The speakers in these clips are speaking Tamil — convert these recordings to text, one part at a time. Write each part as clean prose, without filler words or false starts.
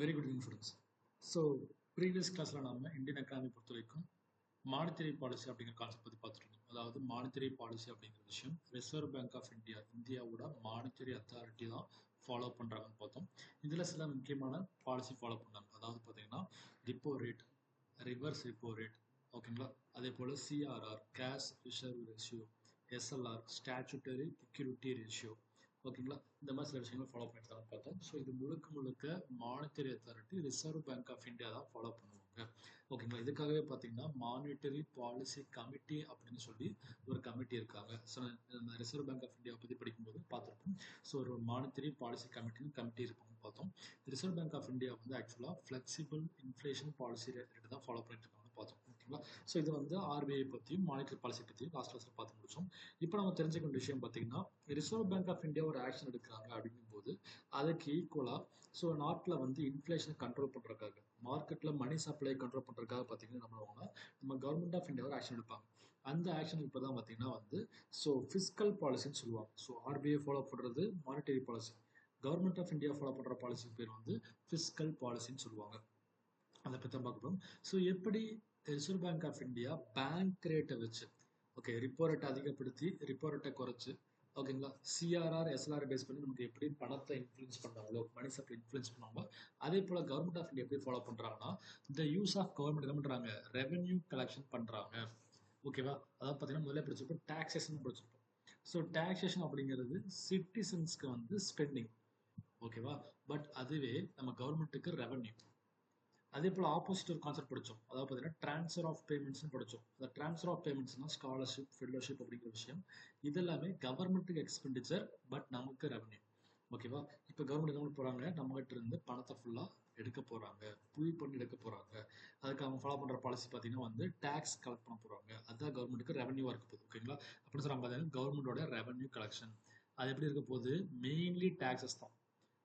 Very good evening students. So previous கிளாஸில் நம்ம இந்தியன் எக்கானமி பொறுத்த வரைக்கும் மானிட்டரி பாலிசி அப்படிங்கிற கான்செப்ட் பற்றி பார்த்துட்டு இருந்தோம். அதாவது மானிட்டரி பாலிசி அப்படிங்கிற விஷயம் ரிசர்வ் பேங்க் ஆஃப் இந்தியாவோட மானிட்டரி அத்தாரிட்டி தான் ஃபாலோ பண்ணுறாங்கன்னு பார்த்தோம். இதில் சில முக்கியமான பாலிசி ஃபாலோ பண்ணாங்க. அதாவது பார்த்தீங்கன்னா repo rate, reverse repo rate, ஓகேங்களா. அதே போல் CRR, cash reserve ratio, SLR, statutory liquidity ratio, ஓகேங்களா. இந்த மாதிரி சில விஷயங்கள் ஃபாலோ பண்ணிட்டு தான் பார்த்தோம். ஸோ இது முழுக்க முழுக்க monetary authority Reserve Bank of India தான் ஃபாலோ பண்ணுவாங்க, ஓகேங்களா. இதுக்காகவே பார்த்தீங்கன்னா மானிட்டரி பாலிசி கமிட்டி அப்படின்னு சொல்லி ஒரு கமிட்டி இருக்காங்க. ஸோ இந்த ரிசர்வ் பேங்க் ஆஃப் இந்தியாவை பற்றி படிக்கும்போது பார்த்துருப்போம். ஸோ ஒரு மானிட்டரி பாலிசி கமிட்டின்னு கமிட்டி இருக்குன்னு பார்த்தோம். ரிசர்வ் பேங்க் ஆஃப் இந்தியா வந்து ஆக்சுவலாக ஃப்ளெக்சிபிள் இன்ஃப்ளேஷன் பாலிசி ரேட் தான் ஃபாலோ பண்ணிட்டு இருக்காங்கன்னு பார்த்தோம், ஓகேங்களா. ஸோ இது வந்து ஆர்பிஐ பற்றியும் மானிட்டரி பாலிசி பற்றியும் லாஸ்ட் கிளாஸில் பார்த்து முடிச்சோம். இப்போ நம்ம தெரிஞ்சுக்க வேண்டிய விஷயம் பார்த்தீங்கன்னா ரிசர்வ் பேங்க் ஆஃப் இந்தியா ஒரு ஆக்ஷன் எடுக்கிறாங்க அப்படிங்கும்போது அதுக்கு ஈக்குவலாக ஸோ நாட்டில் வந்து இன்ஃப்ளேஷனை கண்ட்ரோல் பண்ணுறதுக்காக, மார்க்கெட்டில் மணி சப்ளை கண்ட்ரோல் பண்ணுறதுக்காக பார்த்தீங்கன்னா நம்ம கவர்மெண்ட் ஆஃப் இந்தியா ஒரு ஆக்ஷன் எடுப்பாங்க. அந்த ஆக்ஷன் இப்போ தான் பார்த்தீங்கன்னா வந்து ஸோ ஃபிஸ்கல் பாலிசின்னு சொல்லுவாங்க. ஸோ ஆர்பிஐ ஃபாலோ பண்ணுறது monetary policy, government of India follow பண்ணுற பாலிசி பேர் வந்து ஃபிஸ்கல் பாலிசின்னு சொல்லுவாங்க. அதை பற்றி தான் பார்க்க போகிறோம். ஸோ எப்படி Reserve Bank of India bank ரேட்டை வச்சு, ஓகே, ரிப்போ ரேட்டை அதிகப்படுத்தி ரிப்போ ரேட்டை குறைச்சு, ஓகேங்களா, சிஆர்ஆர் எஸ்எல்ஆர் பேஸ் பண்ணி நமக்கு எப்படி பணத்தை இன்ஃப்ளூயன்ஸ் பண்ணாங்களோ, மணி சப்ளை இன்ஃப்ளூயன்ஸ் பண்ணாங்களோ, அதே போல் கவர்மெண்ட் ஆஃப் இந்தியா எப்படி ஃபாலோ பண்ணுறாங்கன்னா இந்த யூஸ் ஆஃப் கவர்மெண்ட் என்ன பண்ணுறாங்க, ரெவென்யூ கலெக்ஷன் பண்ணுறாங்க, ஓகேவா. அதாவது பார்த்தீங்கன்னா முதல்ல படிச்சிருப்போம் டாக்ஸேஷன் படிச்சிருப்போம். ஸோ டாக்ஸேஷன் அப்படிங்கிறது சிட்டிசன்ஸ்க்கு வந்து ஸ்பெண்டிங், ஓகேவா. பட் அதுவே நம்ம கவர்மெண்ட்டுக்கு ரெவென்யூ. அதே போல் ஆப்போசிட் ஒரு கான்செப்ட் படித்தோம். அதாவது பார்த்தீங்கன்னா ட்ரான்ஸ்ஃபர் ஆஃப் பேமெண்ட்ஸ்னு படித்தோம். அந்த ட்ரான்ஸ்ஃபர் ஆஃப் பேமெண்ட்ஸ்னா ஸ்காலர்ஷிப், ஃபெல்லோஷிப் அப்படிங்கிற விஷயம். இதெல்லாமே கவர்மெண்ட்டுக்கு எக்ஸ்பெண்டிச்சர், பட் நமக்கு ரெவன்யூ, ஓகேவா. இப்போ கவர்மெண்ட் என்ன பண்ண போகிறாங்க, நம்மகிட்ட இருந்து பணத்தை ஃபுல்லாக எடுக்க போகிறாங்க, புல் பண்ணி எடுக்க போகிறாங்க. அதுக்கு அவங்க ஃபாலோ பண்ணுற பாலிசி பார்த்தீங்கன்னா வந்து டேக்ஸ் கலெக்ட் பண்ண போகிறாங்க. அதுதான் கவர்மெண்ட்டுக்கு ரெவன்யூவாக இருக்க போகுது, ஓகேங்களா. அப்படின்னு சொல்கிறாங்க பார்த்தீங்கன்னா கவர்மெண்டோட ரெவன்யூ கலெக்ஷன் அது எப்படி இருக்க போகுது, மெயின்லி டேக்ஸஸ் தான்.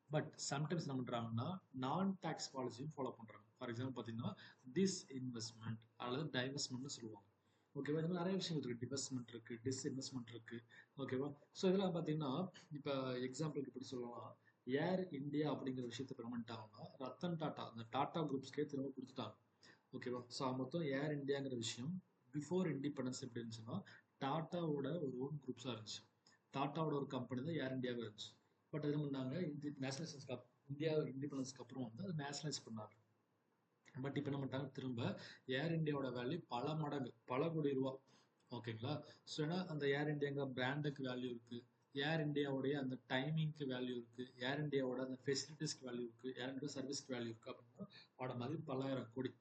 பட் சம்டைம்ஸ் என்ன பண்ணுறாங்கன்னா நான் டேக்ஸ் பாலிசியும் ஃபாலோ பண்ணுறாங்க. ஃபார் எக்ஸாம்பிள் பார்த்தீங்கன்னா டிஸ்இன்வெஸ்ட்மெண்ட் அல்லது டைவெஸ்ட்மெண்ட்னு சொல்லுவாங்க, ஓகேவா. இந்த மாதிரி நிறைய விஷயங்கள் இருக்குது, டிவெஸ்ட்மெண்ட் இருக்குது, டிஸ்இன்வெஸ்ட்மெண்ட் இருக்குது, ஓகேவா. ஸோ இதெல்லாம் பார்த்தீங்கன்னா இப்போ எக்ஸாம்பிளுக்கு இப்படி சொல்லலாம், ஏர் இந்தியா அப்படிங்கிற விஷயத்தை பண்ணிட்டாங்கன்னா ரத்தன் டாட்டா, அந்த டாட்டா குரூப்ஸ்க்கே திரும்ப கொடுத்துட்டாங்க, ஓகேவா. ஸோ மொத்தம் ஏர் இந்தியாங்கிற விஷயம் பிஃபோர் இண்டிபெண்டன்ஸ் எப்படி இருந்துச்சுன்னா டாட்டாவோட ஒரு ஓன் குரூப்ஸாக இருந்துச்சு. டாட்டாவோட ஒரு கம்பெனி தான் ஏர் இந்தியாவே இருந்துச்சு. பட் என்ன பண்ணாங்க, இந்தியா இண்டிபெண்டன்ஸ்க்கு அப்புறம் வந்து அதை நேஷனலைஸ் பண்ணாங்க. பட் இப்போ என்ன பண்ணிட்டாங்க, திரும்ப ஏர் இந்தியாவோட வேல்யூ பல மடங்கு, பல கோடி ரூபா, ஓகேங்களா. ஸோ ஏன்னா அந்த ஏர் இந்தியாங்கிற பிராண்டுக்கு வேல்யூ இருக்குது, ஏர் இந்தியாவுடைய அந்த டைமிங்க்கு வேல்யூ இருக்குது, ஏர் இந்தியாவோட அந்த ஃபெசிலிட்டிஸ்க்கு வேல்யூ இருக்குது, ஏர் இந்தியா சர்வீஸ்க்கு வேல்யூ இருக்குது. அப்படின்னா அதோட மதிப்பு பல்லாயிரம் கோடி,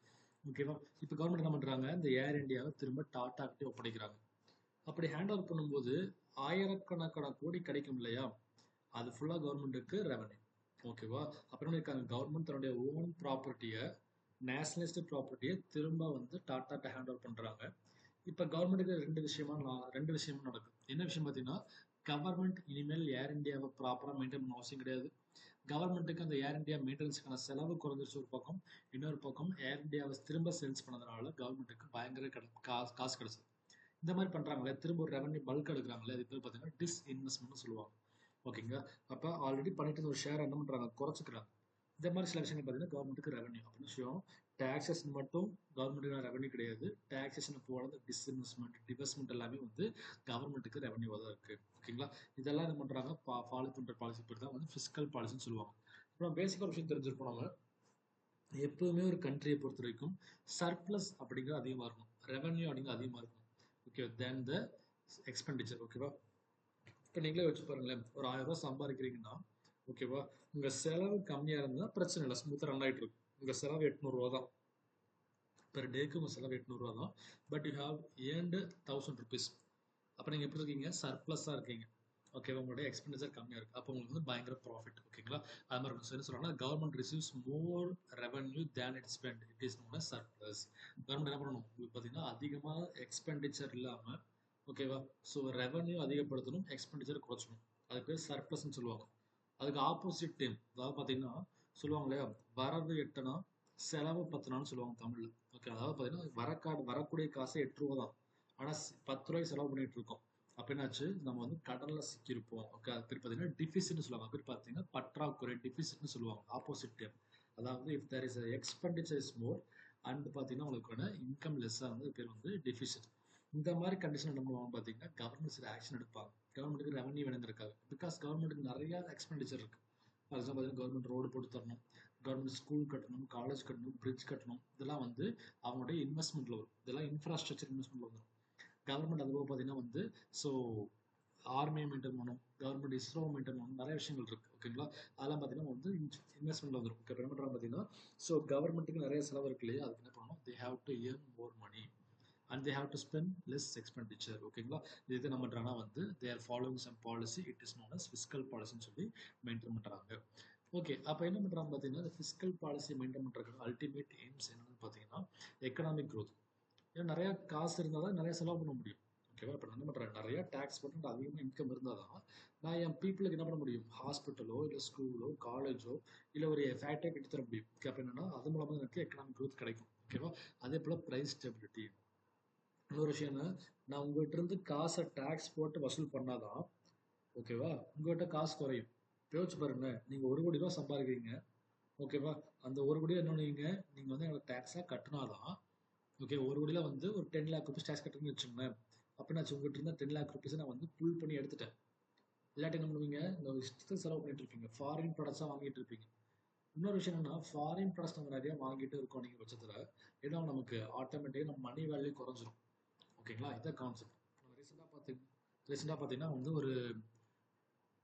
ஓகேவா. இப்போ கவர்மெண்ட் என்ன பண்ணுறாங்க, இந்த ஏர் இந்தியாவை திரும்ப டாட்டா கிட்டே ஒப்படைக்கிறாங்க. அப்படி ஹேண்ட் ஓவர் பண்ணும்போது ஆயிரக்கணக்கான கோடி கிடைக்கும் இல்லையா, அது ஃபுல்லாக கவர்மெண்ட்டுக்கு ரெவன்யூ, ஓகேவா. அப்புறம் இருக்காங்க கவர்மெண்ட் தன்னுடைய ஓன் ப்ராப்பர்ட்டியை, நேஷனலிஸ்ட் ப்ராப்பர்ட்டியை திரும்ப வந்து டாட்டாட்ட ஹேண்ட் ஓவர் பண்ணுறாங்க. இப்போ கவர்மெண்ட்டுக்கு ரெண்டு விஷயமும் நடக்கும். என்ன விஷயம் பார்த்தீங்கன்னா கவர்மெண்ட் இனிமேல் ஏர் இந்தியாவை ப்ராப்பராக மெயின்டைன் பண்ண அவசியம் கிடையாது. கவர்மெண்ட்டுக்கு அந்த ஏர் இந்தியா மெயின்டெனன்ஸுக்கான செலவு குறைஞ்சிருச்சு ஒரு பக்கம். இன்னொரு பக்கம் ஏர் இந்தியாவை திரும்ப சேல்ஸ் பண்ணதுனால கவர்மெண்ட்டுக்கு பயங்கர காசு கிடைச்சது. இந்த மாதிரி பண்ணுறாங்களே, திரும்ப ஒரு ரெவன்யூ பல்க் எடுக்கிறாங்களே, அது பேர் பார்த்தீங்கன்னா டிஸ்இன்வெஸ்ட்மெண்ட்னு சொல்லுவாங்க, ஓகேங்களா. அப்போ ஆல்ரெடி பண்ணிட்டு இருந்த ஒரு ஷேர் என்ன பண்ணுறாங்க, குறைச்சிக்கிறாங்க. இந்த மாதிரி சில விஷயங்கள் பார்த்தீங்கன்னா கவர்மெண்ட்டுக்கு ரெவன்யூ அப்படின்னு விஷயம். டாக்ஸேஷன் மட்டும் கவர்மெண்ட்டுக்கு ரெவன்யூ கிடையாது, டாக்ஸேஷன் போகிறது டிஸ்இன்வெஸ்ட்மெண்ட், டிவெஸ்ட்மெண்ட் எல்லாமே வந்து கவர்மெண்ட்டுக்கு ரெவன்யூவாக தான் இருக்குது, ஓகேங்களா. இதெல்லாம் என்ன பண்ணுறாங்க, ஃபாலோ பண்ணுற பாலிசி பேர் தான் வந்து ஃபிஸ்கல் பாலிசின்னு சொல்லுவாங்க. அப்புறம் பேசிக்காக விஷயம் தெரிஞ்சிருப்போம், நம்ம எப்பவுமே ஒரு கண்ட்ரியை பொறுத்த வரைக்கும் சர்ப்ளஸ் அப்படிங்கிறது அதிகமாக இருக்கும், ரெவன்யூ அப்படிங்கிறது அதிகமாக இருக்கும், ஓகே, தேன் த எக்ஸ்பெண்டிச்சர், ஓகேவா. இப்போ நீங்களே வச்சு பாருங்களேன், ஒரு 1000 ரூபா சம்பாதிக்கிறீங்கன்னா, ஓகேவா, உங்கள் செலவு கம்மியாக இருந்தால் பிரச்சனை இல்லை, ஸ்மூத்தாக ரன் ஆகிட்டு இருக்கும். உங்கள் செலவு 800 ரூபா தான், பெர் டேக்கு உங்கள் செலவு 800 ரூபா தான். But you have earned 1000 rupees. அப்போ நீங்கள் எப்படி இருக்கீங்க, சர்ப்ளஸாக இருக்கீங்க, ஓகேவா. உங்களுடைய எக்ஸ்பெண்டிச்சர் கம்மியாக இருக்குது, அப்போ உங்களுக்கு வந்து பயங்கர ப்ராஃபிட், ஓகேங்களா. அது மாதிரி இருக்கும். என்ன சொல்கிறாங்கன்னா government receives more revenue than it spend, it is known as surplus. Government என்ன பண்ணணும், உங்களுக்கு பார்த்தீங்கன்னா அதிகமாக எக்ஸ்பெண்டிச்சர் இல்லாமல், ஓகேவா. ஸோ ரெவன்யூ அதிகப்படுத்தணும், எக்ஸ்பெண்டிச்சர் குறைச்சணும், அது பேர் சர்ப்ளஸ்ன்னு சொல்லுவாங்க. அதுக்கு ஆப்போசிட் டைம், அதாவது பார்த்தீங்கன்னா சொல்லுவாங்க இல்லையா, வரவு எட்டனா செலவு 10 சொல்லுவாங்க தமிழில், ஓகே. அதாவது பார்த்தீங்கன்னா வரக்கூடிய காசு 8 ரூபா தான், ஆனால் 10 ரூபாய்க்கு செலவு பண்ணிட்டு இருக்கோம். அப்போ என்னாச்சு, நம்ம வந்து கடனில் சிக்கியிருப்போம், ஓகே. அது பேர் பார்த்தீங்கன்னா டிஃபிசிட்னு சொல்லுவாங்க. அது பேர் பார்த்தீங்கன்னா பற்றாக்குறை, டிஃபிசிட்னு சொல்லுவாங்க, ஆப்போசிட் டைம். அதாவது if there is expenditure is more and பார்த்தீங்கன்னா உங்களுக்கான இன்கம் லெஸ்ஸாக வந்து பேர் வந்து டெஃபிசிட். இந்த மாதிரி கண்டிஷன் என்ன பண்ணுவாங்க பார்த்தீங்கன்னா கவர்மெண்ட் சில ஆக்ஷன் எடுப்பாங்க. கவர்மெண்ட்டுக்கு ரெவன்யூ வேணுங்கிறக்காக. பிகாஸ் கவர்மெண்ட்டுக்கு நிறைய எக்ஸ்பெண்டிச்சர் இருக்கு. ஃபார் எக்ஸாம்பிள் பார்த்தீங்கன்னா கவர்மெண்ட் ரோடு போட்டு தரணும், கவர்மெண்ட் ஸ்கூல் கட்டணும், காலேஜ் கட்டணும், பிரிட்ஜ் கட்டணும். இதெல்லாம் வந்து அவங்களுடைய இன்வெஸ்ட்மெண்ட்ல வரும். இதெல்லாம் இன்ஃப்ராஸ்ட்ரக்சர் இன்வெஸ்ட்மெண்ட்ல வந்துடும். கவர்மெண்ட் அதுபோக பார்த்தீங்கன்னா வந்து ஸோ ஆர்மியை மெயின்டைன் பண்ணணும், கவர்மெண்ட் இஸ்ரோ மெயின்டைன் பண்ணணும், நிறைய விஷயங்கள் இருக்கு. ஓகேங்களா? அதெல்லாம் பார்த்தீங்கன்னா வந்து இன்வெஸ்ட்மெண்ட்ல வந்துடும். ஓகே, என்ன பண்ணுறாங்க பார்த்தீங்கன்னா ஸோ கவர்மெண்ட்டுக்கு நிறைய செலவு இருக்கு இல்லையா? அதுக்கு என்ன பண்ணணும்? They have to earn more money and they have to spend less expenditure. ஓகேங்களா? இது என்ன பண்ணுறாங்கன்னா வந்து they are following some policy, it is known as fiscal பாலிசின்னு சொல்லி மெயின்டைன் பண்ணுறாங்க. ஓகே, அப்போ என்ன பண்ணுறாங்க பார்த்தீங்கன்னா இந்த ஃபிஸ்கல் பாலிசி மெயின்டைன் பண்ணுறதுக்கு அல்டிமேட் எய்ம்ஸ் என்னன்னு பார்த்தீங்கன்னா எக்கனாமிக் க்ரோத். ஏன்னா நிறைய காசு இருந்தால் தான் நிறைய செலவு பண்ண முடியும். ஓகேவா? இப்போ நான் என்ன பண்ணுறேன், நிறைய டேக்ஸ் போட்டு அதிகமாக இன்கம் இருந்தால் தான் நான் என் பீப்புளுக்கு என்ன பண்ண முடியும், ஹாஸ்பிட்டலோ இல்லை ஸ்கூலோ காலேஜோ இல்லை ஒரு ஃபேக்டரி கட்டி தர முடியும். ஓகே, அப்போ என்னன்னா அது மூலமாக எனக்கு எக்கனாமிக் க்ரோத் கிடைக்கும். ஓகேவா? அதே போல் ப்ரைஸ் ஸ்டெபிலிட்டி. இன்னொரு விஷயம் என்ன, நான் உங்கள்கிட்ட இருந்து காசை டேக்ஸ் போட்டு வசூல் பண்ணாதான் ஓகேவா உங்கள்கிட்ட காசு குறையும். யோசிச்சு பாருங்க, நீங்கள் 1 கோடி ரூபா சம்பாதிக்கிறீங்க. ஓகேவா? அந்த 1 கோடி என்ன பண்ணுவீங்க, நீங்கள் வந்து எனக்கு டேக்ஸாக கட்டினாதான். ஓகே, 1 கோடியில் வந்து ஒரு 10 lakh rupees டேக்ஸ் கட்டுறீங்கன்னு வச்சுக்கோங்களேன். அப்படின்னாச்சு உங்கள்கிட்ட இருந்தால் 10 lakh rupees நான் வந்து புல் பண்ணி எடுத்துட்டேன். இல்லாட்டி என்ன பண்ணுவீங்க, இந்த இஷ்டத்துக்கு செலவு பண்ணிட்டு இருப்பீங்க, ஃபாரின் ப்ராடக்ட்ஸாக வாங்கிட்டு இருப்பீங்க. இன்னொரு விஷயம் என்னன்னா, ஃபாரின் ப்ராடக்ட்ஸ் நம்ம நிறைய வாங்கிட்டு இருக்கோம் நீங்கள் பட்சத்தில் ஏன்னா நமக்கு ஆட்டோமேட்டிக்காக நம்ம மணி வேல்யூ குறைஞ்சிரும். ஓகேங்களா? இதான் கான்செப்ட். ரீசெண்டாக பார்த்தீங்கன்னா வந்து ஒரு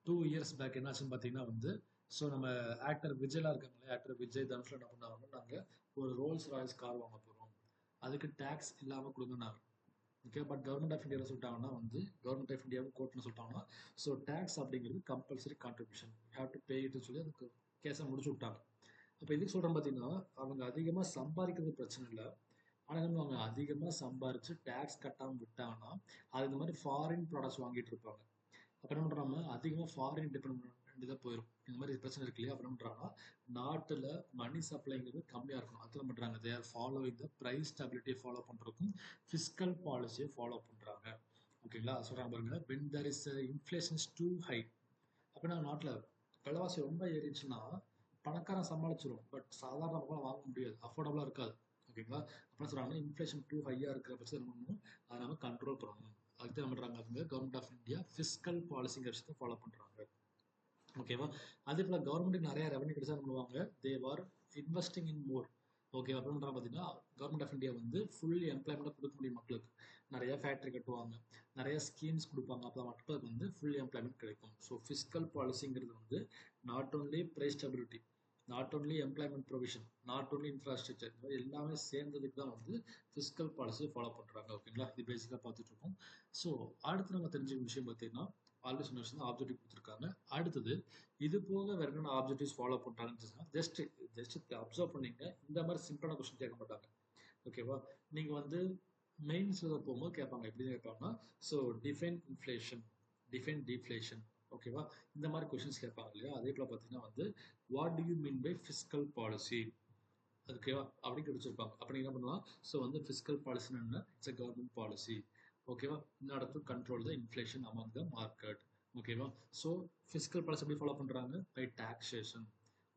2 years பேக் என்னாச்சுன்னு பார்த்தீங்கன்னா வந்து ஸோ நம்ம ஆக்டர் விஜய்லாம் இருக்காங்களே, ஆக்டர் விஜய் தனுஷ்ல என்ன பண்ணாங்கன்னா நாங்கள் ஒரு ரோல்ஸ் ராய்ஸ் கார் வாங்க போகிறோம், அதுக்கு டேக்ஸ் இல்லாமல் கொடுங்கன்னாங்க. ஓகே, பட் கவர்மெண்ட் ஆஃப் இந்தியாவில் சொல்லிட்டாங்கன்னா வந்து கவர்மெண்ட் ஆஃப் இந்தியாவும் கோர்ட்னு சொல்லிட்டாங்கன்னா ஸோ டேக்ஸ் அப்படிங்கிறது compulsory contribution have to pay இட்னு சொல்லி அதுக்கு கேஸை முடிச்சு விட்டாங்க. அப்போ எதுக்கு சொல்கிறேன் பார்த்தீங்கன்னா அவங்க அதிகமாக சம்பாதிக்கிறது பிரச்சனை இல்லை, ஆனால் என்ன அவங்க அதிகமாக சம்பாரித்து டேக்ஸ் கட்டாமல் விட்டாங்கன்னா அது இந்த மாதிரி ஃபாரின் ப்ராடக்ட்ஸ் வாங்கிட்டு இருப்பாங்க. அப்போ என்ன பண்ணுறாங்க, அதிகமாக ஃபாரின் டிபெண்ட் வேண்டியதாக போயிடும். இந்த மாதிரி பிரச்சனை இருக்கு இல்லையா? அப்போ என்ன பண்ணுறாங்கன்னா நாட்டில் மணி சப்ளைங்கிறது கம்மியாக இருக்கணும். அது என்ன பண்ணுறாங்க, they are following the price ஸ்டெபிலிட்டியை ஃபாலோ பண்ணுறதுக்கும் ஃபிஸ்கல் பாலிசியை ஃபாலோ பண்ணுறாங்க. ஓகேங்களா? சொல்கிறாங்க பாருங்க, when there is inflation is too high. அப்படின்னா நாட்டில் விலைவாசி ரொம்ப ஏறிச்சுன்னா பணக்காரன் சமாளிச்சிடும், பட் சாதாரண மக்களால் வாங்க முடியாது, அஃபோர்டபுளாக இருக்காது. ஓகேங்களா? அப்படின்னு சொல்கிறாங்க, இன்ஃப்ளேஷன் டூ ஹையாக இருக்கிற பட்சத்தில் என்ன பண்ணணும், அதை நம்ம கண்ட்ரோல் பண்ணணும். அதுக்கு என்ன பண்ணுறாங்க அவங்க கவர்மெண்ட் ஆஃப் இந்தியா ஃபிஸ்கல் பாலிசிங்கிற விஷயத்தை ஃபாலோ பண்ணுறாங்க. ஓகேவா? அதே போல் கவர்மெண்ட்டுக்கு நிறைய ரெவன்யூ கிடைச்சா என்ன பண்ணுவாங்க, they are investing in more. Okay, அப்படின்ற பார்த்தீங்கன்னா கவர்மெண்ட் ஆஃப் இந்தியா வந்து ஃபுல் எம்ப்ளாய்மெண்ட்டாக கொடுக்க முடியும் மக்களுக்கு. நிறைய ஃபேக்ட்ரி கட்டுவாங்க, நிறைய ஸ்கீம்ஸ் கொடுப்பாங்க, அப்போ மக்களுக்கு வந்து ஃபுல் எம்ப்ளாய்மெண்ட் கிடைக்கும். ஸோ ஃபிஸ்கல் பாலிசிங்கிறது வந்து not only price stability, not only employment provision, not only infrastructure, இந்த மாதிரி எல்லாமே சேர்ந்ததுக்கு தான் வந்து ஃபிஸ்கல் பாலிசி ஃபாலோ பண்ணுறாங்க. ஓகேங்களா? இது பேசிக்காக பார்த்துட்டு இருக்கோம். ஸோ அடுத்து நம்ம தெரிஞ்சுக்க விஷயம் பார்த்தீங்கன்னா ஆல்ரெடி சொன்ன விஷயம் தான், ஆப்ஜெக்டிவ் கொடுத்துருக்காங்க. அடுத்தது இது போக வேற என்னென்ன ஆப்ஜெக்டிவ்ஸ் ஃபாலோ பண்ணுறாங்கன்னு ஜஸ்ட் ஜஸ்ட் அப்சர்வ் பண்ணீங்க. இந்த மாதிரி சிம்பிளான கொஸ்டின் கேட்க மாட்டாங்க. ஓகேவா? நீங்கள் வந்து மெயின்ஸில் போகும்போது கேட்பாங்க, எப்படி கேட்பாங்கன்னா so define inflation, define deflation. ஓகேவா? இந்த மாதிரி கொஸ்டின்ஸ் கேட்பாங்க இல்லையா? அதே போல் பார்த்தீங்கன்னா வந்து what do you mean by fiscal policy, ஓகேவா அப்படின்னு கிடைச்சிருப்பாங்க. அப்போ நீங்கள் என்ன பண்ணலாம், ஸோ வந்து ஃபிஸ்கல் பாலிசின்னு என்ன, இட்ஸ் எ கவர்மெண்ட் பாலிசி. ஓகேவா? இந்த இடத்துல control the inflation among the market. ஓகேவா? ஸோ ஃபிஸ்கல் பாலிசி எப்படி ஃபாலோ பண்ணுறாங்க, பை டாக்ஸேஷன்.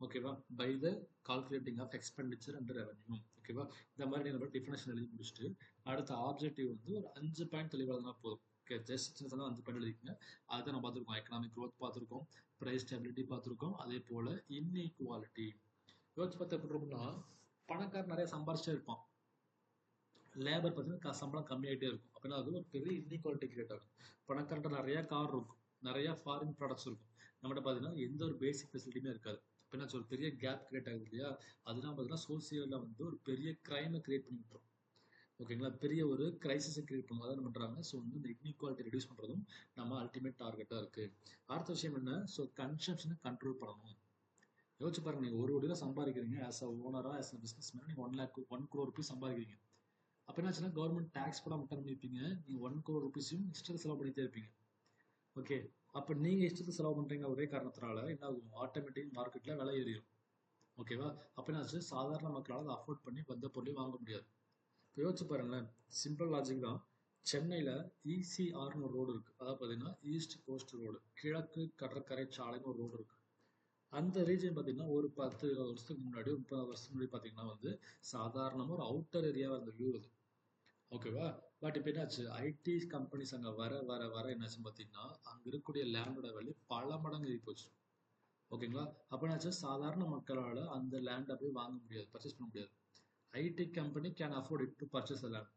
ஓகேவா? By the calculating of expenditure and revenue. ஓகேவா? இந்த மாதிரி நீங்கள் டிஃபினேஷன் எழுதி முடிச்சுட்டு அடுத்த ஆப்ஜெக்டிவ் வந்து ஒரு 5 பாயிண்ட் தெளிவாக இருந்தால் போதும். ஓகே, ஜஸ்ட் சின்ன சின்ன 5 பாயிண்ட் எழுதிக்கங்க. அதுதான் நம்ம பார்த்துருக்கோம், எக்கனாமிக் க்ரோத் பார்த்துருக்கோம், ப்ரைஸ் ஸ்டெபிலிட்டி பார்த்துருக்கோம், அதே போல் இன்இக்வாலிட்டி. யோசிச்சு பார்த்தா எப்படி இருக்கும்னா, பணக்காரன் நிறைய சம்பாரிச்சே இருப்பான், லேபர் பார்த்தீங்கன்னா சம்பளம் கம்மியாகிட்டே இருக்கும். அப்படின்னா அது ஒரு பெரிய இன்இக்வாலிட்டி கிரியேட் ஆகும். பணக்காரன்ட்ட நிறைய கார் இருக்கும், நிறைய ஃபாரின் ப்ராடக்ட்ஸ் இருக்கும், நம்மகிட்ட பார்த்தீங்கன்னா எந்த ஒரு பேசிக் ஃபெசிலிட்டியுமே இருக்காது. அப்படின்னா ஒரு பெரிய கேப் கிரியேட் ஆகுது இல்லையா? அதெல்லாம் பார்த்தீங்கன்னா சோசியலில் வந்து ஒரு பெரிய கிரைமை கிரியேட் பண்ணி விட்டுரும். ஓகேங்களா? பெரிய ஒரு கிரைசிஸை கிரியேட் பண்ணுவோம். அதான் என்ன பண்ணுறாங்க, ஸோ வந்து இந்த இன்இக்வாலிட்டி ரெடியூஸ் பண்ணுறதும் நம்ம அல்டிமேட் டார்கெட்டாக இருக்குது. அடுத்த விஷயம் என்ன, ஸோ கன்சம்ஷனை கண்ட்ரோல் பண்ணணும். யோசிச்சு பாருங்க, நீங்கள் 1 கோடி சம்பாதிக்கிறீங்க ஆஸ் அ ஓனராக, ஆஸ் அ பிஸ்னஸ் மேன், நீங்கள் 1 crore rupees சம்பாதிக்கிறீங்க. அப்போ என்னாச்சுன்னா கவர்மெண்ட் டேக்ஸ் கூட மட்டும் பண்ணியிருப்பீங்க, நீங்கள் 1 crore rupees இஷ்டத்துக்கு செலவு பண்ணிட்டே இருப்பீங்க. ஓகே, அப்போ நீங்கள் இஷ்டத்துக்கு செலவு பண்ணுறீங்க ஒரே காரணத்தினால என்ன ஆகும், ஆட்டோமேட்டிக் மார்க்கெட்டில் விலை ஏறிடும். ஓகேவா? அப்போ என்னாச்சு, சாதாரண மக்களால் அதை அஃபோர்ட் பண்ணி வந்த பொருளையும் வாங்க முடியாது. இப்போ யோசிச்சு பாருங்களேன், சிம்பிள் லாஜிக் தான். சென்னையில் ECRனு ஒரு ரோடு இருக்குது, அதாவது பார்த்தீங்கன்னா ஈஸ்ட் கோஸ்ட் ரோடு, கிழக்கு கடற்கரை சாலைன்னு ஒரு ரோடு இருக்குது. அந்த ரீஜன் பார்த்தீங்கன்னா ஒரு 10 வருஷத்துக்கு முன்னாடி 30 வருஷத்துக்கு முன்னாடி பார்த்தீங்கன்னா வந்து சாதாரணமாக ஒரு அவுட்டர் ஏரியாவாக இருந்த வியூ அது. ஓகேவா? பட் இப்போ என்னாச்சு ஐடி கம்பெனிஸ் அங்கே வர வர வர என்னாச்சுன்னு பார்த்தீங்கன்னா அங்கே இருக்கக்கூடிய லேண்டோட வேல்யூ பல மடங்கு ஏறி போச்சு. ஓகேங்களா? அப்போ என்னாச்சு சாதாரண மக்களால் அந்த லேண்டை போய் வாங்க முடியாது, பர்ச்சேஸ் பண்ண முடியாது. IT company can afford it to purchase land.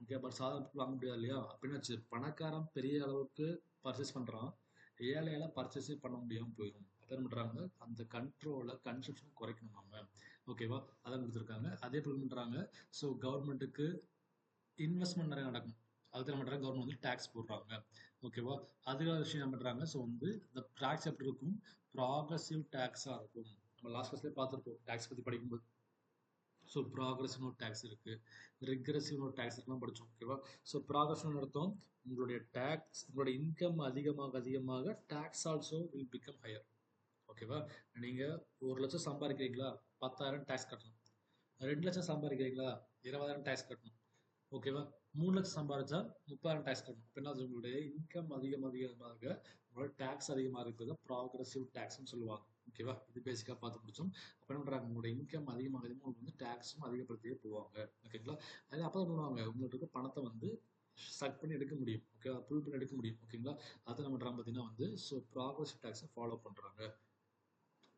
Okay, but சாதாரண வாங்க முடியாது இல்லையா? அப்போ என்னாச்சு பணக்காரன் பெரிய அளவுக்கு பர்ச்சேஸ் பண்ணுறான், ஏழையால பர்ச்சேஸே பண்ண முடியாமல் போயிடும். அப்போ என்ன பண்ணுறாங்க அந்த கண்ட்ரோலை கன்சப்ஷன் குறைக்கணும் நம்ம. ஓகேவா? அதான் கொடுத்துருக்காங்க. அதே போல் பண்ணுறாங்க. ஸோ கவர்மெண்ட்டுக்கு இன்வெஸ்ட்மெண்ட் நிறைய நடக்கும். அதுக்கு என்ன பண்ணுறாங்க கவர்மெண்ட் வந்து டேக்ஸ் போடுறாங்க. ஓகேவா? அதுக்கான விஷயம் என்ன பண்ணுறாங்க. ஸோ வந்து இந்த டேக்ஸ் எப்படி இருக்கும் ப்ராக்ரஸிவ் டேக்ஸாக இருக்கும். நம்ம லாஸ்ட் கிளாஸ்லேயே பார்த்துருப்போம் டேக்ஸ் பற்றி படிக்கும்போது. ஸோ ப்ராக்ரஸிவ்னு ஒரு டேக்ஸ் இருக்குது, ரிக்ரெசிவ்னு ஒரு டேக்ஸ் இருக்குலாம் படித்தோம். ஓகேவா? ஸோ ப்ராக்ரஸ்னு அர்த்தம் உங்களுடைய டேக்ஸ் உங்களுடைய இன்கம் அதிகமாக அதிகமாக tax also will become higher. ஓகேவா? நீங்கள் 1,00,000 சம்பாதிக்கிறீங்களா 10,000 டேக்ஸ் கட்டணும். 2,00,000 சம்பாதிக்கிறீங்களா 20,000 டேக்ஸ் கட்டணும். ஓகேவா? 3,00,000 சம்பாதிச்சா 30,000 டேக்ஸ் கட்டணும். இப்போ என்ன உங்களுடைய இன்கம் அதிகமாக உங்களோட டேக்ஸ் அதிகமாக இருக்கிறது ப்ராக்ரஸிவ் டேக்ஸ்னு சொல்லுவாங்க. ஓகேவா? இது பேசிக்காக பார்த்து முடிச்சோம். அப்போ என்ன பண்ணுறாங்க உங்களோட இன்கம் அதிகமாக உங்களுக்கு வந்து டேக்ஸும் அதிகப்படுத்தியே போவாங்க. ஓகேங்களா? அது அப்போ பண்ணுவாங்க உங்களுக்கு இருக்க பணத்தை வந்து சக் பண்ணி எடுக்க முடியும். ஓகேவா? புல் பண்ணி எடுக்க முடியும். ஓகேங்களா? அதை என்ன பண்ணுறாங்க பார்த்தீங்கன்னா வந்து ஸோ ப்ராக்ரஸிவ் டேக்ஸை ஃபாலோ பண்ணுறாங்க.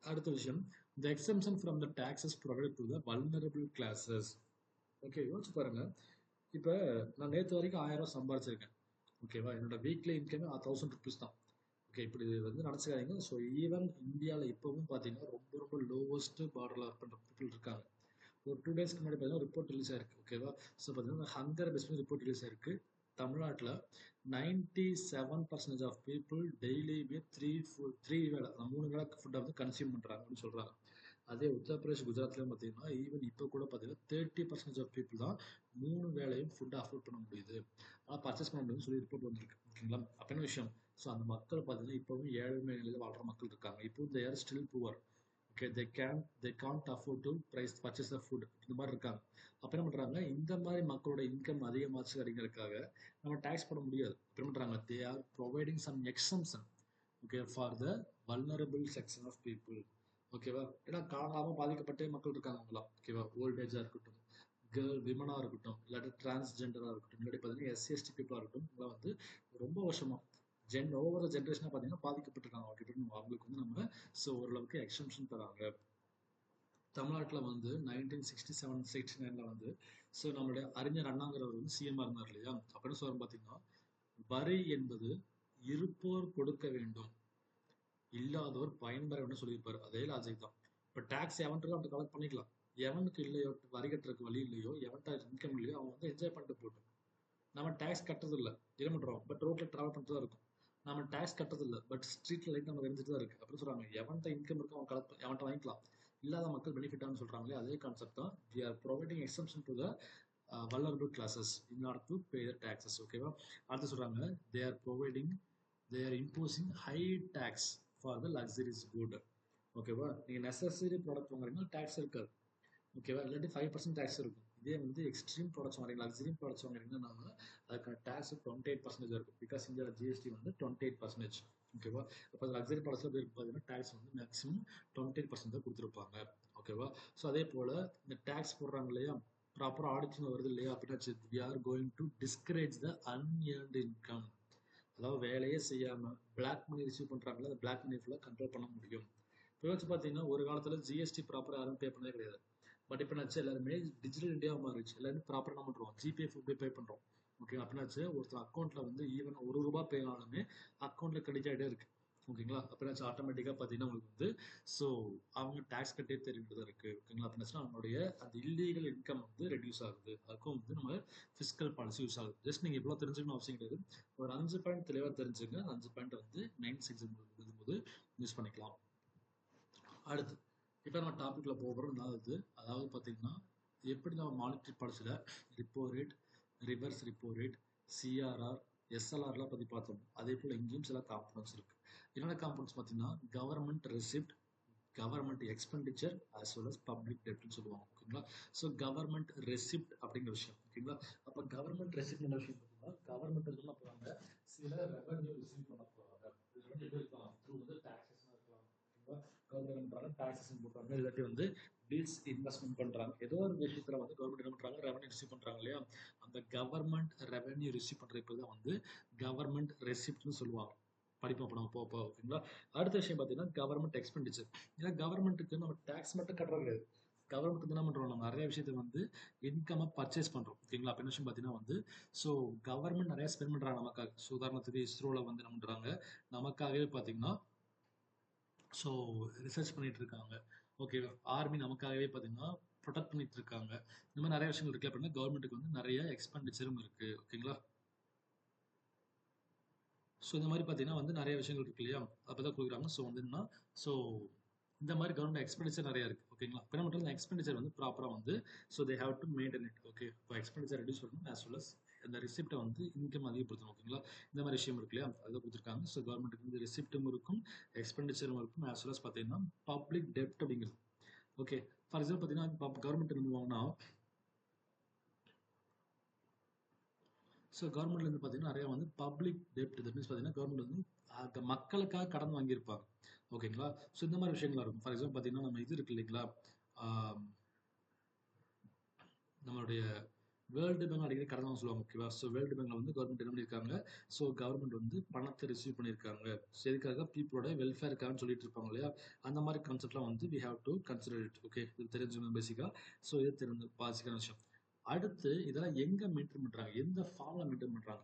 அடுத்த விஷயம் the exemption from the taxes provided to the vulnerable classes. Okay, யோசிச்சு பாருங்க. இப்போ நான் நேற்று வரைக்கும் 1000 சம்பாதிச்சிருக்கேன். ஓகேவா? என்னோட வீக்லி இன்கமே 1000 தான். ஓகே, இப்படி வந்து நினச்சிக்காதீங்க. ஸோ ஈவன் இந்தியாவில் இப்போவும் பார்த்தீங்கன்னா ரொம்ப ரொம்ப லோவஸ்ட் பார்டரில் ஒர்க் பண்ணுற பீப்புள் இருக்காங்க. ஒரு 2 டேஸ்க்கு முன்னாடி பார்த்தீங்கன்னா ரிப்போர்ட் ரிலீஸ் ஆயிருக்கு. ஓகேவா? ஸோ பார்த்தீங்கன்னா ஹங்கர் பெஸ்ட் ரிப்போர்ட் ரிலீஸ் ஆயிருக்கு. தமிழ்நாட்டில் 97% ஆஃப் பீப்புள் டெய்லியுமே த்ரீ வேளை 3 வேளை ஃபுட்டை வந்து கன்சியூம் பண்ணுறாங்க அப்படின்னு சொல்கிறாங்க. அதே உத்தரப்பிரதேஷ் குஜராத்லேயும் பார்த்தீங்கன்னா ஈவன் இப்போ கூட பார்த்தீங்கன்னா 30% ஆஃப் பீப்புள் தான் 3 வேளையும் ஃபுட்டை அஃபோர்ட் பண்ண முடியுது, ஆனால் பர்ச்சேஸ் பண்ண முடியுதுன்னு சொல்லி ரிப்போர்ட் வந்திருக்கு. ஓகேங்களா? அப்போ என்ன விஷயம் ஸோ அந்த மக்கள் பார்த்தீங்கன்னா இப்போவும் ஏழ்மை நிலையில் வாழ்கிற மக்கள் இருக்காங்க. இப்போ they are still poor. Okay, they can't afford to purchase the food இந்த மாதிரி இருக்காங்க. அப்போ என்ன பண்ணுறாங்க இந்த மாதிரி மக்களோட இன்கம் அதிகமாச்சு அப்படிங்கிறதுக்காக நம்ம டேக்ஸ் பண்ண முடியாது. அப்போ என்ன பண்ணுறாங்க they are providing some exemption okay for the vulnerable section of people. ஓகேவா? ஏன்னா காணாமல் பாதிக்கப்பட்டே மக்கள் இருக்காங்க அவங்களாம். ஓகேவா? ஓல்டேஜாக இருக்கட்டும், விமனாக இருக்கட்டும், இல்லாட்டி டிரான்ஸ்ஜெண்டராக இருக்கட்டும், இல்லாட்டி பார்த்தீங்கன்னா எஸ்சி பீப்புளாக இருக்கட்டும், இதெல்லாம் வந்து ரொம்ப வருஷமாக ஒவ்வொரு ஜென்ரேஷனாக பார்த்தீங்கன்னா பாதிக்கப்பட்டிருக்காங்க. அவங்களுக்கு வந்து நம்ம ஸோ ஓரளவுக்கு எக்ஸம்ஷன் தராங்க. தமிழ்நாட்டில் வந்து 1967-69 வந்து ஸோ நம்மளுடைய அறிஞர் அண்ணாங்கிறவர் வந்து சிஎம்மாக இருந்தார் இல்லையா? அப்படின்னு சொல்ல பார்த்தீங்கன்னா வரி என்பது இருப்போர் கொடுக்க வேண்டும், இல்லாதவர் பயன்பெற வேண்டும் சொல்லியிருப்பாரு. அதே லாஜிக் தான். இப்போ டேக்ஸ் எவன்ட்டு அவன் கலெக்ட் பண்ணிக்கலாம். எவனுக்கு இல்லையோ வரி கட்டுறதுக்கு வழி இல்லையோ எவன்ட்ட இன்கம் இல்லையோ அவன் வந்து என்ஜாய் பண்ணிட்டு போட்டோம். நம்ம டேக்ஸ் கட்டுறது இல்லை, என்ன பண்ணுறோம் பட் ரோட்டில் ட்ராவல் பண்ணிட்டு தான் இருக்கும். நம்ம டேக்ஸ் கட்டுறது இல்லை பட் ஸ்ட்ரீட் லைட் நம்ம எரிஞ்சிட்டு தான் இருக்குது அப்படின்னு சொல்கிறாங்க. எவன்ட்ட இன்கம் இருக்கோ அவன் கலெக்ட் எவன்ட்ட வாங்கிக்கலாம், இல்லாத மக்கள் பெனிஃபிட்டான்னு சொல்கிறாங்களே அதே கான்செப்ட் தான். We are providing exemption to the vulnerable classes in order to pay the taxes. ஓகேவா? அடுத்து சொல்கிறாங்க they are imposing high tax for the luxurious good. ஓகேவா? நீங்கள் நெசசரி ப்ராடக்ட் வாங்குறீங்கன்னா டேக்ஸ் இருக்காது. ஓகேவா? இல்லாட்டி 5% டேக்ஸ் இருக்கும். இதே வந்து எக்ஸ்ட்ரீம் ப்ராடக்ட்ஸ் வாங்குறீங்க லக்ஸரி ப்ராடக்ட்ஸ் வாங்குறீங்கன்னா அதுக்கான டேக்ஸ் 28% இருக்கும். பிகாஸ் இந்தியாவில் ஜிஎஸ்டி வந்து 28%. ஓகேவா? அப்போ லக்ஸரி ப்ராடக்ட்ஸில் எப்படி இருக்கும் பார்த்தீங்கன்னா டேக்ஸ் வந்து மேக்ஸிமம் 28% தான் கொடுத்துருப்பாங்க. ஓகேவா? ஸோ அதே போல் இந்த டேக்ஸ் போடுறாங்க இல்லையா ப்ராப்பராக ஆடிஷன் வருது இல்லையா அப்படின்னா we are going to discourage the unearned income. அதாவது வேலையே செய்யாமல் பிளாக் மணி ரிசீவ் பண்ணுறாங்களா அந்த பிளாக் மணி ஃபுல்லாக கண்ட்ரோல் பண்ண முடியும். இப்போ வச்சு பார்த்தீங்கன்னா ஒரு காலத்தில் ஜிஎஸ்டி ப்ராப்பராக யாரும் பே பண்ணவே கிடையாது. பட் இப்போ என்னாச்சு எல்லாருமே டிஜிட்டல் இந்தியாவாக மாறிடுச்சு. எல்லாருமே ப்ராப்பராக என்ன பண்ணுறோம் ஜிபே ஃபுட் பே பண்ணுறோம். ஓகே, அப்படின்னாச்சு ஒருத்தர் அக்கௌண்ட்டில் வந்து ஈவன் ₹1 பே ஆனாலுமே அக்கௌண்ட்டில் கிரெடிட் ஆகிட்டே இருக்குது. ஓகேங்களா? அப்படின்னாச்சு ஆட்டோமேட்டிக்காக பார்த்தீங்கன்னா உங்களுக்கு வந்து ஸோ அவங்க டேக்ஸ் கட்டே தெரிவிட்டு தான் இருக்குது. ஓகேங்களா? அப்படின்னாச்சுன்னா அவங்களுடைய அந்த இல்லீகல் இன்கம் வந்து ரெடியூஸ் ஆகுது. அதுக்கும் வந்து நம்ம ஃபிஸ்கல் பாலிசி யூஸ் ஆகுது. ஜஸ்ட் நீங்கள் இவ்வளோ தெரிஞ்சுக்கணும் அவசியம் கிடையாது. ஒரு 5 பாயிண்ட் தெளிவாக தெரிஞ்சுங்க. 5 பாயிண்ட் வந்து 9th எக்ஸாம் எழுதும்போது யூஸ் பண்ணிக்கலாம். அடுத்து இப்போ நம்ம டாப்பிக்கில் போகிறோம். அதாவது பார்த்தீங்கன்னா எப்படி நம்ம மானிட்டரி பாலிசியில் repo rate, reverse repo rate, CRR, எஸ்எல்ஆர்லாம் பற்றி பார்த்தோம். அதே போல் இங்கேயும் சில காம்பனன்ட்ஸ் இருக்குது. என்னென்ன காம்பனன்ட்ஸ் பார்த்தீங்கன்னா government receipt, government expenditure as well as public டெப்ட்னு சொல்லுவாங்க. ஓகேங்களா? ஸோ கவர்மெண்ட் ரெசிப்ட் அப்படிங்கிற விஷயம். ஓகேங்களா? அப்போ கவர்மெண்ட் ரெசிப்ட் என்ன விஷயம் பார்த்தீங்கன்னா கவர்மெண்ட் என்ன போகிறாங்க சில ரெவன்யூ ரிசீவ் பண்ண போகிறாங்க. ரெவன்யூ இருக்கலாம் த்ரூ வந்து டாக்ஸஸ் இருக்கலாம். ஓகேங்களா? கவர்மெண்ட் என்ன பண்றாங்க, டாக்ஸேஷன் போடுறாங்க, இல்லாட்டி வந்து இன்வெஸ்ட்மெண்ட் பண்றாங்க. ஏதோ ஒரு விஷயத்துல வந்து கவர்மெண்ட் என்ன பண்றாங்க, ரெவன்யூ ரிசீவ் பண்றாங்க இல்லையா? அந்த கவர்மெண்ட் ரெவன்யூ ரிசீவ் பண்றதுக்கு தான் வந்து கவர்மெண்ட் ரெசிப்ட்னு சொல்லுவாங்க. படிப்போம் அப்போ நம்ம போக போக, ஓகேங்களா? அடுத்த விஷயம் பார்த்தீங்கன்னா கவர்மெண்ட் எக்ஸ்பெண்டிச்சர். ஏன்னா கவர்மெண்ட்டுக்கு நம்ம டேக்ஸ் மட்டும் கட்டுறது கிடையாது. கவர்மெண்ட் வந்து என்ன பண்றோம், நம்ம நிறைய விஷயத்தை வந்து இன்கம்மை பர்ச்சேஸ் பண்றோம், ஓகேங்களா? அப்ப என்ன விஷயம் பார்த்தீங்கன்னா வந்து ஸோ கவர்மெண்ட் நிறைய ஸ்பெண்ட் பண்றாங்க நமக்காக. ஸோ உதாரணத்துக்கு இஸ்ரோல வந்து என்ன பண்றாங்க, நமக்காகவே பார்த்தீங்கன்னா ஸோ ரிசர்ச் பண்ணிட்டு இருக்காங்க, ஓகே. ஆர்மி நமக்காகவே பார்த்தீங்கன்னா ப்ரொடெக்ட் பண்ணிட்டு இருக்காங்க. இந்த மாதிரி நிறைய விஷயங்கள் இருக்கு அப்படின்னா கவர்மெண்ட்டுக்கு வந்து நிறைய எக்ஸ்பெண்டிச்சரும் இருக்கு, ஓகேங்களா? ஸோ இந்த மாதிரி பார்த்தீங்கன்னா வந்து நிறைய விஷயங்கள் இருக்கு இல்லையா? அப்பதான் கொடுக்குறாங்க. ஸோ வந்து என்ன, ஸோ இந்த மாதிரி கவர்மெண்ட் எக்ஸ்பெண்டிச்சர் நிறைய இருக்கு, ஓகேங்களா? இப்போ என்ன பண்ணுறது, எக்ஸ்பெண்டிச்சர் வந்து ப்ராப்பராக வந்து so they have to maintain it, okay. இப்போ எக்ஸ்பெண்டிச்சர் ரெடியூஸ் பண்ணணும் ஆஸ் வெல் அஸ் இந்த ரிசிப்டை வந்து இன்கம் அதிகப்படுத்தணும், ஓகேங்களா? இந்த மாதிரி விஷயம் இருக்கு இல்லையா, அதை கொடுத்துருக்காங்க. ஸோ கவர்மெண்ட்டுக்கு வந்து ரிசிப்டும் இருக்கும், எக்ஸ்பெண்டிச்சரும் இருக்கும், ஆஸ் வெல் அஸ் பார்த்தீங்கன்னா பப்ளிக் டெப்ட் அப்படிங்கிறது, ஓகே. ஃபார் எக்ஸாம்பிள் பார்த்தீங்கன்னா கவர்மெண்ட் என்ன பண்ணுவாங்கன்னா, ஸோ கவர்மெண்ட்லேருந்து பார்த்தீங்கன்னா நிறைய வந்து பப்ளிக் டெப்ட், தட் மீன்ஸ் பார்த்தீங்கன்னா கவர்மெண்ட் வந்து மக்களுக்காக கடன் வாங்கியிருப்பாங்க, ஓகேங்களா? ஸோ இந்த மாதிரி விஷயங்கள் இருக்கும். ஃபார் எக்ஸாம்பிள் பார்த்தீங்கன்னா நம்ம இது இருக்கு இல்லைங்களா, ஆஹ் நம்மளுடைய வேர்ல்டு பேங்க் அடிக்கடி கடன் வாங்க சொல்லுவாங்க, ஓகேவா? ஸோ வேர்ல்டு பேங்க்ல வந்து கவர்மெண்ட் என்ன பண்ணியிருக்காங்க, ஸோ கவர்மெண்ட் வந்து பணத்தை ரிசீவ் பண்ணியிருக்காங்க. ஸோ எதுக்காக, பீப்புளோட வெல்ஃபேருக்கான்னு சொல்லிட்டு இருப்பாங்க இல்லையா? அந்த மாதிரி கான்செப்ட்லாம் வந்து we have to consider it, okay. இது தெரிஞ்சுக்கணும் பேசிக்கா. ஸோ இது தெரிஞ்ச பாசிக்கான விஷயம். அடுத்து இதெல்லாம் எங்க மெயின்டைன் பண்றாங்க, எந்த ஃபார்ம்ல மெயின்டைன் பண்றாங்க?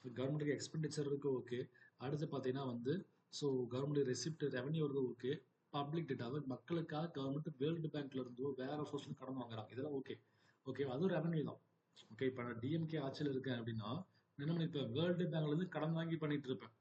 கவர்மெண்ட்டுக்கு எக்ஸ்பெண்டிச்சர் இருக்கு, ஓகே. அடுத்து பார்த்தீங்கன்னா வந்து ஸோ கவர்மெண்ட் ரெசிப்ட் ரெவன்யூ வருது, ஓகே. பப்ளிக் டேட்டா, அதாவது மக்களுக்காக கவர்மெண்ட் வேர்ல்டு பேங்க்ல இருந்தோ வேற சோர்ஸ்ல கடன் வாங்குறாங்க, இதெல்லாம் ஓகே, ஓகே. அதுவும் ரெவன்யூ தான், ஓகே. இப்போ நான் டிஎம்கே ஆட்சியில் இருக்கேன் அப்படின்னா என்ன பண்ணிருப்பேன், வேர்ல்டு பேங்க்ல இருந்து கடன் வாங்கி பண்ணிட்டு இருப்பேன்,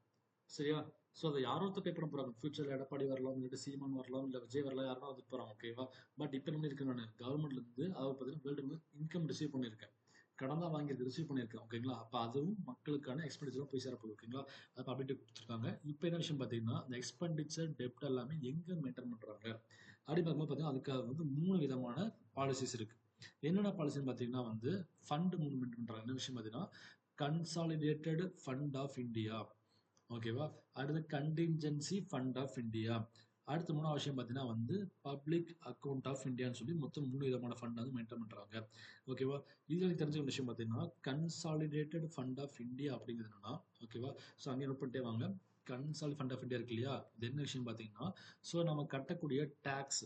சரியா? ஸோ அதை யாரோ ஒருத்தர் பே பண்ண போறாங்க. ஃபியூச்சர்ல எடப்பாடி வரலாம், இல்லாட்டி சீமான் வரலாம், இல்லை விஜய் வரலாம், யாரும் வந்து போறாங்க, ஓகேவா? பட் இப்போ என்ன பண்ணிருக்கேன், நான் கவர்மெண்ட்ல இருந்து அதாவது பார்த்தீங்கன்னா வேர்ல்டு இன்கம் ரிசீவ் பண்ணியிருக்கேன், கடன் தான் வாங்கியிருக்கு, ரிசீவ் பண்ணியிருக்கேன், ஓகேங்களா? அப்போ அதுவும் மக்களுக்கான எக்ஸ்பெண்டிச்சர் போய் சேரப்போகுது, ஓகேங்களா? அது பப்ளிக் கொடுத்துருக்காங்க. இப்போ என்ன விஷயம் பார்த்தீங்கன்னா இந்த எக்ஸ்பெண்டிச்சர் டெப்ட் எல்லாமே எங்க மெயின்டைன் பண்றாங்க அப்படின்னு பார்க்கும்போது பார்த்தீங்கன்னா அதுக்காக வந்து 3 விதமான பாலிசிஸ் இருக்கு. என்னென்ன பாலிசின்னு பார்த்தீங்கன்னா வந்து ஃபண்ட் மூவ்மெண்ட் பண்றாங்க. என்ன விஷயம் பார்த்தீங்கன்னா கன்சாலிடேட்டட் ஃபண்ட் ஆஃப் இந்தியா, ஓகேவா? அடுத்து கண்டின்ஜென்சி ஃபண்ட் ஆஃப் இந்தியா. அடுத்த 3வது விஷயம் பார்த்தீங்கன்னா வந்து பப்ளிக் அக்கௌண்ட் ஆஃப் இந்தியான்னு சொல்லி மொத்தம் 3 விதமான ஃபண்ட் வந்து மெயின்டைன் பண்றாங்க, ஓகேவா? இதுல எனக்கு தெரிஞ்ச ஒரு விஷயம் பார்த்தீங்கன்னா கன்சாலிடேட்டட் ஃபண்ட் ஆஃப் இந்தியா அப்படிங்கிறது என்னன்னா, ஓகேவா? ஸோ அங்கே நோட் பண்ணிட்டே வாங்க. கன்சால் ஃபண்ட் ஆஃப் இந்தியா இருக்கு இல்லையா, இது என்ன விஷயம் பார்த்தீங்கன்னா ஸோ நம்ம கட்டக்கூடிய டேக்ஸ்,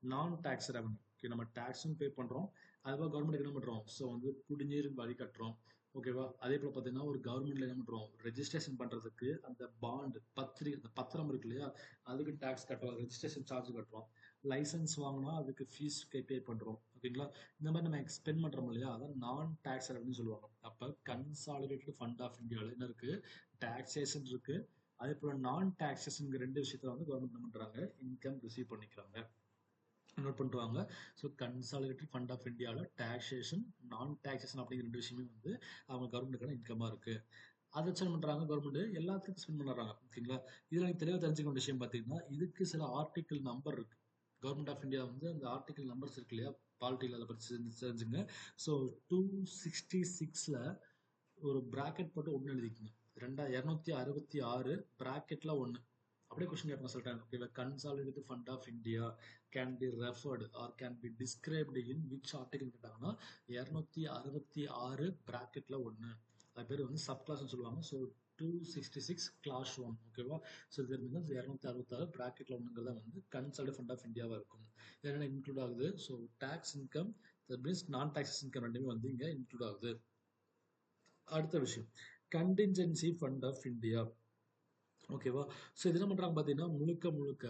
நான் டேக்ஸ் ரெவன்யூ, ஓகே. நம்ம டேக்ஸும் பே பண்றோம், அதுபோக கவர்மெண்ட்டுக்கு என்ன பண்றோம், ஸோ வந்து குடிநீர் வரி கட்டுறோம், ஓகேவா? அதே போல பார்த்தீங்கன்னா ஒரு கவர்மெண்ட்ல என்ன பண்றோம், ரெஜிஸ்ட்ரேஷன் பண்றதுக்கு அந்த பாண்ட் பத்திரிகை, அந்த பத்திரம் இருக்கு இல்லையா, அதுக்கு டேக்ஸ் கட்டுறோம், ரெஜிஸ்ட்ரேஷன் சார்ஜ் கட்டுறோம், லைசன்ஸ் வாங்கினா அதுக்கு ஃபீஸ் பே பண்றோம், ஓகேங்களா? இந்த மாதிரி நம்ம எக்ஸ்பெண்ட் பண்றோம் இல்லையா, அதான் நான் டேக்ஸ் ரெவன்யூ சொல்லுவாங்க. அப்ப கன்சாலிடேட்டட் ஃபண்ட் ஆஃப் இந்தியாவில் என்ன இருக்கு, டாக்ஸேஷன் இருக்கு, அதே போல நான் டாக்ஸேஷன் ரெண்டு விஷயத்துல வந்து கவர்மெண்ட் என்ன பண்றாங்க, இன்கம் ரிசீவ் பண்ணிக்கிறாங்க, நோட் பண்ணுவாங்க. ஸோ கன்சாலிடேட்டட் ஃபண்ட் ஆஃப் இந்தியாவில் டாக்ஸேஷன், நான் டாக்ஸேஷன் அப்படிங்கிற ரெண்டு விஷயமே வந்து அவங்க கவர்மெண்ட்டுக்கான இன்கமாக இருக்கு. அதை வச்சு என்ன பண்றாங்க, கவர்மெண்ட் எல்லாத்துக்கும் ஸ்பெண்ட் பண்ணுறாங்க, ஓகேங்களா? இதில் எனக்கு தெளிவாக தெரிஞ்சுக்க விஷயம் பார்த்தீங்கன்னா இதுக்கு சில ஆர்டிக்கிள் நம்பர் இருக்கு. கவர்மெண்ட் ஆஃப் இந்தியா வந்து அந்த ஆர்டிக்கிள் நம்பர்ஸ் இருக்கு இல்லையா, பாலிட்டியில் அதை பற்றி தெரிஞ்சுங்க. ஸோ 266ல் ஒரு பிராக்கெட் போட்டு ஒன்று எழுதிக்கங்க, 266 பிராக்கெட்ல 1. அப்படியே கொஸ்டின் கேட்பாங்க சில டைம், ஓகேவா? Consolidated fund of India can be referred or can be described in which article கேட்டாங்கன்னா 266 பிராக்கெட்ல 1, அது பேர் வந்து சப் கிளாஸ்னு சொல்லுவாங்க. ஸோ 266 கிளாஸ் 1, ஓகேவா? ஸோ இது வந்து 266 பிராக்கெட்ல 1ங்கிறத வந்து கன்சாலிடேட் ஃபண்ட் ஆஃப் இந்தியாவாக இருக்கும். இது என்ன இன்க்ளூட் ஆகுது, so tax income, that means non taxes income ரெண்டுமே வந்து இங்கே இன்க்ளூட் ஆகுது. அடுத்த விஷயம் கண்டின்ஜென்சி ஃபண்ட் ஆஃப் இந்தியா, ஓகேவா? ஸோ இது என்ன பண்றாங்க பார்த்தீங்கன்னா முழுக்க முழுக்க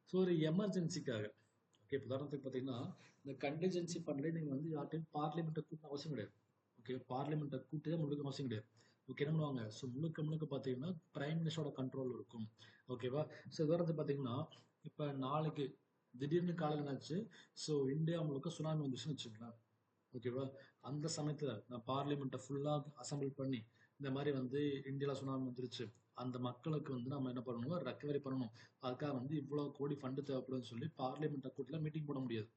ஸோ ஒரு எமர்ஜென்சிக்காக, ஓகே. உதாரணத்துக்கு பார்த்தீங்கன்னா இந்த கண்டிஜென்சி ஃபண்ட்ல நீங்க வந்து யார்ட்டையும் பார்லிமெண்ட்டை கூட்ட அவசியம் கிடையாது, ஓகே. பார்லிமெண்ட்டை கூட்டவே முழுக்க அவசியம் கிடையாது, ஓகே. என்ன பண்ணுவாங்க, ஸோ முழுக்க முழுக்க பார்த்தீங்கன்னா பிரைம் மினிஸ்டரோட கண்ட்ரோல் இருக்கும், ஓகேவா? ஸோ உதாரணத்துக்கு பார்த்தீங்கன்னா இப்போ நாளைக்கு திடீர்னு காலையில் என்னாச்சு, ஸோ இந்தியா முழுக்க சுனாமி வந்துச்சுன்னு வச்சுக்கலாம், ஓகேவா? அந்த சமயத்துல நான் பார்லிமெண்ட்டை ஃபுல்லாக அசம்பிள் பண்ணி இந்த மாதிரி வந்து இந்தியாவில் சுனாமி வந்துருச்சு, அந்த மக்களுக்கு வந்து நம்ம என்ன பண்ணணும், ரெக்கவரி பண்ணணும், அதுக்காக வந்து இவ்வளோ கோடி ஃபண்டு தேவைப்படும்னு சொல்லி பார்லிமெண்ட்டை கூட்டில மீட்டிங் போட முடியாது.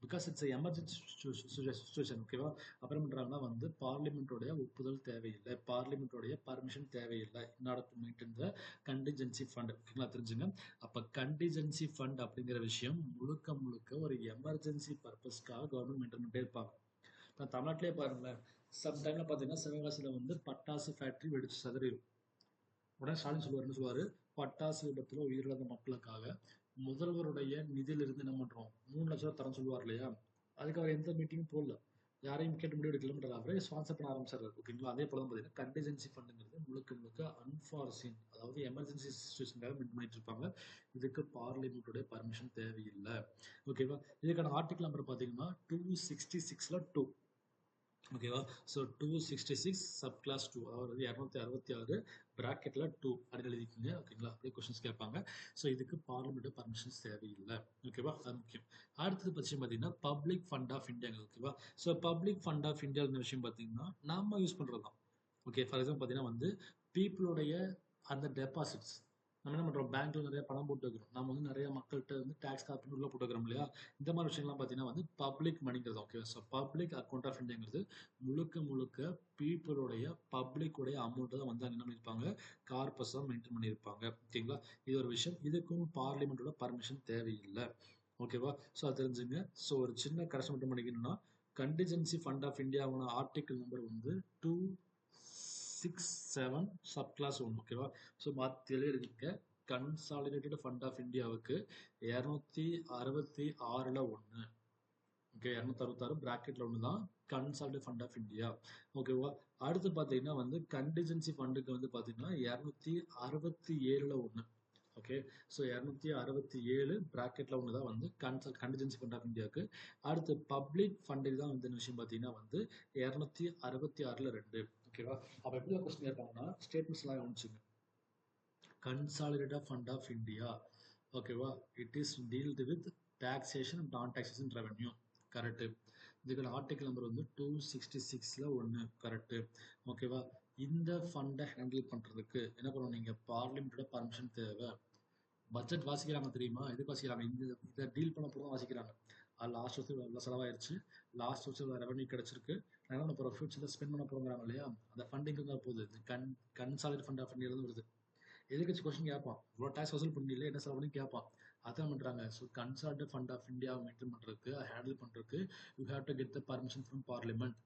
Because it's emergency situation. ஓகேவா? அப்புறம் பண்றாங்கன்னா வந்து பார்லிமெண்ட்டோடைய ஒப்புதல் தேவையில்லை, பார்லிமெண்ட்டோடைய பர்மிஷன் தேவையில்லை இன் order to maintain the contingency fund. ஓகேங்களா? தெரிஞ்சுங்க. அப்ப கண்டிஜென்சி ஃபண்ட் அப்படிங்கிற விஷயம் முழுக்க முழுக்க ஒரு எமர்ஜென்சி பர்பஸ்க்காக கவர்மெண்ட் மெயின்டைன் பண்ணிட்டே இருப்பாங்க. இப்போ தமிழ்நாட்டிலே பாருங்களேன், சம்டைம்ல பார்த்தீங்கன்னா சிவகாசியில் வந்து பட்டாசு ஃபேக்ட்ரி வெடிச்சு சதறிடும். உடனே ஸ்டாலின் சொல்லுவார், என்ன சொல்லுவாரு, பட்டாசு விபத்துல உயிரிழந்த மக்களுக்காக முதல்வருடைய நிதியிலிருந்து என்ன பண்றோம், 3 லட்சம் தரம் சொல்லுவார் இல்லையா? அதுக்கு அவர் எந்த மீட்டிங்கும் போடல, யாரையும் கேட்டு முடிவு எடுக்கலன்ற அவரே ஸ்பான்சர் பண்ண ஆரம்பிச்சாரு. ஓகேங்களா? அதே போல தான் பார்த்தீங்கன்னா கண்டிஜென்சி ஃபண்டுங்கிறது முழுக்க முழுக்க அன்ஃபார்சீன், அதாவது எமர்ஜென்சி சுச்சுவேஷனுக்காக மெயின்டைன் பண்ணிட்டு இருப்பாங்க. இதுக்கு பார்லிமெண்ட்டுடைய பர்மிஷன் தேவையில்லை. ஓகேவா? இதுக்கான ஆர்டிகல் நம்பர் பார்த்தீங்கன்னா 266ல 2. ஓகேவா? ஸோ 266 சப் கிளாஸ் 2, அதாவது 266 பிராக்கெட்ல 2 அப்படின்னு எழுதிக்கிங்க. ஓகேங்களா? அப்படியே கொஸ்டின்ஸ் கேட்பாங்க. ஸோ இதுக்கு பார்லிமெண்ட் பர்மிஷன்ஸ் தேவையில்லை. ஓகேவா? அது முக்கியம். அடுத்தது பட்சம் பார்த்தீங்கன்னா பப்ளிக் ஃபண்ட் ஆஃப் இந்தியாங்க. ஓகேவா? ஸோ பப்ளிக் ஃபண்ட் ஆஃப் இந்தியாங்கிற விஷயம் பார்த்தீங்கன்னா நம்ம யூஸ் பண்ணுறது தான். ஓகே, ஃபார் எக்ஸாம்பிள் பார்த்தீங்கன்னா வந்து பீப்புளுடைய அந்த டெபாசிட்ஸ் நம்ம என்ன பண்ணுறோம், பேங்க்ல நிறைய பணம் போட்டு வைக்கிறோம், நம்ம வந்து நிறைய மக்கள்கிட்ட வந்து டேக்ஸ் காப்பி உள்ள போட்டு வைக்கிறோம் இல்லையா? இந்த மாதிரி விஷயங்கள்லாம் பார்த்தீங்கன்னா வந்து பப்ளிக் மணிங்கிறது. Okay, so public account of இந்தியாங்கிறது முழுக்க முழுக்க பீப்புளுடைய பப்ளிக்குடைய அமௌண்ட்டை தான் வந்து என்ன பண்ணியிருப்பாங்க, கார்பஸாக மெயின்டைன் பண்ணியிருப்பாங்க. ஓகேங்களா? இது ஒரு விஷயம். இதுக்கும் பார்லிமெண்ட்டோட பர்மிஷன் தேவையில்லை. ஓகேவா? ஸோ அது தெரிஞ்சுங்க. ஸோ ஒரு சின்ன கரெக்ஷன் மட்டும் பண்ணிக்கணும்னா கண்டிஜென்சி ஃபண்ட் ஆஃப் இந்தியாவோட ஆர்டிக்கல் நம்பர் வந்து 267 சப் கிளாஸ் 1. ஓகேவா? ஸோ மாற்றி எழுதிக்க, கன்சாலிடேட்டட் ஃபண்ட் ஆஃப் இந்தியாவுக்கு 266ல் 1. ஓகே, 266 பிராக்கெட்ல 1 தான் கன்சாலிடேட் ஃபண்ட் ஆஃப் இந்தியா. ஓகேவா? அடுத்து பார்த்தீங்கன்னா வந்து கண்டிஜென்சி ஃபண்டுக்கு வந்து பார்த்தீங்கன்னா 267ல் 1. ஓகே, ஸோ 267 பிராக்கெட்ல 1 தான் வந்து கண்டிஜென்சி ஃபண்ட் ஆஃப் இந்தியாவுக்கு. அடுத்து பப்ளிக் ஃபண்டுக்கு தான் வந்து விஷயம் பார்த்தீங்கன்னா வந்து 266ல் 2. ஓகேவா? அப்போ எப்படி கொஸ்டின் கேட்பாங்கன்னா ஸ்டேட்மெண்ட்ஸ்லாம் கவனிச்சுங்க. கன்சாலிடேட்டட் ஃபண்ட் ஆஃப் இந்தியா, ஓகேவா, it is dealt with taxation and non taxation revenue. Correct. இதுக்கான ஆர்டிகல் நம்பர் வந்து 266ல் 1. கரெக்டு. ஓகேவா? இந்த ஃபண்டை ஹேண்டில் பண்ணுறதுக்கு என்ன பண்ணணும், நீங்கள் பார்லிமெண்ட்டோட பர்மிஷன் தேவை. பட்ஜெட் வாசிக்கிறாங்க தெரியுமா? எதுக்கு வாசிக்கிறாங்க, இதை டீல் பண்ண போகிறோம் வாசிக்கிறாங்க. அது லாஸ்ட் வருஷம் எவ்வளோ செலவாயிருச்சு, லாஸ்ட் வருஷம் ரெவன்யூ கிடைச்சிருக்கு, நான் என்ன போகிறோம் ஃபியூச்சரில் ஸ்பெண்ட் பண்ண போகிறாங்க இல்லையா? அந்த ஃபண்டிங் தான் போகுது. இது கன்சாலிடேட் ஃபண்ட் ஆஃப் இந்தியாவிலேருந்து வருது. எதுக்கு கொஸ்டின் கேட்பான், இவ்வளோ டேக்ஸ் வசூல் பண்ணல என்ன செலவு பண்ணி கேட்பான். அதான் பண்ணுறாங்க. ஸோ கன்சாலிடேட் ஃபண்ட் ஆஃப் இந்தியாவை மெயின்டைன் பண்ணுறதுக்கு, ஹேண்டில் பண்ணுறதுக்கு you have to get the permission from parliament.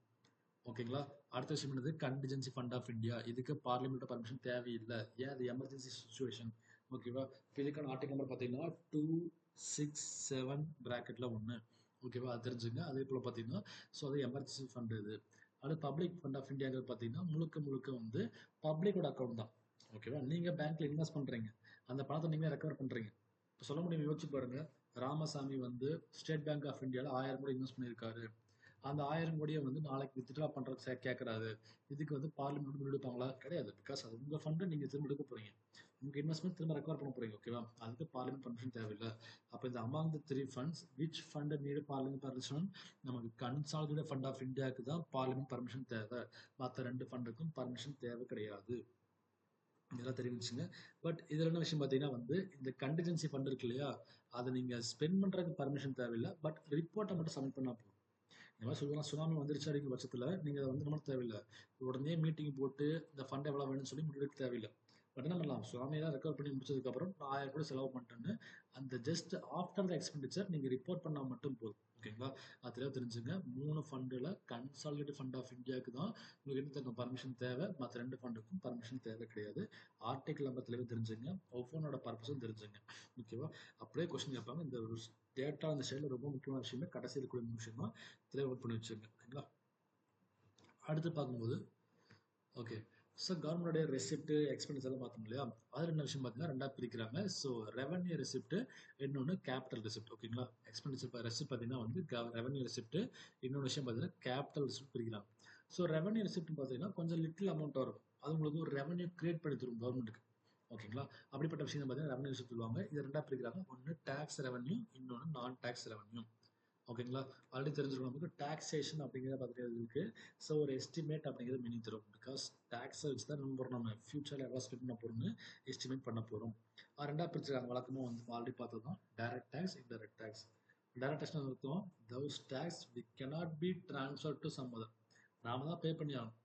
ஓகேங்களா? அடுத்த விஷயம் என்னது, கண்டிஜென்சி ஃபண்ட் ஆஃப் இந்தியா. இதுக்கு பார்லிமெண்ட் பர்மிஷன் தேவையில்லை. ஏன், அது எமர்ஜென்சி சுச்சுவேஷன். ஓகேவா? இதுக்கான ஆர்டிகல் நம்பர் பார்த்தீங்கன்னா 267 பிராக்கெட்ல 1. ஓகேவா? அது தெரிஞ்சுங்க. அதே போல் பார்த்தீங்கன்னா ஸோ அது எமர்ஜென்சி ஃபண்ட். இது அடுத்து பப்ளிக் ஃபண்ட் ஆஃப் இந்தியாங்கிறது பார்த்தீங்கன்னா முழுக்க முழுக்க வந்து பப்ளிக்கோட அக்கௌண்ட் தான். ஓகேவா? நீங்கள் பேங்க்ல இன்வெஸ்ட் பண்ணுறீங்க, அந்த பணத்தை நீங்களே ரெக்கவர் பண்ணுறீங்க. இப்போ சொல்ல முடியும், யோசிச்சு பாருங்க, ராமசாமி வந்து ஸ்டேட் பேங்க் ஆஃப் இந்தியாவில் 1000 கோடி இன்வெஸ்ட் பண்ணியிருக்காரு. அந்த 1000 கோடியை வந்து நாளைக்கு வித்ட்ரா பண்ணுறதுக்கு கேட்குறாரு. இதுக்கு வந்து பார்லிமெண்ட் முடிவு எடுப்பாங்களா? கிடையாது. பிகாஸ் அது உங்கள் ஃபண்டை நீங்கள் திரும்ப எடுக்க போகிறீங்க, உங்கள் இன்வெஸ்ட்மெண்ட் திரும்ப ரெக்கவர் பண்ண போகிறீங்க. ஓகேவா? அதுக்கு பார்லிமெண்ட் பர்மிஷன் தேவையில்லை. அப்போ இந்த among the 3 funds which fund need parliament permission, நமக்கு கன்சாலிடேட்டட் ஃபண்ட் ஆஃப் இந்தியாவுக்கு தான் பார்லிமெண்ட் பர்மிஷன் தேவை. மற்ற 2 ஃபண்டுக்கும் பர்மிஷன் தேவை கிடையாது. இதெல்லாம் தெரிவிச்சுங்க. பட் இதில் என்ன விஷயம் பார்த்தீங்கன்னா வந்து இந்த கண்டிஜென்சி ஃபண்ட் இருக்கு இல்லையா, அதை நீங்கள் ஸ்பெண்ட் பண்ணுறதுக்கு பர்மிஷன் தேவையில்லை. பட் ரிப்போர்ட்டை மட்டும் சப்மிட் பண்ணால் போதும். இந்த மாதிரி சொல்லலாம், சுனாமி வந்துருச்சு அப்படிங்கிற பட்சத்தில் நீங்கள் அதை வந்து நம்ம தேவையில்லை, உடனே மீட்டிங் போட்டு இந்த ஃபண்ட் எவ்வளோ வேணும்னு சொல்லி முடிவெடுக்க தேவையில்லை. பட் என்ன பண்ணலாம், சுனாமியெல்லாம் ரெக்கவர் பண்ணி முடிச்சதுக்கப்புறம் நான் 1000 கோடி செலவு பண்ணிட்டேன்னு அந்த ஜஸ்ட் ஆஃப்டர் த எக்ஸ்பெண்டிச்சர் நீங்கள் ரிப்போர்ட் பண்ணால் மட்டும் போதும். ஓகேங்களா? அதில் தெரிஞ்சுங்க, 3 ஃபண்டில் கன்சாலிடேட் ஃபண்ட் ஆஃப் இந்தியாவுக்கு தான் உங்களுக்கு என்ன தங்க பர்மிஷன் தேவை, மற்ற 2 ஃபண்டுக்கும் பர்மிஷன் தேவை கிடையாது. ஆர்டிகல் நம்பர் தெளிவாக தெரிஞ்சுங்க, ஒவ்வொன்றோட பர்பஸும் தெரிஞ்சுங்க. ஓகேவா? அப்படியே கொஸ்டின் கேட்பாங்க. இந்த டேட்டா அந்த சைடில் ரொம்ப முக்கியமான விஷயமே கடைசியில் இருக்கக்கூடிய விஷயம் தான், தெளிவாக பண்ணி வச்சுருங்க. ஓகேங்களா? அடுத்து பார்க்கும்போது ஓகே, ஸோ கவர்மெண்டோடைய ரெசிப்ட் எக்ஸ்பென்ஸ் எல்லாம் பார்த்தோம் இல்லையா? அதில் என்ன விஷயம் பார்த்தீங்கன்னா 2ஆக பிரிக்கிறாங்க. ஸோ ரெவன்யூ ரெசிப்ட், இன்னொன்று கேபிட்டல் ரெசிப்ட். ஓகேங்களா? எக்ஸ்பெண்டிச்சர் ரெசிப்ட் பார்த்தீங்கன்னா வந்து ரெவன்யூ ரெசிப்ட், இன்னொரு விஷயம் பார்த்தீங்கன்னா கேபிட்டல் ரெசிப்ட் பிரிக்கிறாங்க. ஸோ ரெவன்யூ ரெசிப்ட் பார்த்தீங்கன்னா கொஞ்சம் லிட்டில் அமௌண்ட் வரும், அது உங்களுக்கு ஒரு ரெவன்யூ கிரியேட் பண்ணி தரும் கவர்மெண்ட்டுக்கு. ஓகேங்களா? அப்படிப்பட்ட விஷயம் பார்த்தீங்கன்னா ரெவன்யூ ரெசிப்ட் சொல்லுவாங்க. இது 2ஆக பிரிக்கிறாங்க. ஒன்று டேக்ஸ் ரெவன்யூ, இன்னொன்று நான் டேக்ஸ் ரெவன்யூ. ஓகேங்களா? ஆல்ரெடி தெரிஞ்சுக்கணும், நமக்கு டாக்ஸேஷன் அப்படிங்கிறத பார்த்துட்டு இருக்கு. ஸோ ஒரு எஸ்டிமேட் அப்படிங்கிறது மீனிங் தரும். பிகாஸ் டேக்ஸை வச்சு தான் நம்ம ஃபியூச்சரில் எவ்வளோ ஸ்பெண்ட் பண்ண போகிறோம்னு எஸ்டிமேட் பண்ண போகிறோம். 2ஆக பிரிச்சுருக்காங்க. வழக்கமாக வந்து ஆல்ரெடி பார்த்தது தான் direct tax, indirect tax. Direct tax அர்த்தம் those tax we cannot be transferred to some other. நாம தான் பே பண்ணி ஆகணும்.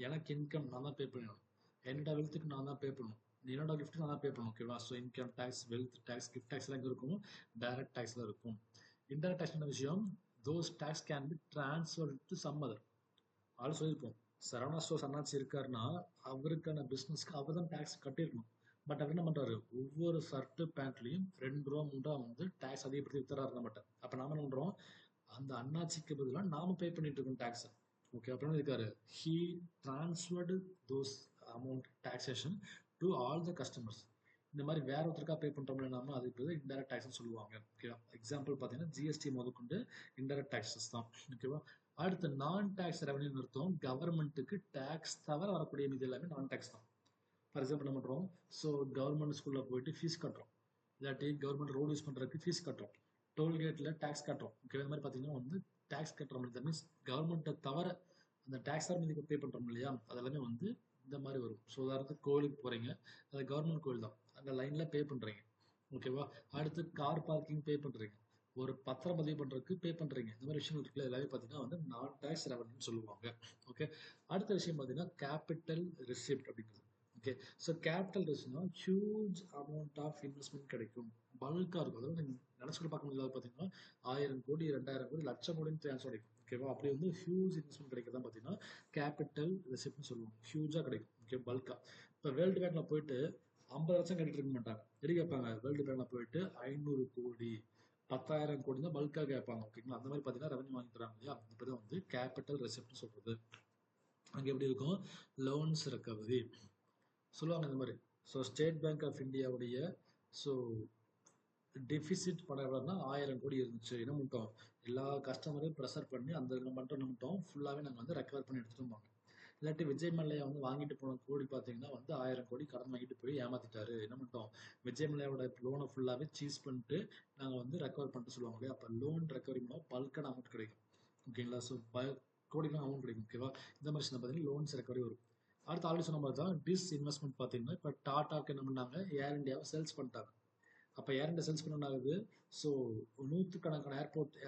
எனக்கு இன்கம் நான் தான் பே பண்ணி ஆகணும். என்னோட வெல்த்துக்கு நான் தான் பே பண்ணணும். என்னோட கிஃப்ட் நான் தான் பே பண்ணணும். ஓகேவா? So income tax, wealth tax, gift டேக்ஸ்லாம் எங்கே இருக்கும்? டைரக்ட் டேக்ஸில் இருக்கும். இன்டைரக்ட் டேக்ஸ் என்ன விஷயம்? those tax can be transferred to some other. ஆள் சொல்லியிருப்போம், சரவணா ஸ்டோர்ஸ் அண்ணாச்சி இருக்காருன்னா அவருக்கான பிஸ்னஸ்க்கு அவர் தான் டேக்ஸ் கட்டியிருக்கணும். பட் அவர் என்ன பண்ணுறாரு, ஒவ்வொரு ஷர்ட்டு பேண்ட்லையும் 2 ரூபா 3 ரூபா வந்து டேக்ஸ் அதிகப்படுத்தி வித்துறாரு நம்மகிட்ட. அப்போ நாம என்ன பண்ணுறோம், அந்த அண்ணாச்சிக்கு பதிலாக நாம பே பண்ணிட்டு இருக்கோம் டேக்ஸை. ஓகே, அப்புறம் இருக்காரு, he transferred those amount taxation to all the customers. இந்த மாதிரி வேற ஒருத்தருக்கா பே பண்ணுறோம்ல நாம, அதுக்கு பதிலாக இன்டைரக்ட் டேக்ஸ்னு சொல்லுவாங்க. ஓகேவா? எக்ஸாம்பிள் பார்த்தீங்கன்னா ஜிஎஸ்டி முதற்கொண்டு இன்டைரக்ட் டேக்ஸஸ் தான். ஓகேவா? அடுத்து நான் டேக்ஸ் ரெவன்யூ அர்த்தம் கவர்மெண்ட்டுக்கு டேக்ஸ் தவிர வரக்கூடிய மீது எல்லாமே நான் டேக்ஸ் தான். ஃபார் எக்ஸாம்பிள் என்ன பண்ணுறோம், ஸோ கவர்மெண்ட் ஸ்கூலில் போயிட்டு ஃபீஸ் கட்டுறோம், இல்லாட்டி கவர்மெண்ட் ரோடு யூஸ் பண்ணுறதுக்கு ஃபீஸ் கட்டுறோம், டோல்கேட்டில் டேக்ஸ் கட்டுறோம். ஓகே, இந்த மாதிரி பார்த்தீங்கன்னா வந்து டேக்ஸ் கட்டுறோம். தட் மீன்ஸ் கவர்மெண்ட்டை தவிர அந்த டேக்ஸ் மீது பே பண்ணுறோம் இல்லையா, அதெல்லாமே வந்து இந்த மாதிரி வரும். ஸோ உதாரணத்துக்கு கோயிலுக்கு போகிறீங்க, அது கவர்மெண்ட் கோயில் தான், அந்த லைனில் பே பண்ணுறீங்க. ஓகேவா? அடுத்து கார் பார்க்கிங் பே பண்ணுறீங்க, ஒரு பத்திரம் பதிவு பண்ணுறதுக்கு பே பண்ணுறீங்க. இந்த மாதிரி விஷயங்கள் இருக்குல்ல, எல்லாமே பார்த்தீங்கன்னா வந்து நான் டேக்ஸ் ரெவன்யூன்னு சொல்லுவாங்க. ஓகே, அடுத்த விஷயம் பார்த்தீங்கன்னா கேபிட்டல் ரிசிப்ட் அப்படிங்கிறது. ஓகே, ஸோ கேபிட்டல் ரிசிப்ட்னா ஹியூஜ் அமௌண்ட் ஆஃப் இன்வெஸ்ட்மெண்ட் கிடைக்கும், பல்காக இருக்கும். அதாவது நீங்கள் நினச்சிட்டு பார்க்க முடியாது, பார்த்தீங்கன்னா 1000 கோடி 2000 கோடி லட்சம் கோடின்னு ட்ரான்ஸ்ஃபர் கிடைக்கும். ஓகேவா? அப்படி வந்து ஹியூஜ் இன்வெஸ்ட்மெண்ட் கிடைக்கிறதா பார்த்தீங்கன்னா கேபிட்டல் ரிசிப்ட்னு சொல்லுவோம். ஹியூஜாக கிடைக்கும். ஓகே, பல்காக. இப்போ வேர்ல்டு பேங்க்ல போயிட்டு 50 லட்சம் கட்டிட்டு இருக்க மாட்டாங்க. எப்படி கேட்பாங்க, வேர்ல்டு பேங்க்ல போயிட்டு 500 கோடி 10,000 கோடி தான் பல்காக கேட்பாங்க. ஓகேங்களா? அந்த மாதிரி பார்த்தீங்கன்னா ரெவன்யூ வாங்கி தராங்க இல்லையா, இப்போ தான் வந்து கேபிட்டல் ரெசிப்ட்னு சொல்றது. அங்கே எப்படி இருக்கும், லோன்ஸ் ரெக்கவரி சொல்லுவாங்க இந்த மாதிரி. ஸோ ஸ்டேட் பேங்க் ஆஃப் இந்தியாவுடைய ஸோ டெபிசிட் படம் எவ்வளோன்னா 1000 கோடி இருந்துச்சு. என்ன பண்ணிட்டோம், எல்லா கஸ்டமரையும் ப்ரெஷர் பண்ணி அந்த மட்டும் என்ன பண்ணிட்டோம், ஃபுல்லாகவே நாங்கள் வந்து ரெக்கவர் பண்ணி எடுத்துகிட்டு வந்தோம். இல்லாட்டி விஜய் மல்லையா வந்து வாங்கிட்டு போன கோடி பார்த்தீங்கன்னா வந்து 1000 கோடி கடன் வாங்கிட்டு போய் ஏமாத்திட்டாரு. என்ன பண்ணிட்டோம், விஜய் மல்லையாவோட லோனை ஃபுல்லாகவே சீஸ் பண்ணிட்டு நாங்கள் வந்து ரெக்கவர் பண்ணிட்டு சொல்லுவாங்க இல்லையா, அப்போ லோன் ரெக்கவரி மூலம் பல்கான அமௌண்ட் கிடைக்கும். ஓகேங்களா? ஸோ கோடிக்கான அமௌண்ட் கிடைக்கும். ஓகேவா? இந்த மாதிரி பார்த்தீங்கன்னா லோன்ஸ் ரெக்கவரி வரும். அடுத்து ஆல்ரெடி சொன்ன மாதிரி தான் டிஸ் இன்வெஸ்ட்மெண்ட் பார்த்தீங்கன்னா இப்போ டாட்டாக்கு என்ன பண்ணாங்க, ஏர் இந்தியாவை சேல்ஸ் பண்ணிட்டாங்க. அப்போ ஏர் இந்தியா சேல்ஸ் பண்ண ஆகுது. ஸோ நூற்றுக்கணக்கான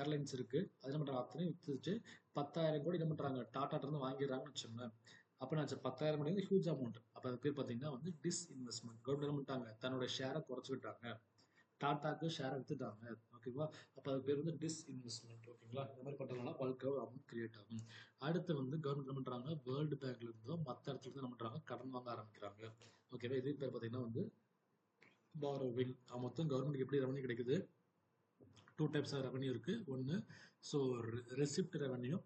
ஏர்லைன்ஸ் இருக்குது, அது என்ன பண்ணுறாங்க, அத்தனையும் விற்றுட்டு 10,000 கோடி என்ன பண்ணுறாங்க, டாட்டாட்டிருந்து வாங்கிடுறாங்கன்னு வச்சுக்கோங்களேன். அப்போ நான் 10,000 கோடி ஹியூஜ் அமௌண்ட். அப்போ அது பேர் பார்த்தீங்கன்னா வந்து டிஸ் இன்வெஸ்ட்மெண்ட். கவர்மெண்ட் என்ன பண்ணிட்டாங்க, தன்னோட ஷேரை குறைச்சிக்கிட்டாங்க, டாட்டாக்கு ஷேரை வித்துட்டாங்க. ஓகேவா? அப்போ அது பேர் வந்து டிஸ் இன்வெஸ்ட்மெண்ட். ஓகேங்களா? இந்த மாதிரி பண்ணுறதுனால பல்காக அமௌண்ட் கிரியேட் ஆகும். அடுத்து வந்து கவர்மெண்ட் என்ன பண்ணுறாங்க, வேர்ல்டு பேங்க்ல இருந்தோ மற்ற இடத்துல இருந்து என்ன பண்ணுறாங்க, கடன் வாங்க ஆரம்பிக்கிறாங்க. ஓகேவா? இது பேர் பார்த்தீங்கன்னா வந்து பாரோவிங். மொத்தம் கவர்மெண்ட்டுக்கு எப்படி ரெவன்யூ கிடைக்குது, 2 டைப்ஸ் ஆஃப் ரெவன்யூ இருக்குது. ஒன்று ஸோ ரெசிப்ட் ரெவன்யூ,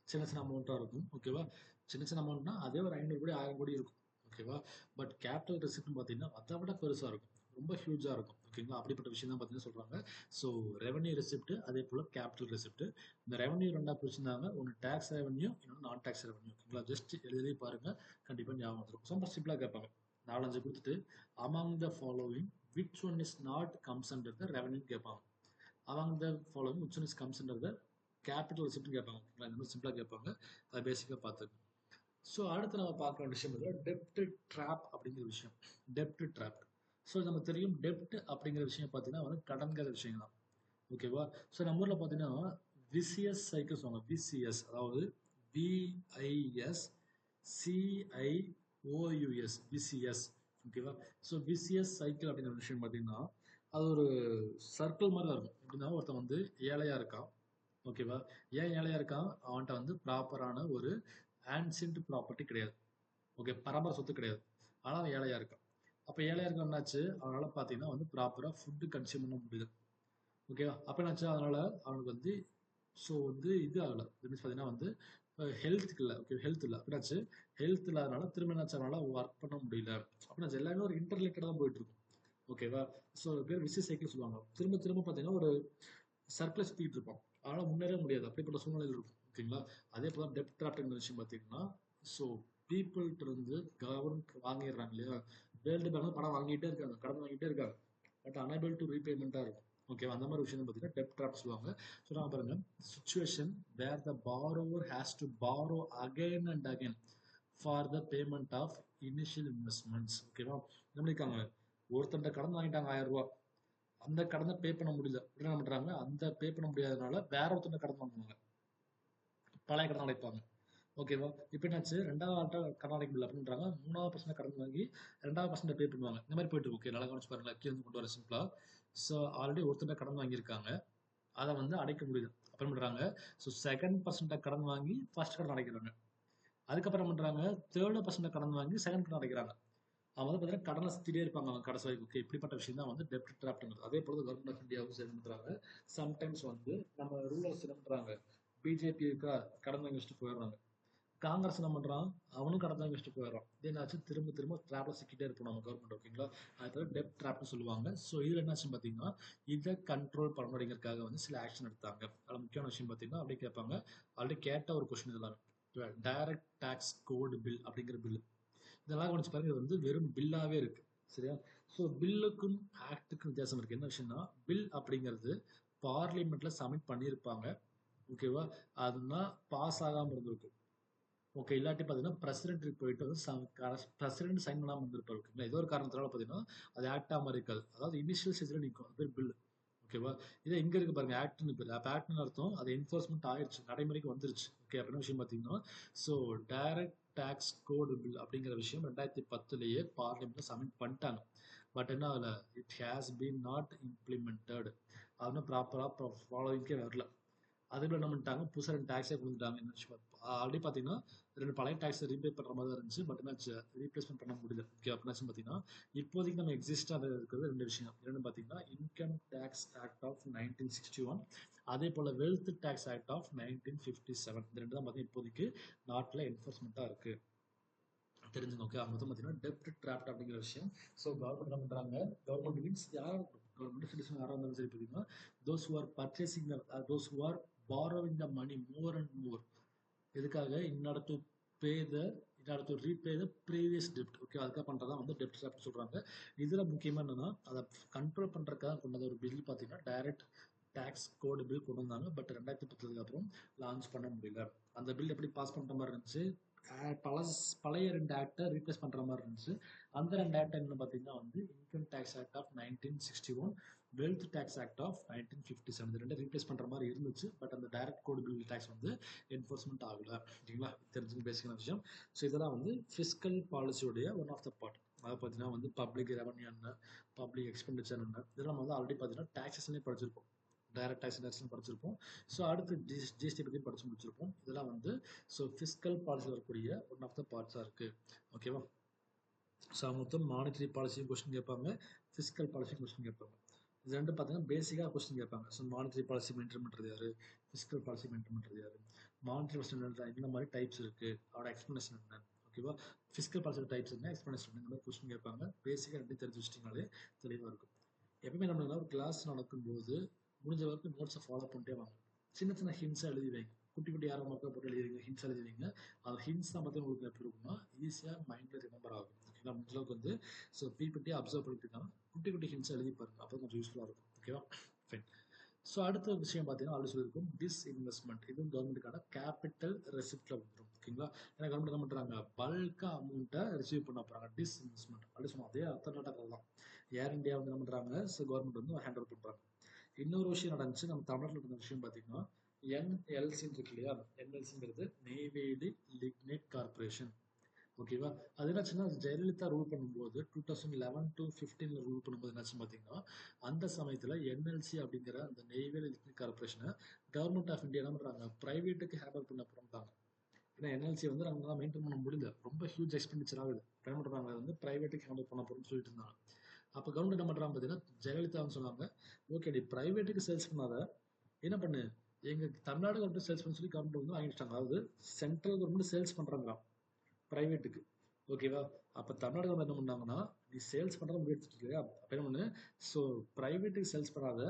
சின்ன சின்ன அமௌண்ட்டாக இருக்கும். ஓகேவா? சின்ன சின்ன அமௌண்ட்னா அதே ஒரு 500 கோடி 1000 கோடி இருக்கும். ஓகேவா? பட் கேபிட்டல் ரெசிப்ட்னு பார்த்தீங்கன்னா அதை விட பெருசாக இருக்கும், ரொம்ப ஹியூஜாக இருக்கும். ஓகேங்களா? அப்படிப்பட்ட விஷயம் தான் பார்த்தீங்கன்னா சொல்கிறாங்க. ஸோ ரெவன்யூ ரெசிப்ட், அதே போல் கேபிட்டல் ரெசிப்ட். இந்த ரெவன்யூ ரெண்டாக பிரிச்சிருந்தாங்க, ஒன்று டேக்ஸ் ரெவன்யூ, இன்னொன்று நான் டேக்ஸ் ரெவன்யூ. ஓகேங்களா? ஜஸ்ட் எழுதி பாருங்கள், கண்டிப்பாக ஞாபகம் வந்துடும். ரொம்ப சிம்பிளாக கேட்பாங்க, 4-5 கொடுத்துட்டு among the following which one is not comes under the revenue கேட்பாங்க. among the following which one is comes under the capital receipt கேட்பாங்க. இந்த மாதிரி சிம்பிளாக கேட்பாங்க, அதை பேசிக்காக பார்த்துக்கணும். ஸோ அடுத்து நம்ம பார்க்க வேண்டிய விஷயம் வந்து டெப்ட் ட்ராப் அப்படிங்கிற விஷயம். டெப்ட் ட்ராப். ஸோ நமக்கு தெரியும் டெப்ட் அப்படிங்கிற விஷயம் பார்த்தீங்கன்னா வந்து கடன்கிற விஷயம் தான். ஓகேவா? ஸோ நம்ம ஊரில் பார்த்தீங்கன்னா விசிஎஸ் சைக்கிள் சொல்லுவாங்க. விசிஎஸ் அதாவது விஐஎஸ் சிஐஓயூஎஸ் விசிஎஸ். ஓகேவா? ஸோ விசிஎஸ் சைக்கிள் அப்படிங்கிற விஷயம் பார்த்தீங்கன்னா அது ஒரு சர்க்கிள் மாதிரி தான் இருக்கும். எப்படின்னா ஒருத்தன் வந்து ஏழையாக இருக்கான். ஓகேவா? ஏன் ஏழையாக இருக்கான், அவன்கிட்ட வந்து ப்ராப்பரான ஒரு ஆன்சியன்ட் ப்ராப்பர்ட்டி கிடையாது. ஓகே, பரம்பரை சொத்து கிடையாது, ஆனால் அவன் ஏழையாக இருக்கான். அப்போ ஏழையாக இருக்க என்னாச்சு, அவனால் பார்த்தீங்கன்னா வந்து ப்ராப்பராக ஃபுட்டு கன்சியூம் பண்ண முடியுது. ஓகேவா? அப்போ என்னாச்சு, அதனால் அவனுக்கு வந்து ஸோ வந்து இது ஆகலை. மீன்ஸ் பார்த்தீங்கன்னா வந்து ஹெல்த்துக்கு இல்லை. ஓகே, ஹெல்த் இல்லை. அப்படின்னாச்சு ஹெல்த் இல்லாதனால திரும்ப என்னாச்சு, அவனால் ஒர்க் பண்ண முடியல. அப்படின்னாச்சு எல்லாமே ஒரு இன்டர்லிங்கடாக தான் போயிட்டு இருக்கும். ஓகேவா? ஸோ பேர் விசி சைக்கிள் சொல்லுவாங்க. திரும்ப திரும்ப பார்த்தீங்கன்னா ஒரு சர்க்கிள் சுற்றிட்டு இருப்போம், அதனால் முன்னேற முடியாது. அப்படிப்பட்ட சூழ்நிலையில் இருக்கும். ஓகேங்களா? அதே போல் டெப்ட் ட்ராப்ங்கிற விஷயம் பார்த்தீங்கன்னா ஸோ பீப்புள்கிட்ட இருந்து கவர்மெண்ட் வாங்கிடுறாங்க இல்லையா, வேர்ல்டு பேங்க் பணம் வாங்கிட்டே இருக்காங்க, கடன் வாங்கிட்டே இருக்காங்க, பட் அனேபிள் டு ரீபேமெண்ட்டாக இருக்கும். ஓகேவா? அந்த மாதிரி விஷயம் பார்த்தீங்கன்னா டெப்ட் ட்ராப் சொல்லுவாங்க. சொல்லுவாங்க பாருங்க, situation where the borrower has to borrow again and again for the payment of initial investments. ஓகேவா? என்ன பண்ணியிருக்காங்க, ஒருத்தன்ட்ட கடன் வாங்கிட்டாங்க 1000 ரூபா, அந்த கடனை பே பண்ண முடியல. என்ன பண்றாங்க, அந்த பே பண்ண முடியாதனால வேற ஒருத்தர் கடன் வாங்குவாங்க, பழைய கடன் அடைப்பாங்க. ஓகேவா? இப்போ என்னாச்சு, ரெண்டாவது ஆள்கிட்ட கடன் அடைக்க முடியல அப்படின்றாங்க, மூணாவது பர்சன்ட் கடன் வாங்கி ரெண்டாவது பர்சன்ட் பே பண்ணுவாங்க. இந்த மாதிரி போயிட்டு இருக்கு. ஓகே, நல்லா கவனிச்சு பாருங்களேன், கீழே இருந்து கொண்டு வர சிம்பிளா. ஸோ ஆல்ரெடி ஒருத்தர் கடன் வாங்கியிருக்காங்க, அதை வந்து அடைக்க முடியுது. அப்புறம் பண்றாங்க, ஸோ செகண்ட் பர்சன்ட் கடன் வாங்கி ஃபர்ஸ்ட் கடன் அடைக்கிறாங்க. அதுக்கப்புறம் பண்றாங்க, தேர்ட் பர்சன்ட் கடன் வாங்கி செகண்ட் கடன் அடைக்கிறாங்க. அவங்க வந்து பார்த்தீங்கன்னா கடனை சுத்திட்டே இருப்பாங்க அவங்க கடைசி வரைக்கும். ஓகே, இப்படிப்பட்ட விஷயம் தான் வந்து டெப்ட் ட்ராப்ங்கிறது. அதே போல கவர்மெண்ட் ஆஃப் இந்தியாவும் சரி பண்றாங்க. சம்டைம்ஸ் வந்து நம்ம ரூலர்ஸ் என்ன பண்றாங்க, பிஜேபி இருக்கா, கடன் வாங்கி வச்சுட்டு போயிடுறாங்க. காங்கிரஸ் என்ன பண்றான், அவனும் கடன் வாங்கி வச்சுட்டு போயிடுறான். இதனாச்சும் திரும்ப திரும்ப ட்ராப்ல சிக்கிட்டே இருப்போம் நம்ம கவர்மெண்ட். ஓகேங்களா, அது டெப்ட் ட்ராப்னு சொல்லுவாங்க. ஸோ இதுல என்னாச்சுன்னு பார்த்தீங்கன்னா, இதை கண்ட்ரோல் பண்ணணுங்கிறதுக்காக வந்து சில ஆக்ஷன் எடுத்தாங்க. அதில் முக்கியமான விஷயம் பார்த்தீங்கன்னா, அப்படியே கேட்பாங்க, ஆல்ரெடி கேட்ட ஒரு கொஸ்டின் இதெல்லாம், டைரக்ட் டாக்ஸ் கோடு பில் அப்படிங்கிற பில். இதெல்லாம் கவனிச்சு பாருங்க, இது வந்து வெறும் பில்லாவே இருக்கு. சரியா? ஸோ பில்லுக்கும் ஆக்டுக்கும் வித்தியாசம் இருக்கு. என்ன விஷயம்னா, பில் அப்படிங்கிறது பார்லிமெண்ட்ல சப்மிட் பண்ணியிருப்பாங்க. ஓகேவா? அதுதான் பாஸ் ஆகாம இருந்திருக்கும். ஓகே, இல்லாட்டி பார்த்தீங்கன்னா பிரசிடென்ட்டுக்கு போயிட்டு வந்து பிரசிடென்ட் சைன் பண்ணாமல் இருந்திருப்பாரு. ஓகேங்களா, ஏதோ ஒரு காரணத்தினால பார்த்தீங்கன்னா அது ஆக்டா மாதிரி இருக்காது. அதாவது இனிஷியல் ஸ்டேஜில் நிற்கும், அது பேர் பில். ஓகேவா? இதே இங்க இருக்கு பாருங்க, ஆக்ட்னு பேர். அப்போ ஆக்ட்னு அர்த்தம் அது என்ஃபோர்ஸ்மெண்ட் ஆயிடுச்சு, நடைமுறைக்கு வந்துருச்சு. ஓகே, அப்படின்னு விஷயம் பார்த்தீங்கன்னா, ஸோ டைரக்ட் டாக்ஸ் கோடு பில் அப்படிங்கிற விஷயம் 2010லயே பார்லிமெண்ட்ல சப்மிட் பண்ணிட்டாங்க. பட் என்ன ஆகல, it has been not implemented. அது ப்ராப்பராக ஃபாலோவிங்கே வரல. அதுக்குள்ள என்ன பண்ணிட்டாங்க, புதுசாக 2 டேக்ஸே கொடுத்துட்டாங்க. ஆல்ரெடி பார்த்தீங்கன்னா 2 பழைய டேக்ஸை ரீபே பண்ணுற மாதிரி தான் இருந்துச்சு. பட் என்னாச்சு, ரீப்ளேஸ்மெண்ட் பண்ண முடியல. ஓகே, அப்படின்னாச்சு பார்த்தீங்கன்னா இப்போதைக்கு நம்ம எக்ஸிஸ்டாக இருக்கிறது 2 விஷயம். என்னென்னு பார்த்தீங்கன்னா, இன்கம் டேக்ஸ் ஆக்ட் ஆஃப் 1961, அதே போல் வெல்த் டேக்ஸ் ஆக்ட் ஆஃப் 1957. இந்த 2 தான் பார்த்தீங்கன்னா இப்போதைக்கு நாட்டில் என்ஃபோர்ஸ்மெண்ட்டாக இருக்கு. தெரிஞ்சுங்க. ஓகே, மொத்தம் பார்த்தீங்கன்னா டெப்ட் ட்ராப்ட் அப்படிங்கிற விஷயம். ஸோ கவர்மெண்ட் என்ன பண்ணுறாங்க, கவர்மெண்ட் மீன்ஸ் யார், கவர்மெண்ட் சிட்டிசன் யாராக இருந்தாலும் சரி பார்த்தீங்கன்னா, those who are purchasing those who are borrowing the money more and more. எதுக்காக, in order to pay the in order to repay the previous debt. Okay, அதுக்காக பண்ணுறதா வந்து டெப்ட் ட்ராப்னு சொல்கிறாங்க. இதில் முக்கியமாக என்னன்னா, அதை கண்ட்ரோல் பண்ணுறதுக்காக கொண்டு வந்த ஒரு பில் பார்த்தீங்கன்னா டைரக்ட் டாக்ஸ் கோடு பில் கொண்டு வந்தாங்க. பட் 2010 அப்புறம் லான்ச் பண்ண முடியல. அந்த பில் எப்படி பாஸ் பண்ணுற மாதிரி இருந்துச்சு, பழைய 2 ஆக்டை ரீப்ளேஸ் பண்ணுற மாதிரி இருந்துச்சு. அந்த 2 ஆக்ட் என்ன பார்த்தீங்கன்னா வந்து income tax act of 1961, wealth tax act of 1957. இது 2 ரீப்ளேஸ் பண்ணுற மாதிரி இருந்துச்சு. பட் அந்த டைரக்ட் கோடு பில் டேக்ஸ் வந்து என்ஃபோர்ஸ்மெண்ட் ஆகல. ஓகேங்களா, தெரிஞ்சு பேசிக்கான விஷயம். ஸோ இதெல்லாம் வந்து ஃபிஸ்கல் பாலிசியோடைய ஒன் ஆஃப் த பார்ட். அதை பார்த்தீங்கன்னா வந்து பப்ளிக் ரெவன்யூ என்ன, பப்ளிக் எக்ஸ்பெண்டிச்சர் என்ன, இதெல்லாம் வந்து ஆல்ரெடி பார்த்தீங்கன்னா டாக்ஸஸ்லேயே படிச்சிருப்போம். டைரக்ட் டாக்ஸ் டேக்ஸ்னு படிச்சிருப்போம். ஸோ அடுத்து ஜிஎஸ்டி பற்றி படிச்சு முடிச்சிருப்போம். இதெல்லாம் வந்து ஸோ ஃபிஸ்கல் பாலிசி வரக்கூடிய ஒன் ஆஃப் த பார்ட்ஸாக இருக்குது. ஓகேவா? ஸோ மொத்தம் மானிட்டரி பாலிசியும் கொஸ்டின் கேட்பாங்க, ஃபிஸ்கல் பாலிசியும் கொஸ்டின் கேட்பாங்க. இது ரெண்டு பார்த்தீங்கன்னா பேசிக்காக கொஸ்டின் கேட்பாங்க. ஸோ மானிட்டரி பாலிசி மெயின்டைன் பண்ணுறது யாரு, ஃபிஸ்கல் பாலிசி மெயின்டைன் பண்ணுறது யாரு, மானிட்டரி பாலிசி என்ன மாதிரி டைப்ஸ் இருக்குது, அதோட எக்ஸ்பிளனேஷன் என்ன. ஓகேவா? ஃபிஸ்கல் பாலிசி டைப்ஸ் என்ன, எக்ஸ்பிளனேஷன் என்ன, இந்த மாதிரி கொஸ்டின் கேட்பாங்க. பேசிக்காக ரெண்டு தெரிஞ்சு வச்சிட்டிங்கனாலே தெளிவாக இருக்கும். எப்பவுமே நம்ம ஒரு கிளாஸ் நடக்கும்போது முடிஞ்ச வரைக்கும் நோட்ஸை ஃபாலோ பண்ணிட்டே வாங்க. சின்ன சின்ன ஹிண்ட்ஸாக எழுதி வைங்க. குட்டி குட்டி யாரோ மக்கள் போட்டு எழுதிங்க, ஹிண்ட்ஸ் எழுதி வைங்க. அந்த ஹிண்ட்ஸ் தான் பார்த்து உங்களுக்கு எப்படி இருக்குன்னா ஈஸியாக மைண்டில் ரிமெம்பர் ஆகும். ஓகேங்களா, முடிஞ்சளவுக்கு வந்து ஸோ பிபிடி அப்சர்வ் பண்ணிட்டு குட்டி குட்டி ஹிண்ட்ஸ் எழுதி பாருங்க, அப்போ கொஞ்சம் யூஸ்ஃபுல்லாக இருக்கும். ஓகேவா, ஃபைன். ஸோ அடுத்த விஷயம் பார்த்தீங்கன்னா ஆல்ரெடி சொல்லியிருக்கும் டிஸ்இன்வெஸ்ட்மெண்ட். இதுவும் கவர்மெண்ட்டுக்கான கேபிட்டல் ரெசிப்டில் வந்துடும். ஓகேங்களா, ஏன்னா கவர்மெண்ட் என்ன பண்ணுறாங்க, பல்காக அமௌண்ட்டை ரிசீவ் பண்ண போகிறாங்க. டிஸ்இன்வெஸ்ட்மெண்ட் அப்படி சொன்னோம், அதே அத்தனை தான் ஏர் இந்தியா வந்து என்ன பண்ணுறாங்க, ஸோ கவர்மெண்ட் வந்து ஹேண்ட் ஓவர் பண்ணுறாங்க. இன்னொரு விஷயம் நடந்துச்சு நம்ம தமிழ்நாட்டில் நடந்த விஷயம் பார்த்தீங்கன்னா, என்எல்சின்னு இருக்கு இல்லையா, என்எல்சிங்கிறது நெய்வேலி லிக்னைட் கார்பரேஷன். ஓகேவா, அது என்னாச்சுன்னா ஜெயலலிதா ரூல் பண்ணும்போது 2011 to 15 ரூல் பண்ணும்போது என்னாச்சு பார்த்தீங்கன்னா, அந்த சமயத்தில் என்எல்சி அப்படிங்கிற அந்த நெய்வேலி லிக்னைட் கார்பரேஷனை கவர்மெண்ட் ஆஃப் இந்தியா என்ன பண்ணுறாங்க, ப்ரைவேட்டுக்கு ஹேண்ட் ஓவர் பண்ண போகிறாங்க. ஏன்னா என்எல்சி வந்து நம்மளால மெயின்டைன் பண்ண முடியல, ரொம்ப ஹியூஜ் எக்ஸ்பெண்டிச்சர் ஆகுது. என்ன பண்ணுறாங்க, வந்து ப்ரைவேட்டுக்கு ஹேண்ட் ஓவர் பண்ண போகிறோம்னு சொல்லிட்டு இருந்தாங்க. அப்போ கவர்மெண்ட் என்ன பண்ணுறாங்க பார்த்தீங்கன்னா, ஜெயலலிதான்னு சொன்னாங்க, ஓகே நீ ப்ரைவேட்டுக்கு சேல்ஸ் பண்ணாத, என்ன பண்ணு, எங்கள் தமிழ்நாடு கவர்மெண்ட் சேல்ஸ் பண்ண சொல்லி கவர்மெண்ட் வந்து வாங்கிட்டாங்க. அதாவது சென்ட்ரல் கவர்மெண்ட் சேல்ஸ் பண்ணுறாங்களாம் ப்ரைவேட்டுக்கு. ஓகேவா, அப்போ தமிழ்நாடு கவர்மெண்ட் என்ன பண்ணாங்கன்னா, நீ சேல்ஸ் பண்ணுறத முடிவெடுத்துட்டு இல்லையா, அப்போ என்ன பண்ணு, ஸோ ப்ரைவேட்டுக்கு சேல்ஸ் பண்ணாத,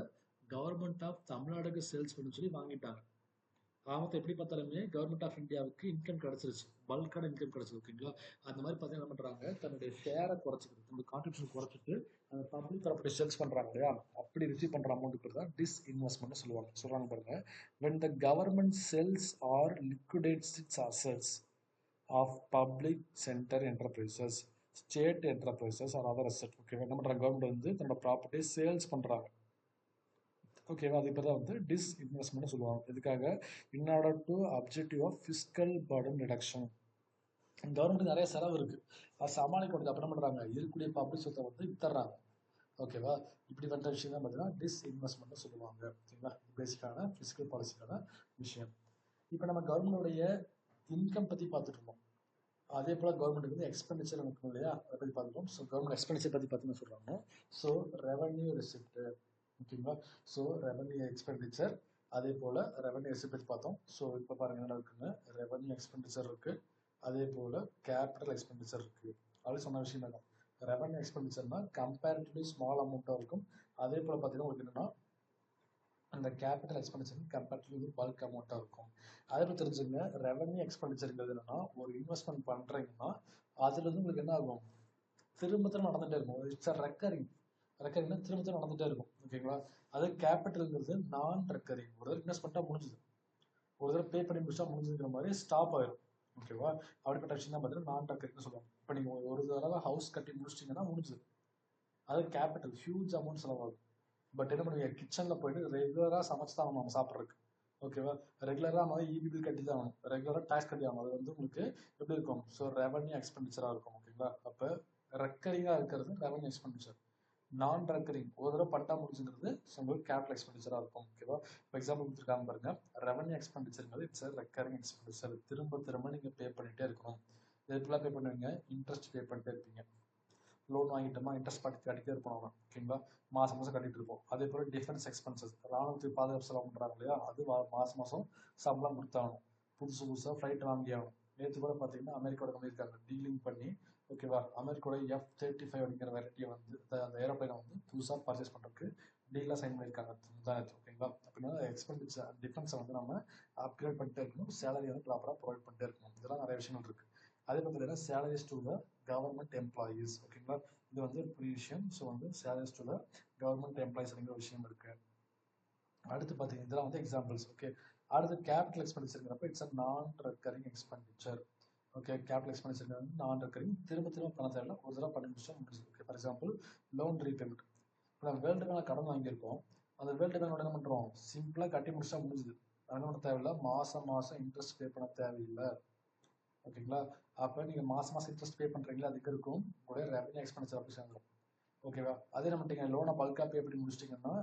கவர்மெண்ட் ஆஃப் தமிழ்நாடுக்கு சேல்ஸ் பண்ணு சொல்லி வாங்கிட்டாங்க. ஆமத்தை எப்படி பார்த்தாலுமே கவர்மெண்ட் ஆஃப் இந்தியாவுக்கு இன்கம் கிடைச்சிருச்சு, பல்கான இன்கம் கிடைச்சிருக்கு. ஓகேங்களா, அந்த மாதிரி பார்த்தீங்கன்னா என்ன பண்ணுறாங்க, தன்னுடைய ஷேரை குறைச்சிக்கிட்டு, தன்னுடைய கான்ட்ரிபியூஷன் குறைச்சிட்டு அந்த பப்ளிக் ப்ராப்பர்ட்டி சேல்ஸ் பண்ணுறாங்க இல்லையா, அப்படி ரிசீவ் பண்ணுற அமௌண்ட்டுக்கு தான் டிஸ்இன்வெஸ்ட்மெண்ட் சொல்கிறாங்க பாருங்க. when the government sells or liquidates its assets of public center enterprises, state enterprises or other assets. Okay, என்ன பண்ணுறாங்க, கவர்மெண்ட் வந்து தன்னோட ப்ராப்பர்ட்டியை சேல்ஸ் பண்ணுறாங்க. ஓகேவா? அது இப்போ தான் வந்து டிஸ்இன்வெஸ்ட்மெண்ட் சொல்லுவாங்க. இதுக்காக in order to objective of fiscal burden reduction. Government நிறைய செலவு இருக்கு, அது சமாளிக்க முடியாது. அப்ப என்ன பண்றாங்க, இருக்கக்கூடிய பப்ளிக் சொத்தை வந்து வித்துறாங்க. ஓகேவா? இப்படிப்பட்ட விஷயம் தான் பார்த்தீங்கன்னா டிஸ்இன்வெஸ்ட்மெண்ட் சொல்லுவாங்க. ஓகேங்களா? பேசிக்கான ஃபிஸ்கல் பாலிசிக்கான விஷயம். இப்போ நம்ம கவர்மெண்டோடைய இன்கம் பற்றி பார்த்துட்டு இருந்தோம். அதே போல் கவர்மெண்ட்டுக்கு வந்து எக்ஸ்பெண்டிச்சர் இருக்கும் இல்லையா, அதை பற்றி பார்த்துட்டோம். ஸோ கவர்மெண்ட் எக்ஸ்பெண்டிச்சர் பற்றி பார்த்தீங்கன்னு சொல்கிறாங்க. ஸோ ரெவன்யூ ரிசிப்ட், ஓகேங்களா? ஸோ ரெவன்யூ எக்ஸ்பெண்டிச்சர், அதே போல் ரெவன்யூ ரிசிப்ட் பற்றி பார்த்தோம். ஸோ இப்போ பாருங்க என்ன இருக்குங்க, ரெவன்யூ எக்ஸ்பெண்டிச்சர் இருக்குது, அதே போல் கேபிட்டல் எக்ஸ்பெண்டிச்சர் இருக்குது. அப்படி சொன்ன விஷயம் தான். ரெவன்யூ எக்ஸ்பெண்டிச்சர்னா கம்பேரிட்டிவ்லி ஸ்மால் அமௌண்ட்டாக இருக்கும். அதே போல் பார்த்தீங்கன்னா உங்களுக்கு என்னென்னா அந்த கேபிட்டல் எக்ஸ்பெண்டிச்சர் கம்பேரிட்டிவ்லி பல்க் அமௌண்ட்டாக இருக்கும். அதை பற்றி தெரிஞ்சுங்க. ரெவன்யூ எக்ஸ்பெண்டிச்சருங்கிறது என்னன்னா, ஒரு இன்வெஸ்ட்மெண்ட் பண்ணுறீங்கன்னா அதுலேருந்து உங்களுக்கு என்ன ஆகும், திரும்ப திரும்ப நடந்துகிட்டே இருக்கும். இட்ஸ் அ ரெக்கரிங்னா திரும்ப திரும்ப நடந்துகிட்டே இருக்கும். ஓகேங்களா? அது கேபிட்டல்ங்கிறது நான் ரெக்கரிங். ஒரு தடவை இன்வெஸ்ட்மெண்ட்டாக முடிஞ்சுது, ஒரு தடவை பே பண்ணி முடிச்சா முடிஞ்சுங்கிற மாதிரி ஸ்டாப் ஆயிடும். ஓகேவா? அப்படிப்பட்ட விஷயம் தான் பார்த்தீங்கன்னா நான் ரெக்கரிங்னு சொல்லுவாங்க. இப்போ நீங்கள் ஒரு தடவை ஹவுஸ் கட்டி முடிச்சிட்டிங்கன்னா முடிஞ்சுது, அது கேபிட்டல் ஹியூஜ் அமௌண்ட் செலவாகும். பட் என்ன பண்ணுவீங்க, கிச்சனில் போயிட்டு ரெகுலராக சமைச்சு தான் நம்ம சாப்பிட்றதுக்கு. ஓகேவா? ரெகுலராக நம்ம இபி பில் கட்டி தான் ஆகணும், ரெகுலராக டேக்ஸ் கட்டி ஆகணும். அது வந்து உங்களுக்கு எப்படி இருக்கும், ஸோ ரெவன்யூ எக்ஸ்பெண்டிச்சராக இருக்கும். ஓகேங்களா? அப்போ ரெக்கரிங்காக இருக்கிறது ரெவன்யூ எக்ஸ்பெண்டிச்சர். நான் ரெக்கரிங் ஒரு தடவை பட்டா முடிச்சுங்கிறது உங்களுக்கு கேபிட்டல் எக்ஸ்பெண்டிச்சராக இருக்கும். ஓகேவா? இப்போ எக்ஸாம்பிள் கொடுத்துருக்காங்க பாருங்க, ரெவன்யூ எக்ஸ்பெண்டிச்சருங்கிறது இட்ஸ் ரெக்கரிங் எக்ஸ்பெண்டிச்சர். திரும்ப திரும்ப நீங்கள் பே பண்ணிகிட்டே இருக்கணும். எப்படிலாம் பே பண்ணுவீங்க, இன்ட்ரெஸ்ட் பே பண்ணிட்டே இருப்பீங்க. லோன் வாங்கிட்டோமா இன்ட்ரெஸ்ட் கட்டிகிட்டே இருப்போம். ஓகேங்களா? மாதம் மாதம் கட்டிட்டு இருப்போம். அதே போல் டிஃபென்ஸ் எக்ஸ்பென்சஸ், ராணுவத்துக்கு பாதுகாப்பு செலவு பண்ணுறாங்க இல்லையா, அது மாதம் மாதம் சம்பளம் கொடுத்தாகணும். புதுசாக ஃப்ளைட் வாங்கி ஆகணும். நேற்று கூட பார்த்தீங்கன்னா அமெரிக்காவோட பண்ணியிருக்காங்க டீலிங் பண்ணி. ஓகேவா? அமெரிக்காவோட F-35 அப்படிங்கிற வெரைட்டியை வந்து அந்த ஏரோப்ளைனை வந்து புதுசாக பர்ச்சேஸ் பண்ணுறதுக்கு டீலாக சைன் பண்ணியிருக்காங்க முந்தானத்து. ஓகேங்களா? அப்படின்னா எக்ஸ்பெண்டிச்சர் டிஃபென்ஸை வந்து நம்ம அப்கிரேட் பண்ணிட்டே இருக்கணும், சேலரி வந்து ப்ராப்பராக ப்ரொவைட் பண்ணிட்டே இருக்கணும். இதெல்லாம் நிறைய விஷயங்கள் இருக்குது. அதே பார்த்தீங்கன்னா salaries to the government employees. ஓகேங்களா? இது வந்து ஒரு பெரிய விஷயம். ஸோ வந்து salaries to the government employees அப்படிங்கிற விஷயம் இருக்கு. அடுத்து பார்த்தீங்கன்னா இதெல்லாம் வந்து எக்ஸாம்பிள்ஸ். ஓகே, அடுத்து கேபிட்டல் எக்ஸ்பெண்டிச்சருங்கிறப்ப இட்ஸ் அ நான் recurring expenditure. Okay, capital expenditure வந்து நான் ரெக்கரிங், திரும்ப திரும்ப பண்ண தேவையில்ல, ஒரு தடவை பண்ணி முடிச்சா முடிஞ்சது. Okay, for example loan repayment. இப்போ நம்ம வேர்ல்டு பேங்க் கடன் வாங்கியிருக்கோம், அந்த வேர்ல்டு பேங்க் என்ன பண்ணுறோம், சிம்பிளாக கட்டி முடிச்சா முடிஞ்சுது. என்ன பண்ண தேவையில்லை, மாதம் மாதம் இன்ட்ரெஸ்ட் பே பண்ண தேவையில்லை. ஓகேங்களா? அப்போ நீங்கள் மாதம் மாதம் இன்ட்ரெஸ்ட் பே பண்ணுறீங்களா, அதுக்கு இருக்கும் உங்களுடைய ரெவன்யூ எக்ஸ்பெண்டிச்சர் அப்படி சேர்ந்துடும். ஓகேவா? அதே நம்ம நீங்கள் லோனை பல்காக பே பண்ணி முடிச்சிட்டிங்கன்னா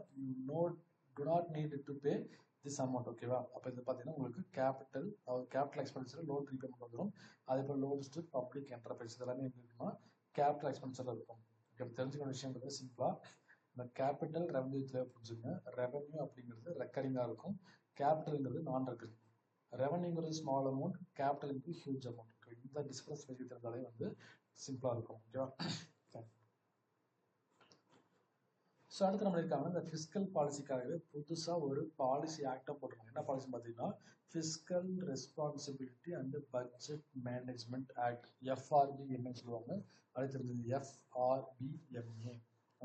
you do not need to pay this amount. ஓகேவா? அப்போ இது பார்த்தீங்கன்னா உங்களுக்கு கேபிட்டல் எக்ஸ்பெண்டிச்சர் லோன் ரீபேமெண்ட் வந்துடும். அதே போல் லோன்ஸ் டு பப்ளிக் என்டர்பிரைஸ் இதெல்லாமே இருக்குன்னா கேபிட்டல் எக்ஸ்பெண்டிச்சர் இருக்கும். ஓகே, தெரிஞ்சுக்கிற விஷயம் வந்து சிம்பிளாக இந்த கேபிட்டல் ரெவன்யூ தேவை புரிஞ்சுங்க. ரெவன்யூ அப்படிங்கிறது ரெக்கரிங்காக இருக்கும், கேபிட்டல்ங்கிறது நான் ரெக்கரிங். ரெவன்யூங்கிறது ஸ்மால் அமௌண்ட், கேபிட்டலுங்கிறது ஹியூஜ் அமௌண்ட். இந்த டிஸ்கஸ் தெரிஞ்சாலே வந்து சிம்பிளாக இருக்கும். ஓகேவா? ஸோ அடுத்து நம்ம இருக்காங்க இந்த ஃபிஸ்கல் பாலிசிக்காகவே புதுசாக ஒரு பாலிசி ஆக்டாக போட்டிருக்காங்க. என்ன பாலிசி பார்த்தீங்கன்னா fiscal responsibility and budget management act, FRBMA சொல்லுவாங்க. அது தெரிஞ்சது FRBMA.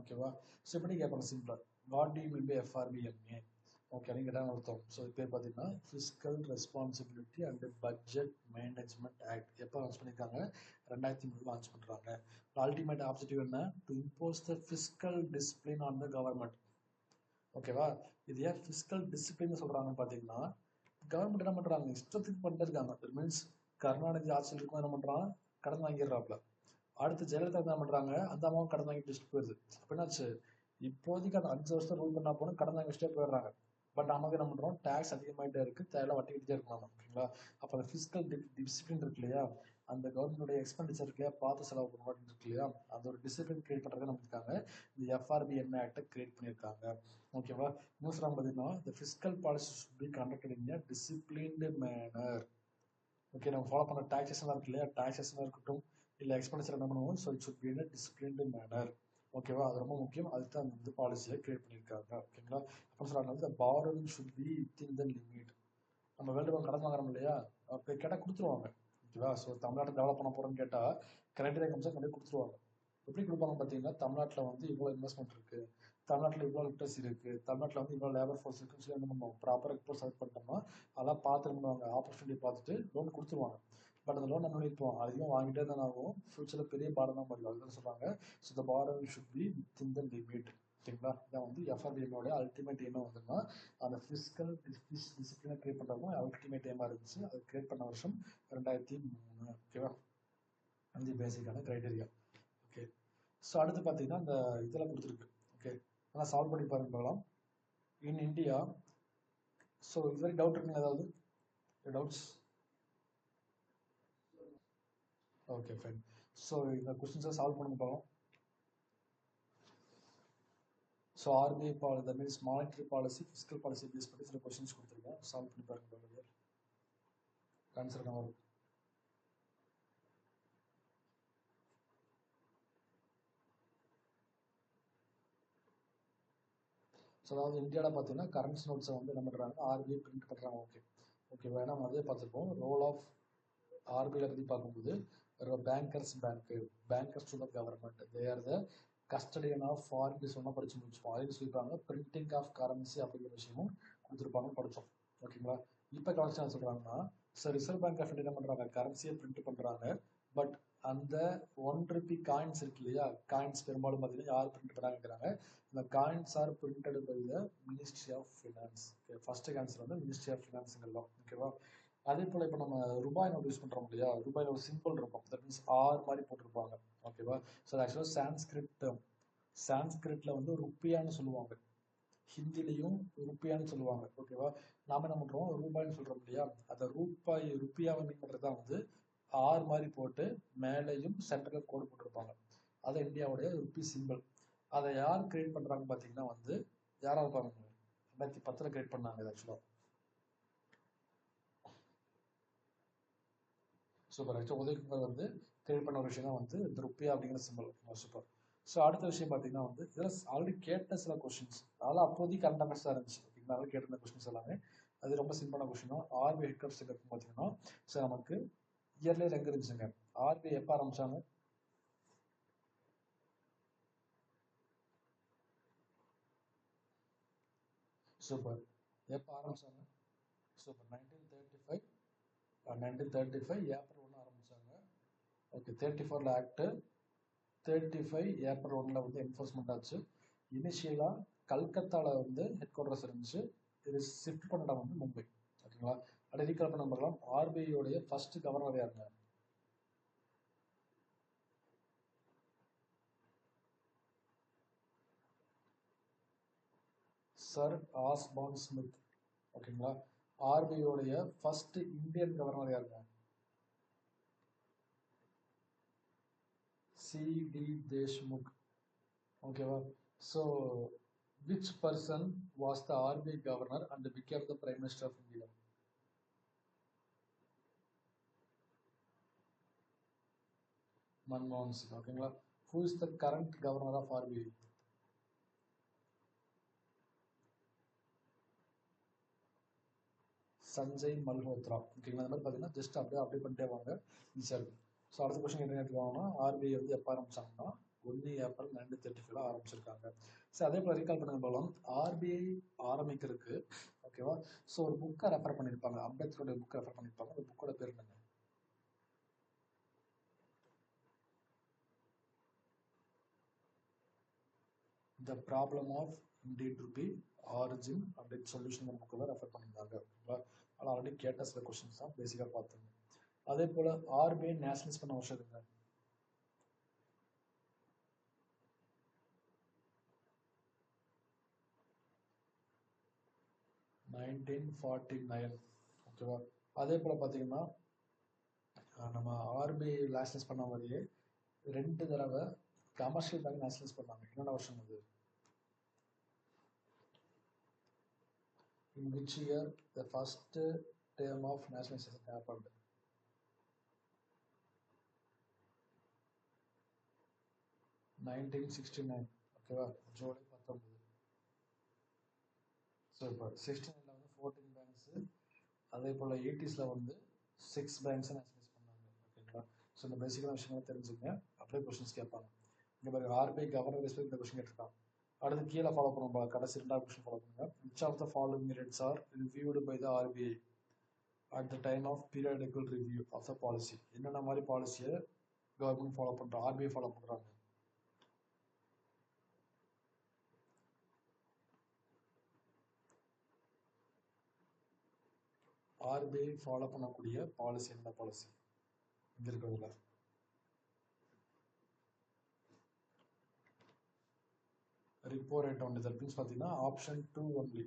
ஓகேவா? ஸோ எப்படி கேட்பாங்க சிம்பிளாக, what do you mean by FRBMA? Okay, நீங்கள் கேட்டாங்க அர்த்தம். ஸோ இது பேர் பார்த்தீங்கன்னா fiscal responsibility and budget management act. எப்போ லான்ச் பண்ணியிருக்காங்க, 2003 லான்ச் பண்ணுறாங்க. அல்டிமேட் ஆப்ஜெக்டிவ் என்ன, to impose the fiscal discipline on the government. ஓகேவா? இது ஏன் ஃபிஸ்கல் டிசிப்ளின் சொல்கிறாங்கன்னு பார்த்தீங்கன்னா, கவர்மெண்ட் என்ன பண்ணுறாங்க, இஷ்டத்துக்கு பண்ணிட்டு இருக்காங்க. இட் மீன்ஸ் கருணாநிதி ஆட்சியில் இருக்கும் என்ன பண்ணுறான், கடன் வாங்கிடுறாப்புல. அடுத்து ஜெயலலிதா என்ன பண்ணுறாங்க, அந்த அம்மாவும் கடன் வாங்கிட்டு வச்சுட்டு போயிடுது. அப்போ என்னாச்சு, இப்போதைக்கு அந்த 5 வருஷம் ரூல் பண்ணா போனால் கடன் வாங்கி வச்சுட்டே போயிடுறாங்க. பட் நமக்கு என்ன பண்ணுறோம், டேக்ஸ் அதிகமாகிட்டே இருக்குது, தேவையில்ல வட்டி கட்டிட்டே இருக்கணும். ஓகேங்களா? அப்போ அந்த ஃபிஸ்கல் டிசிப்ளின் இருக்கு இல்லையா, அந்த கவர்மெண்டோட எக்ஸ்பெண்டிச்சர் இல்லையா, பார்த்து செலவு பண்ணுவாங்க இருக்கு இல்லையா, அந்த ஒரு டிசிப்ளின் கிரியேட் பண்ணுறதுக்கு நம்ம இருக்காங்க இந்த FRBMA ஆக்டை கிரியேட் பண்ணியிருக்காங்க. ஓகேவா? நியூஸ் பார்த்தீங்கன்னா இந்த fiscal policy should be conducted in a disciplined manner. Okay, நம்ம ஃபாலோ பண்ண டாக்ஸேஷனாக இருக்கு இல்லையா, டாக்ஸேஷனாக இருக்கட்டும் இல்லை எக்ஸ்பெண்டிச்சர் என்ன பண்ணுவோம், so it should be in a disciplined manner. ஓகேவா? அது ரொம்ப முக்கியம், அதுக்கு தான் அந்த பாலிசியை கிரியேட் பண்ணியிருக்காங்க. ஓகேங்களா? அப்புறம் சொல்கிறாங்க இந்த borrowing should be within the limit. நம்ம வேர்ல்டு பேங்க் கடன் வாங்குறோம் இல்லையா, அப்போ கேட்டால் கொடுத்துருவாங்க. ஓகேவா? ஸோ தமிழ்நாட்டை டெவலப் பண்ண போகிறோன்னு கேட்டால் கிரைட்டீரியா கம்ஸாக கண்டிப்பாக கொடுத்துருவாங்க. எப்படி கொடுப்பாங்க பார்த்தீங்கன்னா, தமிழ்நாட்டில் வந்து இவ்வளோ இன்வெஸ்ட்மெண்ட் இருக்குது, தமிழ்நாட்டில் இவ்வளோ லிட்ரஸி இருக்குது, தமிழ்நாட்டில் வந்து இவ்வளோ லேபர் ஃபோர்ஸ் இருக்குன்னு சொல்லி என்ன பண்ணுவோம், ப்ராப்பராக ரிப்போர்ட் செலக்ட் பண்ணிட்டோம்னா அதெல்லாம் பார்த்து பண்ணுவாங்க, ஆப்பர்ச்சுனிட்டி பார்த்துட்டு லோன் கொடுத்துருவாங்க. பட் அந்த லோன் நம்ம நினைப்போம் அதிகமாக வாங்கிட்டே தான் ஆகும், ஃபியூச்சரில் பெரிய பாடம் தான் பண்ணுவோம். அதுதான் சொல்கிறாங்க, so the borrowing should be within the limit. ஓகேங்களா? இதான் வந்து எஃப்ஆர்பிஎம்மோட அல்டிமேட் எய்மாக வந்துன்னா அந்த ஃபிஸ்கல் டிசிப்ளினை கிரியேட் பண்ணுறதும் அல்டிமேட் எய்மாக இருந்துச்சு. அது கிரியேட் பண்ண வருஷம் 2003. ஓகேவா? அஞ்சு பேசிக்கான கிரைட்டீரியா. ஓகே, ஸோ அடுத்து பார்த்தீங்கன்னா இந்த இதில் கொடுத்துருக்கு. ஓகே, ஆனால் சால்வ் பண்ணி பாருங்க பார்க்கலாம். இன் இந்தியா, ஸோ இது வரைக்கும் டவுட் இருக்குங்களா? ஏதாவது டவுட்ஸ்? Okay fine. ஸோ இந்த கொஸ்டின்ஸை சால்வ் பண்ணி பார்க்கலாம். So RBI policy, that means monetary policy, fiscal policy base பண்ணி சில கொஸ்டின்ஸ் கொடுத்துருக்கேன். சால்வ் பண்ணி பாருங்க. ஆன்சர் என்ன வரும்? ஸோ அதாவது இந்தியாவில் பார்த்தீங்கன்னா கரன்சி நோட்ஸை வந்து என்ன பண்ணுறாங்க, ஆர்பிஐ பிரிண்ட் பண்ணுறாங்க. ஓகே ஓகே, வேணா நம்ம அதே பார்த்துருப்போம். ரோல் ஆஃப் ஆர்பிஐல பற்றி பார்க்கும்போது bankers to the government, they are the custodian of foreign சொன்னால் படிச்சு முடிச்சுப்போம். அதையும் சொல்லியிருப்பாங்க. பிரிண்டிங் ஆஃப் கரன்சி அப்படிங்கிற விஷயமும் கொடுத்துருப்பாங்க, படித்தோம். ஓகேங்களா? இப்போ கவனிச்சு என்ன சொல்கிறாங்கன்னா, so Reserve Bank of India என்ன பண்ணுறாங்க, கரன்சியை பிரிண்ட் பண்ணுறாங்க. பட் அந்த ₹1 காயின்ஸ் இருக்கு இல்லையா, காயின்ஸ் பெரும்பாலும் பார்த்தீங்கன்னா யார் பிரிண்ட் பண்ணாங்கிறாங்க, இந்த coins are printed by the ministry of finance. First answer வந்து மினிஸ்ட்ரி ஆஃப் ஃபினான்ஸுங்கெல்லாம். ஓகேவா? அதே போல் இப்போ நம்ம ரூபாய் நோட் யூஸ் பண்ணுறோம் இல்லையா, ரூபாயில் ஒரு சிம்பிள் இருக்கும், தட் மீன்ஸ் ஆர் மாதிரி போட்டிருப்பாங்க. ஓகேவா? ஸோ ஆக்சுவலாக சான்ஸ்கிரிட்டில் வந்து ருப்பியான்னு சொல்லுவாங்க, ஹிந்திலையும் ருப்பியான்னு சொல்லுவாங்க. ஓகேவா? நாம என்ன பண்ணுறோம், ரூபாய்ன்னு சொல்கிறோம் இல்லையா, அந்த ருப்பியாவை மீன் பண்ணுறது தான் வந்து ஆர் மாதிரி போட்டு மேலேயும் சென்டரில் கோடு போட்டிருப்பாங்க. அதை இந்தியாவுடைய ருப்பி சிம்பிள். அதை யார் கிரியேட் பண்ணுறாங்க பார்த்தீங்கன்னா வந்து யாராக இருப்பாங்க, 2010 கிரியேட் பண்ணாங்க இது ஆக்சுவலாக. சூப்பர். ஆக்சுவலாக உதயகுமார் வந்து கிரியேட் பண்ண ஒரு விஷயம் தான் வந்து இந்த ருப்பியா அப்படிங்கிற சிம்பிள். சூப்பர். ஸோ அடுத்த விஷயம் பார்த்தீங்கன்னா வந்து இதில் ஆல்ரெடி கேட்ட சில கொஸ்டின்ஸ், அதெல்லாம் அப்போதைக்கு கரண்ட் அஃபேர்ஸ் தான் இருந்துச்சு. ஓகேங்களா? அதெல்லாம் கேட்டிருந்த கொஸ்டின்ஸ் எல்லாமே அது ரொம்ப சிம்பிளான கொஸ்டின் தான். ஆர்பிஐ ஹெட் குவார்ட்டர்ஸ் எங்கே இருக்குன்னு பார்த்தீங்கன்னா, ஸோ நமக்கு இயர்லியர் எங்கே இருந்துச்சுங்க, ஆர்பிஐ எப்போ ஆரம்பிச்சாங்க? சூப்பர். எப்போ ஆரம்பிச்சாங்க? சூப்பர். 1935 ஏப்ரல் 1 ஆரம்பிச்சாங்க. ஓகே, 34 ஆக்ட், 35 ஏப்ரல் 1 வந்து என்ஃபோர்ஸ்மெண்ட் ஆச்சு. இனிஷியலாக கல்கத்தாவில் வந்து ஹெட் குவார்டர்ஸ் இருந்துச்சு. இது ஷிஃப்ட் பண்ண இடம் வந்து மும்பை. ஓகேங்களா? அப்படி ரீகால் பண்ண பார்க்கலாம். ஆர்பிஐயோடைய ஃபர்ஸ்ட் கவர்னர் யாருங்க? Sir Osborne Smith. ஓகேங்களா? ஆர்பிஐயோடைய ஃபர்ஸ்ட் இந்தியன் கவர்னர் யாருங்க? சி.டி. தேஷ்முக். ஓகேவா? So which person was the RBI governor and became the Prime Minister of India? Manmohan Singh. ஓகேங்களா? Who is the current governor of RBI? Sanjay Malhotra. ஓகேங்களா? இந்த மாதிரி பார்த்தீங்கன்னா ஜஸ்ட் அப்படியே பண்ணிட்டே வாங்க, ஈஸியாக இருக்கும். ஸோ அடுத்த கொஸ்டின் என்ன எடுத்துக்காங்கன்னா, ஆர்பிஐ வந்து எப்போ ஆரம்பிச்சாங்கன்னா 1 ஏப்ரல் 1935 ஆரம்பிச்சிருக்காங்க. ஸோ அதே போல் ரீகால் பண்ண போகலாம். ஆர்பிஐ ஆரம்பிக்கிறதுக்கு ஓகேவா, ஸோ ஒரு புக்கை ரெஃபர் பண்ணியிருப்பாங்க, அம்பேத்கருடைய புக்கை ரெஃபர் பண்ணியிருப்பாங்க. அந்த புக்கோட பேர் என்னங்க? The problem of Indian rupee origin அப்படின்னு சொல்யூஷன் புக்கில் ரெஃபர் பண்ணியிருந்தாங்க. ஓகேங்களா? ஆனால் ஆல்ரெடி கேட்ட சில கொஸ்டின்ஸ் தான் பேசிக்காக பார்த்துங்க. அதே போல் ஆர்பிஐ நேஷனலைஸ் பண்ண வருஷம் இருக்குங்க. 1949. ஓகேவா? அதே போல் பார்த்தீங்கன்னா நம்ம ஆர்பிஐ நேஷனலைஸ் பண்ண மாதிரியே 2 தடவை கமர்ஷியல் பேங்க் நேஷனலைஸ் பண்ணாங்க. என்னென்ன வருஷம் அது? In which year the first term of nationalization happened? 1969. ஓகேவா? ஜூலை 19. ஸோ இப்போ 69ல் வந்து 14 பேங்க்ஸு, அதே போல் 80ஸ்ல வந்து 6 பேங்க்ஸை நேஷனலைஸ் பண்ணாங்க. ஓகேங்களா? ஸோ இந்த பேசிக்கான விஷயங்களை தெரிஞ்சுங்க, அப்படியே கொஸ்டின்ஸ் கேட்பாங்க. இங்கே பாருங்க, ஆர்பிஐ கவர்னர் ரெஸ்பெக்ட் இந்த கொஸ்டின் கேட்டிருக்காங்க. அடுத்து கீழே ஃபாலோ பண்ணுவோம், கடைசி 2வது கொஸ்டின் ஃபாலோ பண்ணுங்க. Which of the following rates are reviewed by the RBI at the time of periodical review of the policy? என்னென்ன மாதிரி பாலிசியை கவர்மெண்ட் ஃபாலோ பண்ணுறோம், ஆர்பிஐ ஃபாலோ பண்ணுறாங்க? ஆர்பிஐ ஃபாலோ பண்ணக்கூடிய பாலிசி என்ன பாலிசி இங்கே இருக்கிறதுல repo rate only. That means பார்த்தீங்கன்னா ஆப்ஷன் 2 ஒன்லி.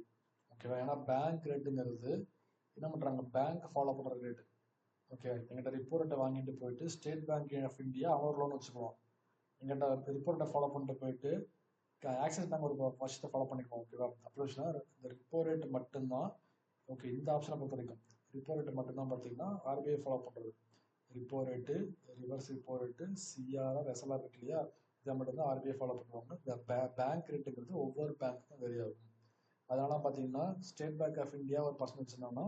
ஓகேவா? ஏன்னா பேங்க் ரேட்டுங்கிறது என்ன பண்ணுறாங்க, பேங்க் ஃபாலோ பண்ணுற ரேட்டு. ஓகே, எங்கிட்ட ரிப்போ ரேட்டை வாங்கிட்டு போயிட்டு ஸ்டேட் பேங்க் ஆஃப் இந்தியா அவன் ஒரு லோன் வச்சுக்குவோம். எங்கிட்ட ரிப்போ ரேட்டை ஃபாலோ பண்ணிட்டு போயிட்டு ஆக்சிஸ் பேங்க் ஒரு வருஷத்தை ஃபாலோ பண்ணிக்குவோம். ஓகேவா? அப்படி வச்சுன்னா இந்த ரிப்போ ரேட் மட்டும்தான். ஓகே, இந்த ஆப்ஷனை பொறுத்த வரைக்கும் ரிப்போ ரேட்டு மட்டும்தான் பார்த்தீங்கன்னா ஆர்பிஐ ஃபாலோ பண்ணுறது. Repo rate, reverse repo rate, CRR, SLR இருக்கு இல்லையா, இதை மட்டும்தான் ஆர்பிஐ ஃபாலோ பண்ணுவாங்க. இந்த பேங்க் ரேட்டுங்கிறது ஒவ்வொரு பேங்க்குக்கும் வெரி ஆகும். அதனால பார்த்தீங்கன்னா ஸ்டேட் பேங்க் ஆஃப் இந்தியா ஒரு பர்சன்டேஜ் சொன்னோம்னா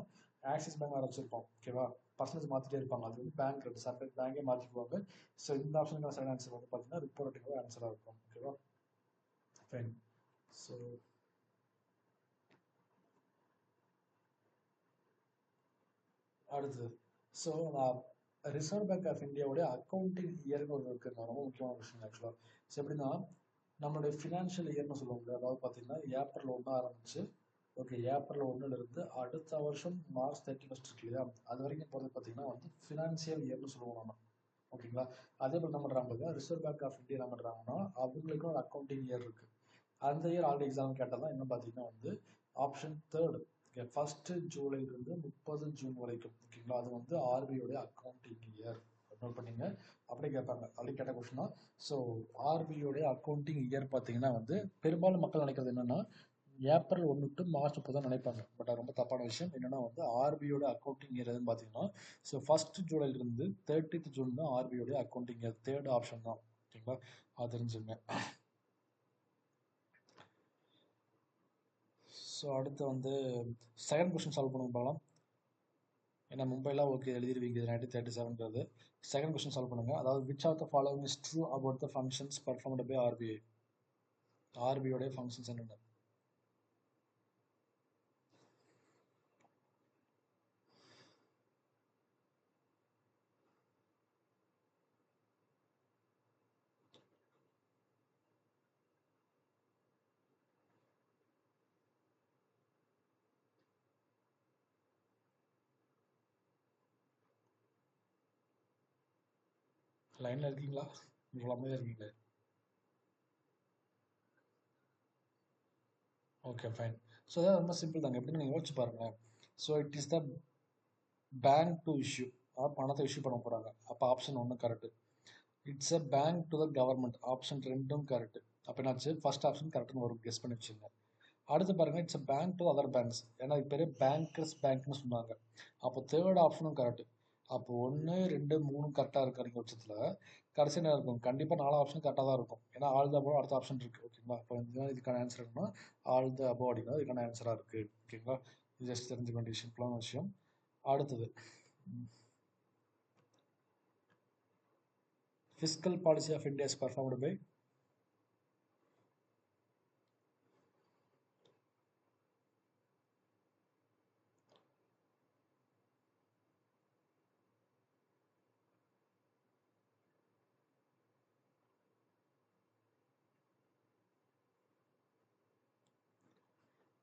ஆக்சிஸ் பேங்க் வச்சிருப்போம். ஓகேவா? பர்சன்டேஜ் மாற்றிட்டே இருப்பாங்க. அது வந்து பேங்க் ரேட் செப்பரேட் பேங்கே மாற்றிக்குவாங்க. ஸோ இந்த ஆப்ஷனுக்கான சரியான ஆன்சர் வந்து பார்த்தீங்கன்னா ரிப்போ ரேட்டுக்கு ஆன்சராக இருக்கும். ஓகேவா? ஃபைன். ஸோ அடுத்தது, ஸோ நான் ரிசர்வ் பேங்க் ஆஃப் இந்தியாவுடைய அக்கௌண்டிங் இயர்னு ஒரு இருக்குங்க, ரொம்ப முக்கியமான விஷயம் ஆக்சுவலாக. ஸோ எப்படின்னா நம்மளுடைய ஃபினான்ஷியல் இயர்னு சொல்லுவாங்க. அதாவது பார்த்தீங்கன்னா ஏப்ரல் 1 ஆரம்பிச்சு, ஓகே, ஏப்ரல் 1லேருந்து அடுத்த வருஷம் மார்ச் 31 இருக்கு இல்லையா, அது வரைக்கும் போகிறது பார்த்தீங்கன்னா வந்து ஃபினான்ஷியல் இயர்னு சொல்லுவோம் நம்ம. ஓகேங்களா? அதே போல் என்ன பண்ணுறாங்க, ரிசர்வ் பேங்க் ஆஃப் இந்தியா என்ன பண்ணுறாங்கன்னா அவங்களுக்கும் ஒரு அக்கௌண்டிங் இயர் இருக்குது. அந்த இயர் ஆல்ரெடி எக்ஸாம் கேட்டால் தான் என்ன பார்த்தீங்கன்னா வந்து ஆப்ஷன் 3 1 ஜூலைலேருந்து 30 ஜூன் வரைக்கும். ஓகேங்களா? அது வந்து ஆர்பிஐயோடைய அக்கௌண்டிங் இயர். நோட் பண்ணிங்க, அப்படியே கேட்பாங்க. ஆல்ரெடி கேட்ட கொஸ்டின் தான். ஸோ ஆர்பிஐயோடைய அக்கௌண்டிங் இயர் பார்த்தீங்கன்னா வந்து பெரும்பாலும் மக்கள் நினைக்கிறது என்னன்னா ஏப்ரல் 1 டு மார்ச் 30 தான் நினைப்பாங்க. பட் அது ரொம்ப தப்பான விஷயம். என்னன்னா வந்து ஆர்பிஐயோட அக்கௌண்டிங் இயர் எதுன்னு பார்த்தீங்கன்னா ஸோ 1 ஜூலைலேருந்து 30th ஜூன் தான் ஆர்பிஐயோடைய அக்கௌண்டிங் இயர். தேர்ட் ஆப்ஷன் தான். ஓகேங்களா? அது தெரிஞ்சுங்க. ஸோ அடுத்து வந்து செகண்ட் கொஸ்டின் சால்வ் பண்ணுங்க பார்க்கலாம். ஏன்னா மும்பைலாம் ஓகே எழுதிருவீங்க 1937ங்கிறது. செகண்ட் கொஸ்டின் சால்வ் பண்ணுங்க. அதாவது which of the following is true about the functions performed by RBI. ஆர்பிஐயோடைய ஃபங்க்ஷன்ஸ் என்னென்ன? லைனில் இருக்கீங்களா? இவ்வளோ அமைதியாக இருக்கீங்களே. Okay fine. ஸோ அதாவது ரொம்ப சிம்பிள் தாங்க. எப்படின்னு நீங்கள் யோசிச்சு பாருங்க. So it is the bank to issue, பணத்தை இஷ்யூ பண்ண போகிறாங்க. அப்போ option 1 correct. It's a bank to the government, option 2ம் கரெக்டு. அப்போ என்னாச்சு, ஃபர்ஸ்ட் ஆப்ஷன் கரெக்டுன்னு ஒரு கெஸ் பண்ணி வச்சுங்க. அடுத்து பாருங்க, it's a bank to other banks. ஏன்னா இது பேர் பேங்கர்ஸ் பேங்க்னு சொன்னாங்க. அப்போ தேர்ட் ஆப்ஷனும் கரெக்ட். அப்போ 1, 2, 3 கரெக்டாக இருக்கிற பட்சத்தில் கடைசி என்ன இருக்கும், கண்டிப்பாக 4 ஆப்ஷன் கரெக்டாக தான் இருக்கும். ஏன்னா ஆல் த அபோவ் அடுத்த ஆப்ஷன் இருக்குது. ஓகேங்களா? இப்போ இதுக்கான ஆன்சர் என்னன்னா ஆல் த அபோவ் அப்படின்னா இதுக்கான ஆன்சராக இருக்குது. ஓகேங்களா? இது ஜஸ்ட் தெரிஞ்சுக்க வேண்டிய சிம்பிளான விஷயம். அடுத்தது fiscal policy of India is performed by.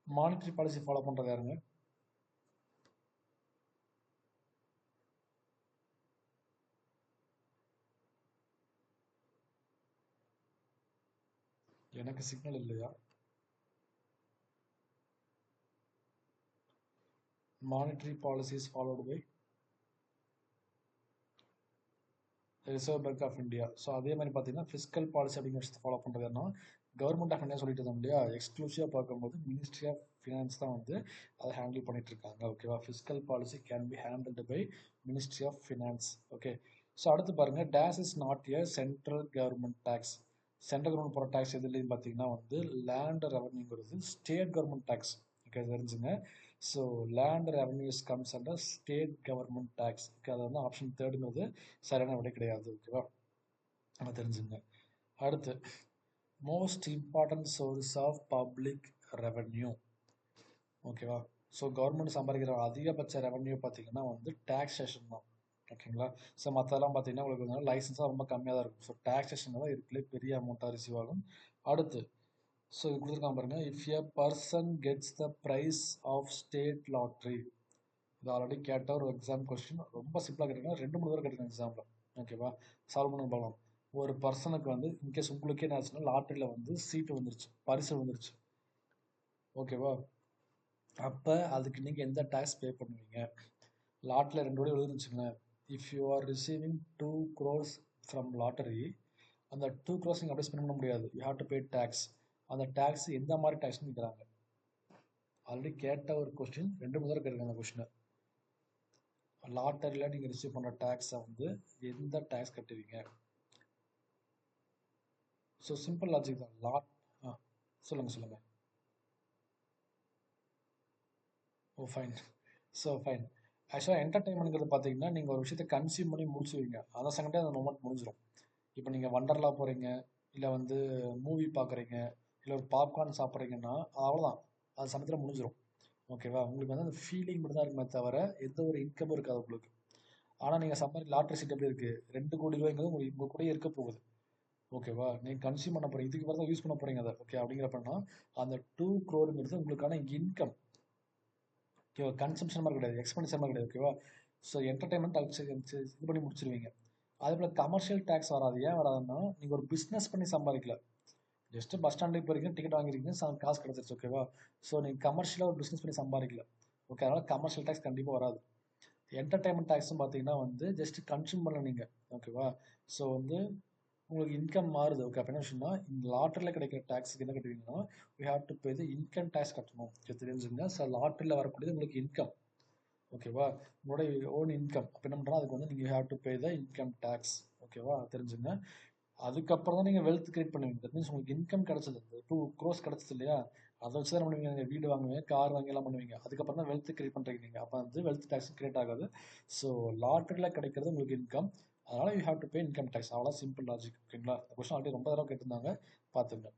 Monetary policy follow பண்ணுறது யாருங்க? எனக்கு சிக்னல் இல்லையா? Monetary policy is followed by Reserve Bank of India. So அதே மாதிரி பார்த்தீங்கன்னா ஃபிஸ்கல் பாலிசி அப்படிங்கிற விஷயத்தை ஃபாலோ பண்ணுறதுனா கவர்மெண்ட் ஆஃப் இந்தியா சொல்லிட்டு இருந்தோம் இல்லையா, எக்ஸ்க்ளூசிவாக பார்க்கும்போது மினிஸ்ட்ரி ஆஃப் ஃபினான்ஸ் தான் வந்து அதை ஹேண்டில் பண்ணிட்டு இருக்காங்க. ஓகேவா? Fiscal policy can be handled by ministry of finance. Okay. So அடுத்து பாருங்க, this is not a central government tax. Central government போகிற டேக்ஸ் எதுலேயும் பார்த்தீங்கன்னா வந்து லேண்ட் ரெவன்யூங்கிறது ஸ்டேட் கவர்மெண்ட் டேக்ஸ். ஓகே, தெரிஞ்சுங்க. So land revenues comes under state government tax. Okay, அது வந்து ஆப்ஷன் 3ங்கிறது சரியான விடை கிடையாது. ஓகேவா? நம்ம தெரிஞ்சுங்க. அடுத்து most important source of public revenue. ஓகேவா? ஸோ கவர்மெண்ட் சம்பாதிக்கிற அதிகபட்ச ரெவன்யூ பார்த்தீங்கன்னா வந்து டேக்ஸேஷன் தான். ஓகேங்களா? ஸோ மற்றதெல்லாம் பார்த்தீங்கன்னா உங்களுக்கு வந்து லைசன்ஸாக ரொம்ப கம்மியாக தான் இருக்கும். ஸோ டேக்ஸேஷன் தான் இருக்குல்லே பெரிய அமௌண்ட்டாக ரிசீவ் ஆகும். அடுத்து ஸோ கொடுத்துருக்காங்க பாருங்க, if a person gets the prize of state lottery, இது ஆல்ரெடி கேட்ட ஒரு எக்ஸாம் கொஸ்டின், ரொம்ப சிம்பிளாக கேட்டிங்கன்னா 2-3 தடவை கேட்டிருக்காங்க எக்ஸாமில். ஓகேவா, சால்வ் பண்ண பார்க்கலாம். ஒரு பர்சனுக்கு வந்து இன்கேஸ் உங்களுக்கே என்ன ஆச்சுன்னா லாட்டரியில் வந்து சீட்டு வந்துருச்சு, பரிசு வந்துருச்சு. ஓகேவா, அப்போ அதுக்கு நீங்கள் எந்த டேக்ஸ் பே பண்ணுவீங்க? லாட்டில் 2 கோடி விழுந்துச்சுங்களேன். If you are receiving 2 crores from lottery, அந்த 2 crores நீங்கள் அப்படியே ஸ்பெண்ட் பண்ண முடியாது. You have to pay tax. அந்த டேக்ஸ் எந்த மாதிரி டேக்ஸ்னு கேட்குறாங்க. ஆல்ரெடி கேட்ட ஒரு கொஸ்டின், 2-3 தடவை கேட்குறாங்க அந்த கொஸ்டினை. லாட்டரியில் நீங்கள் ரிசீவ் பண்ணுற டேக்ஸை வந்து எந்த டேக்ஸ் கட்டுவீங்க? ஸோ சிம்பிள் லாஜிக் தான். சொல்லுங்கள். ஓ ஃபைன். So fine. ஆக்சுவலாக என்டர்டைன்மெண்ட்ங்கிறது பார்த்தீங்கன்னா நீங்கள் ஒரு விஷயத்தை கன்சியூம் பண்ணி முடிச்சுவீங்க, அந்த செகண்டே அந்த மொமெண்ட் முடிஞ்சிடும். இப்போ நீங்கள் வண்டர்லா போகிறீங்க, இல்லை வந்து மூவி பார்க்குறீங்க, இல்லை ஒரு பாப்கார்ன் சாப்பிட்றீங்கன்னா அவ்வளோதான், அது சமயத்தில் முடிஞ்சிடும். ஓகேவா, உங்களுக்கு வந்து அந்த ஃபீலிங் மட்டும் தான் இருக்குமே தவிர எந்த ஒரு இன்கமும் இருக்காது உங்களுக்கு. ஆனால் நீங்கள் சம்பாதி லாட்ரி சீட் எப்படி இருக்குது, 2 கோடி ரூபாய்ங்கிறது உங்களுக்கு உங்கள் கூடயே இருக்க போகுது. ஓகேவா, நீங்கள் கன்சியூம் பண்ண போகிறீங்க, இதுக்கு பிறகு யூஸ் பண்ண போகிறீங்க அதை. ஓகே, அப்படிங்கிறப்பன்னா அந்த 2 crore உங்களுக்கான இன்கம். ஓகேவா, கன்சம்ஷன் மாதிரி கிடையாது, எக்ஸ்பென்டிச்சர் மாதிரி கிடையாது. ஓகேவா, ஸோ என்டர்டைன்மெண்ட் இது பண்ணி முடிச்சிருவீங்க. அதே போல் கமர்ஷியல் டேக்ஸ் வராது. ஏன் வராதுன்னா நீங்கள் ஒரு பிஸ்னஸ் பண்ணி சம்பாதிக்கல, ஜஸ்ட் பஸ் ஸ்டாண்டுக்கு போகிறீங்க, டிக்கெட் வாங்கிருக்கீங்க, காசு கிடச்சிருச்சு. ஓகேவா, ஸோ நீங்கள் கமர்ஷியலாக ஒரு பிஸ்னஸ் பண்ணி சம்பாதிக்கல. ஓகே, அதனால் கமர்ஷியல் டேக்ஸ் கண்டிப்பாக வராது. என்டர்டைன்மெண்ட் டேக்ஸும் பார்த்தீங்கன்னா வந்து ஜஸ்ட் கன்சியூம் பண்ண நீங்கள். ஓகேவா, ஸோ வந்து உங்களுக்கு இன்கம் மாறுது. ஓகே, அப்போ என்ன விஷயம்னா இந்த லாட்டரியில் கிடைக்கிற டேக்ஸுக்கு என்ன கட்டுவீங்கன்னா you have to pay the income tax கட்டணும். தெரிஞ்சுங்க. ஸோ லாட்டரியில் வரக்கூடியது உங்களுக்கு இன்கம். ஓகேவா, உங்களோட ஓன் இன்கம். அப்போ என்ன பண்ணுறோம், அதுக்கு வந்து நீங்கள் have to pay the income tax. ஓகேவா, தெரிஞ்சுங்க. அதுக்கப்புறம் தான் நீங்கள் வெல்த் கிரியேட் பண்ணுவீங்க. தட் மீன்ஸ் உங்களுக்கு இன்கம் கிடச்சது, 2 crores கிடச்சது இல்லையா, அதை வச்சு தான் பண்ணுவீங்க. நீங்கள் வீடு வாங்குவீங்க, கார் வாங்கி எல்லாம் பண்ணுவீங்க. அதுக்கப்புறம் தான் வெல்த் கிரியேட் பண்ணுறீங்க நீங்கள். அப்போ வந்து வெல்த் டேக்ஸ் கிரியேட் ஆகாது. ஸோ லாட்டரியில் கிடைக்கிறது உங்களுக்கு இன்கம், அதனால் you have to pay income tax. அவ்வளோ சிம்பிள் லாஜிக். ஓகேங்களா, இந்த கொஸ்டின் ஆல்ரெடி ரொம்ப தடவை கேட்டிருந்தாங்க, பார்த்துங்க.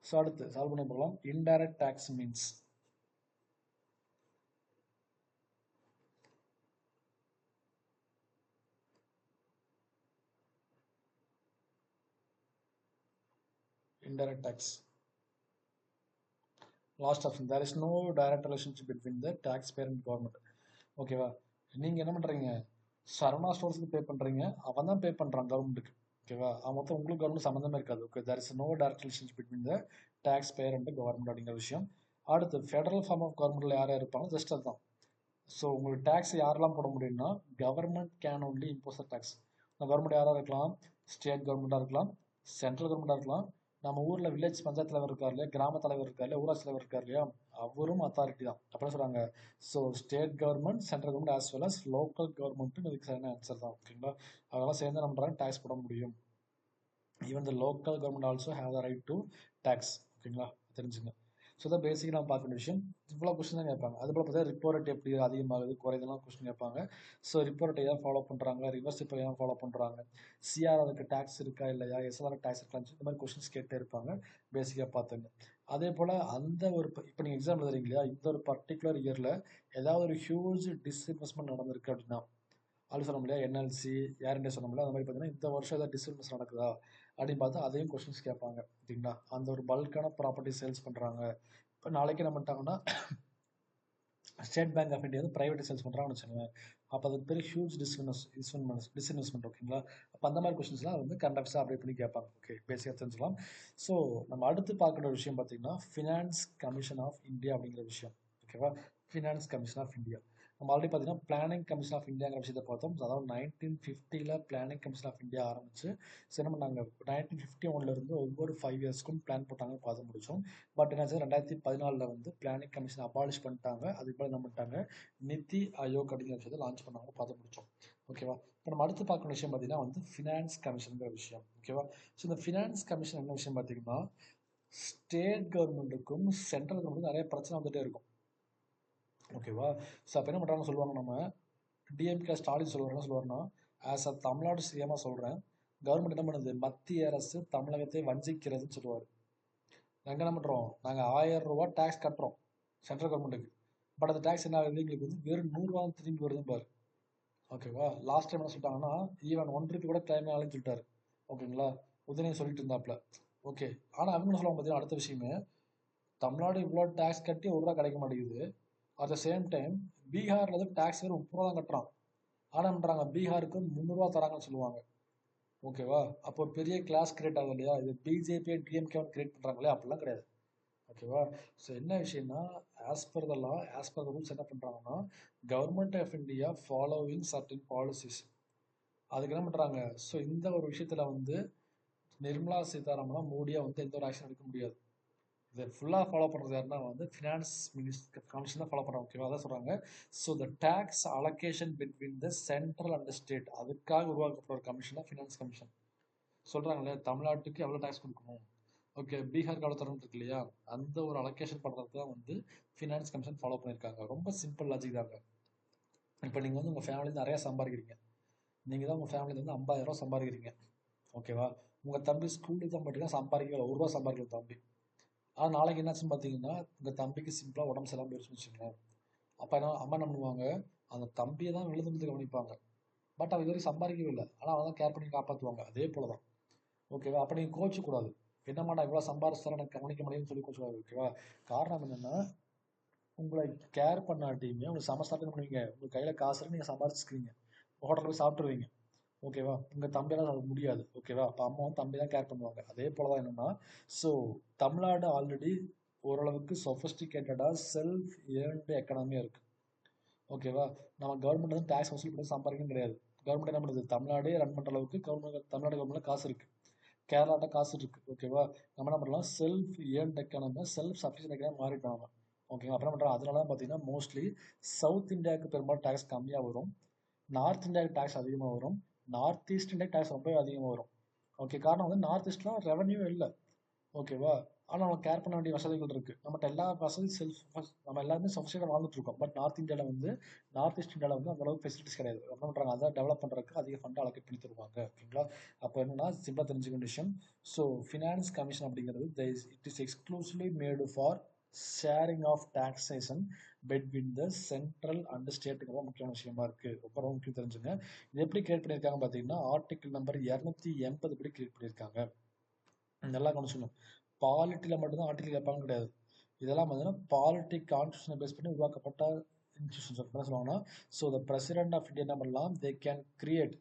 ஸோ அடுத்து சால்வ் பண்ண போகலாம். Indirect tax means indirect tax. Last option, there is no direct relationship between the taxpayer and government. ஓகேவா, நீங்கள் என்ன பண்ணுறீங்க, சரவணா ஸ்டோர்ஸுக்கு பே பண்ணுறீங்க, அவன் தான் பே பண்ணுறான் கவர்மெண்ட்டுக்கு. ஓகேவா, அவன் மொத்தம் உங்களுக்கு கவர்மெண்ட் சம்மந்தமே இருக்காது. Okay, there is no direct relationship between the taxpayer and the government அப்படிங்கிற விஷயம். அடுத்து ஃபெடரல் ஃபார்ம் ஆஃப் கவர்மெண்ட்டில் யார் யார் இருப்பாங்க, ஜஸ்ட் அதுதான். ஸோ உங்களுக்கு டேக்ஸ் யாரெல்லாம் போட முடியும்னா government can only impose the tax. Government யாராக இருக்கலாம், ஸ்டேட் கவர்மெண்ட்டாக இருக்கலாம், சென்ட்ரல் கவர்மெண்ட்டாக இருக்கலாம். நம்ம ஊரில் வில்லேஜ் பஞ்சாயத்து தலைவர் இருக்கார் இல்லையா, கிராம தலைவர் இருக்கார் இல்லையா, ஊராட்சி தலைவர் இருக்கார் இல்லையா, அவரும் அத்தாரிட்டி தான். அப்படின்னு சொல்கிறாங்க. So state government, central government as well as local கவர்மெண்ட்டும் இதுக்கு சரியான ஆன்சர் தான். ஓகேங்களா, அதெல்லாம் சேர்ந்து நம்ம பண்ணுறாங்க டேக்ஸ் போட முடியும். Even the local government also have the right to tax. ஓகேங்களா, தெரிஞ்சுங்க. ஸோ தான் பேசிக்காக நம்ம பார்க்க வேண்டிய விஷயம். இவ்வளோ கொஸ்டின் தான் கேட்பாங்க. அதுபோல் பார்த்தீங்கன்னா ரிப்போ ரேட் எப்படி அதிகமாகுது குறையுதுலாம் கொஸ்டின் கேட்பாங்க. ஸோ ரிப்போ ரேட் ஏன் ஃபாலோ பண்ணுறாங்க, ரிவர்ஸ் ரிப்போ ஏன் ஃபாலோ பண்ணுறாங்க, சிஆர் அதுக்கு டேக்ஸ் இருக்கா இல்லையா, எஸ்எல்ஆர் டேக்ஸ் இருக்கான்னு இந்த மாதிரி கொஸ்டின்ஸ் கேட்டே இருப்பாங்க. பேசிக்காக பார்த்துங்க. அதே போல் அந்த ஒரு இப்போ நீங்கள் எக்ஸாம் எழுதுறீங்க இல்லையா, இந்த ஒரு பர்டிகுலர் இயரில் ஏதாவது ஒரு ஹியூஜ் டிஸ்இன்வெஸ்ட்மெண்ட் நடந்திருக்கு அப்படின்னா, அது சொல்ல முடியாது, என்எல்சி ஏர் இண்டியா சொல்ல முடியாது, அந்த மாதிரி பார்த்தீங்கன்னா இந்த வருஷம் ஏதாவது டிஸ்இன்வெஸ்ட் நடக்குதா அப்படின்னு பார்த்து அதையும் கொஸ்டின்ஸ் கேட்பாங்க. சரிங்களா, அந்த ஒரு பல்கான ப்ராப்பர்ட்டி சேல்ஸ் பண்ணுறாங்க. இப்போ நாளைக்கு என்ன பண்ணிட்டாங்கன்னா ஸ்டேட் பேங்க் ஆஃப் இந்தியா வந்து ப்ரைவேட் சேல்ஸ் பண்ணுறாங்கன்னு வச்சுக்கோங்க, அப்போ அதுக்கு பேர் ஹியூஜ் டிஸ்இன்வெஸ்ட்மெண்ட். ஓகேங்களா, அப்போ அந்த மாதிரி கொஸ்டின்ஸ்லாம் வந்து கண்டக்ட்ஸாக அப்டேட் பண்ணி கேட்பாங்க. ஓகே, பேசியாக தெரிஞ்சுக்கலாம். ஸோ நம்ம அடுத்து பார்க்குற விஷயம் பார்த்தீங்கன்னா ஃபினான்ஸ் கமிஷன் ஆஃப் இந்தியா அப்படிங்கிற விஷயம். ஓகேவா, ஃபினான்ஸ் கமிஷன் ஆஃப் இந்தியா. நம்ம ஆல்ரெடி பார்த்தீங்கன்னா பிளானிங் கமிஷன் ஆஃப் இந்தியாங்கிற விஷயத்தை பார்த்தோம். அதாவது 1950 பிளானிங் கமிஷன் ஆஃப் இந்தியா ஆரம்பிச்சு சரி நம்ம நாங்கள் 1951 ஒவ்வொரு 5 இயர்ஸ்க்கும் பிளான் போட்டாங்க பார்த்து முடித்தோம். பட் என்னாச்சு 2014 வந்து பிளானிங் கமிஷன் அபாலிஷ் பண்ணிட்டாங்க. அதுக்கு பதில் என்ன பண்ணிட்டாங்க, நிதி ஆயோக் அப்படிங்கிற விஷயத்தை லான்ச் பண்ணாங்க, பார்த்து முடித்தோம். ஓகேவா, இப்போ நம்ம அடுத்து பார்க்குற விஷயம் பார்த்தீங்கன்னா வந்து ஃபினான்ஸ் கமிஷனுங்கிற விஷயம். ஓகேவா, ஸோ இந்த ஃபினான்ஸ் கமிஷன் என்ன விஷயம் பார்த்தீங்கன்னா ஸ்டேட் கவர்மெண்ட்டுக்கும் சென்ட்ரல் கவர்மெண்ட்டுக்கும் நிறைய பிரச்சனை வந்துகிட்டே இருக்கும். ஓகேவா, ஸோ அப்போ என்ன பண்ணுறாங்கன்னு சொல்லுவாங்க, நம்ம டிஎம்கே ஸ்டாலின் சொல்லுவாருன்னா சொல்லுவாருன்னா ஆஸ் அ தமிழ்நாடு சிஎமாக சொல்கிறேன், கவர்மெண்ட் என்ன பண்ணுது, மத்திய அரசு தமிழகத்தை வஞ்சிக்கிறதுன்னு சொல்லுவார். நாங்கள் என்ன பண்ணுறோம், நாங்கள் 1000 ரூபா டேக்ஸ் கட்டுறோம் சென்ட்ரல் கவர்மெண்ட்டுக்கு, பட் அந்த டேக்ஸ் என்ன ஆகுது, எங்களுக்கு வந்து வெறும் 100 ரூபா திரும்பி வருதுன்னு பாரு. ஓகேவா, லாஸ்ட் டைம் என்ன சொல்லிட்டாங்கன்னா ஈவன் 1 ரூபி கூட கிளைம் ஆகலன்னு சொல்லிட்டாரு. ஓகேங்களா, உதயநிதி சொல்லிட்டு இருந்தாப்புல. ஓகே, ஆனால் அவங்க என்ன சொல்லுவாங்க பார்த்தீங்கன்னா அடுத்த விஷயமே, தமிழ்நாடு இவ்வளோ டேக்ஸ் கட்டி 1 ரூபா கிடைக்க மாட்டேங்குது, அட் த சேம் டைம் பீகார்ல வந்து டேக்ஸ் வேறு 30 ரூபா தான் கட்டுறான். ஆனால் பண்ணுறாங்க பீகாருக்கு 300 ரூபா தராங்கன்னு சொல்லுவாங்க. ஓகேவா? அப்போ ஒரு பெரிய கிளாஸ் கிரியேட் ஆகும் இல்லையா? இது பிஜேபி டிஎம்கே கிரியேட் பண்ணுறாங்களே, அப்படிலாம் கிடையாது. ஓகேவா? ஸோ என்ன விஷயம்னா, as per the law, as per the rules என்ன பண்ணுறாங்கன்னா, government of India following certain policies. அதுக்கு என்ன பண்ணுறாங்க? ஸோ இந்த ஒரு விஷயத்தில் வந்து நிர்மலா சீதாராமனா மோடியா வந்து எந்த ஒரு ஆக்ஷன் எடுக்க முடியாது. இதை ஃபுல்லாக ஃபாலோ பண்ணுறது யாருன்னா வந்து ஃபினான்ஸ் மினிஸ்டர் கமிஷன் தான் ஃபாலோ பண்ணுறாங்க. ஓகேவா? அதான் சொல்கிறாங்க. So the tax allocation between the central and state, அதுக்காக உருவாக்கப்படுற ஒரு கமிஷன் தான் ஃபினான்ஸ் கமிஷன். சொல்கிறாங்களே தமிழ்நாட்டுக்கு எவ்வளோ டேக்ஸ் கொடுக்கணும், ஓகே பீகாருக்கு எவ்வளோ தரணும் இருக்கு இல்லையா, அந்த ஒரு அலோகேஷன் பண்ணுறது தான் வந்து ஃபினான்ஸ் கமிஷன் ஃபாலோ பண்ணியிருக்காங்க. ரொம்ப சிம்பிள் லாஜிக் தாங்க. இப்போ நீங்கள் வந்து உங்கள் ஃபேமிலியில் நிறையா சம்பாதிக்கிறீங்க. நீங்கள் தான் உங்கள் ஃபேமிலியிலேருந்து 50,000 ரூபா சம்பாதிக்கிறீங்க. ஓகேவா? உங்கள் தம்பி ஸ்கூலுக்கு தான் போயிட்டு சம்பாதிக்கல, 1 ரூபா சம்பாதிக்கல தம்பி. ஆனால் நாளைக்கு என்னாச்சுன்னு பார்த்தீங்கன்னா, உங்கள் தம்பிக்கு சிம்பிளாக உடம்பு சரியில்லாமல் போயிடுச்சுன்னு வச்சுக்கோங்களேன். அப்போ என்ன அம்மா என்ன பண்ணுவாங்க, அந்த தம்பியை தான் விழுந்து கவனிப்பாங்க. பட் அவன் இது வரைக்கும் சம்பாதிக்கவே இல்லை, ஆனால் அவன் தான் கேர் பண்ணி காப்பாற்றுவாங்க. அதே போல தான். ஓகேவா? அப்போ நீங்கள் கோச்சக்கூடாது. என்னம்மா நான் இவ்வளோ சம்பாதிச்சாலும் எனக்கு கவனிக்க முடியும்னு சொல்லி கோச்சக்கூடாது. ஓகேவா? காரணம் என்னென்னா, உங்களை கேர் பண்ணாட்டியுமே உங்களுக்கு சமஸ்தானம் என்ன பண்ணுவீங்க, உங்கள் கையில் காசு இருக்கு, நீங்கள் சம்பாதிச்சுக்கிறீங்க, ஹோட்டலில் போய் சாப்பிட்ருவீங்க. ஓகேவா? உங்கள் தம்பியெல்லாம் அது முடியாது. ஓகேவா? அப்போ அம்மா வந்து தம்பி தான் கேர் பண்ணுவாங்க. அதே போல தான் என்னென்னா, ஸோ தமிழ்நாடு ஆல்ரெடி ஓரளவுக்கு சொஃபஸ்டிகேட்டடாக செல்ஃப் ஏர்ன்டு எக்கனாமியாக இருக்குது. ஓகேவா? நம்ம கவர்மெண்ட் வந்து டேக்ஸ் வசூல் பண்ணி சம்பாதிக்கணும் கிடையாது. கவர்மெண்ட் என்ன பண்ணுது, தமிழ்நாடே ரன் பண்ணுற அளவுக்கு தமிழ்நாடு கவர்மெண்ட்ல காசு இருக்குது, கேரளாட்ட காசு இருக்குது. ஓகேவா? நம்ம என்ன பண்ணலாம், self earned economy, self sufficient economy மாறிட்டோம் நம்ம. ஓகேவா? அப்புறம் பண்ணுறோம். அதனால தான் பார்த்தீங்கன்னா மோஸ்ட்லி சவுத் இந்தியாவுக்கு பெரும்பாலும் டேக்ஸ் கம்மியாக வரும், நார்த் இந்தியாவுக்கு டேக்ஸ் அதிகமாக வரும், நார்த் ஈஸ்ட் இந்தியா டேக்ஸ் ரொம்ப அதிகமாக வரும். ஓகே, காரணம் வந்து நார்த் ஈஸ்ட்லாம் ரெவன்யூ இல்லை. ஓகேவா? ஆனால் நம்ம கேர் பண்ண வேண்டிய வசதிகள் இருக்குது. நம்மகிட்ட எல்லா வசதி நம்ம எல்லாருமே சஃபிஷியண்டாக வாழ்ந்துட்டு இருக்கோம். பட் நார்த் இந்தியாவில் வந்து நார்த் ஈஸ்ட் இந்தியாவில் வந்து அந்தளவுக்கு ஃபெசிலிட்டிஸ் கிடையாது. என்ன பண்ணுறாங்க, அதை டெவலப் பண்ணுறதுக்கு அதிக ஃபண்ட் அலோகேட் பண்ணி தருவாங்க. ஓகேங்களா? அப்போ என்னன்னா சிம்பிளாக தெரிஞ்சுக்க வேண்டிய விஷயம், ஸோ ஃபினான்ஸ் கமிஷன் அப்படிங்கிறது it is exclusively made for sharing of taxation between the central and ஸ்டேட்டுங்கிறத முக்கியமான விஷயமா இருக்குது. ரொம்ப ரொம்ப முக்கியம் தெரிஞ்சுங்க. இது எப்படி கிரியேட் பண்ணியிருக்காங்க பார்த்தீங்கன்னா, ஆர்டிகிள் நம்பர் 280 படி கிரியேட் பண்ணியிருக்காங்க. நல்லா கவனிச்சணும். பாலிட்டியில் மட்டும்தான் ஆர்டிகல் கேட்பாங்க கிடையாது. இதெல்லாம் பார்த்தீங்கன்னா பாலிட்டிக் கான்ஸ்டியூஷனை பேஸ் பண்ணி உருவாக்கப்பட்ட இன்ஸ்டியூஷன்ஸ். என்ன சொல்லுவாங்கன்னா, so the president of India என்ன பண்ணலாம், they can create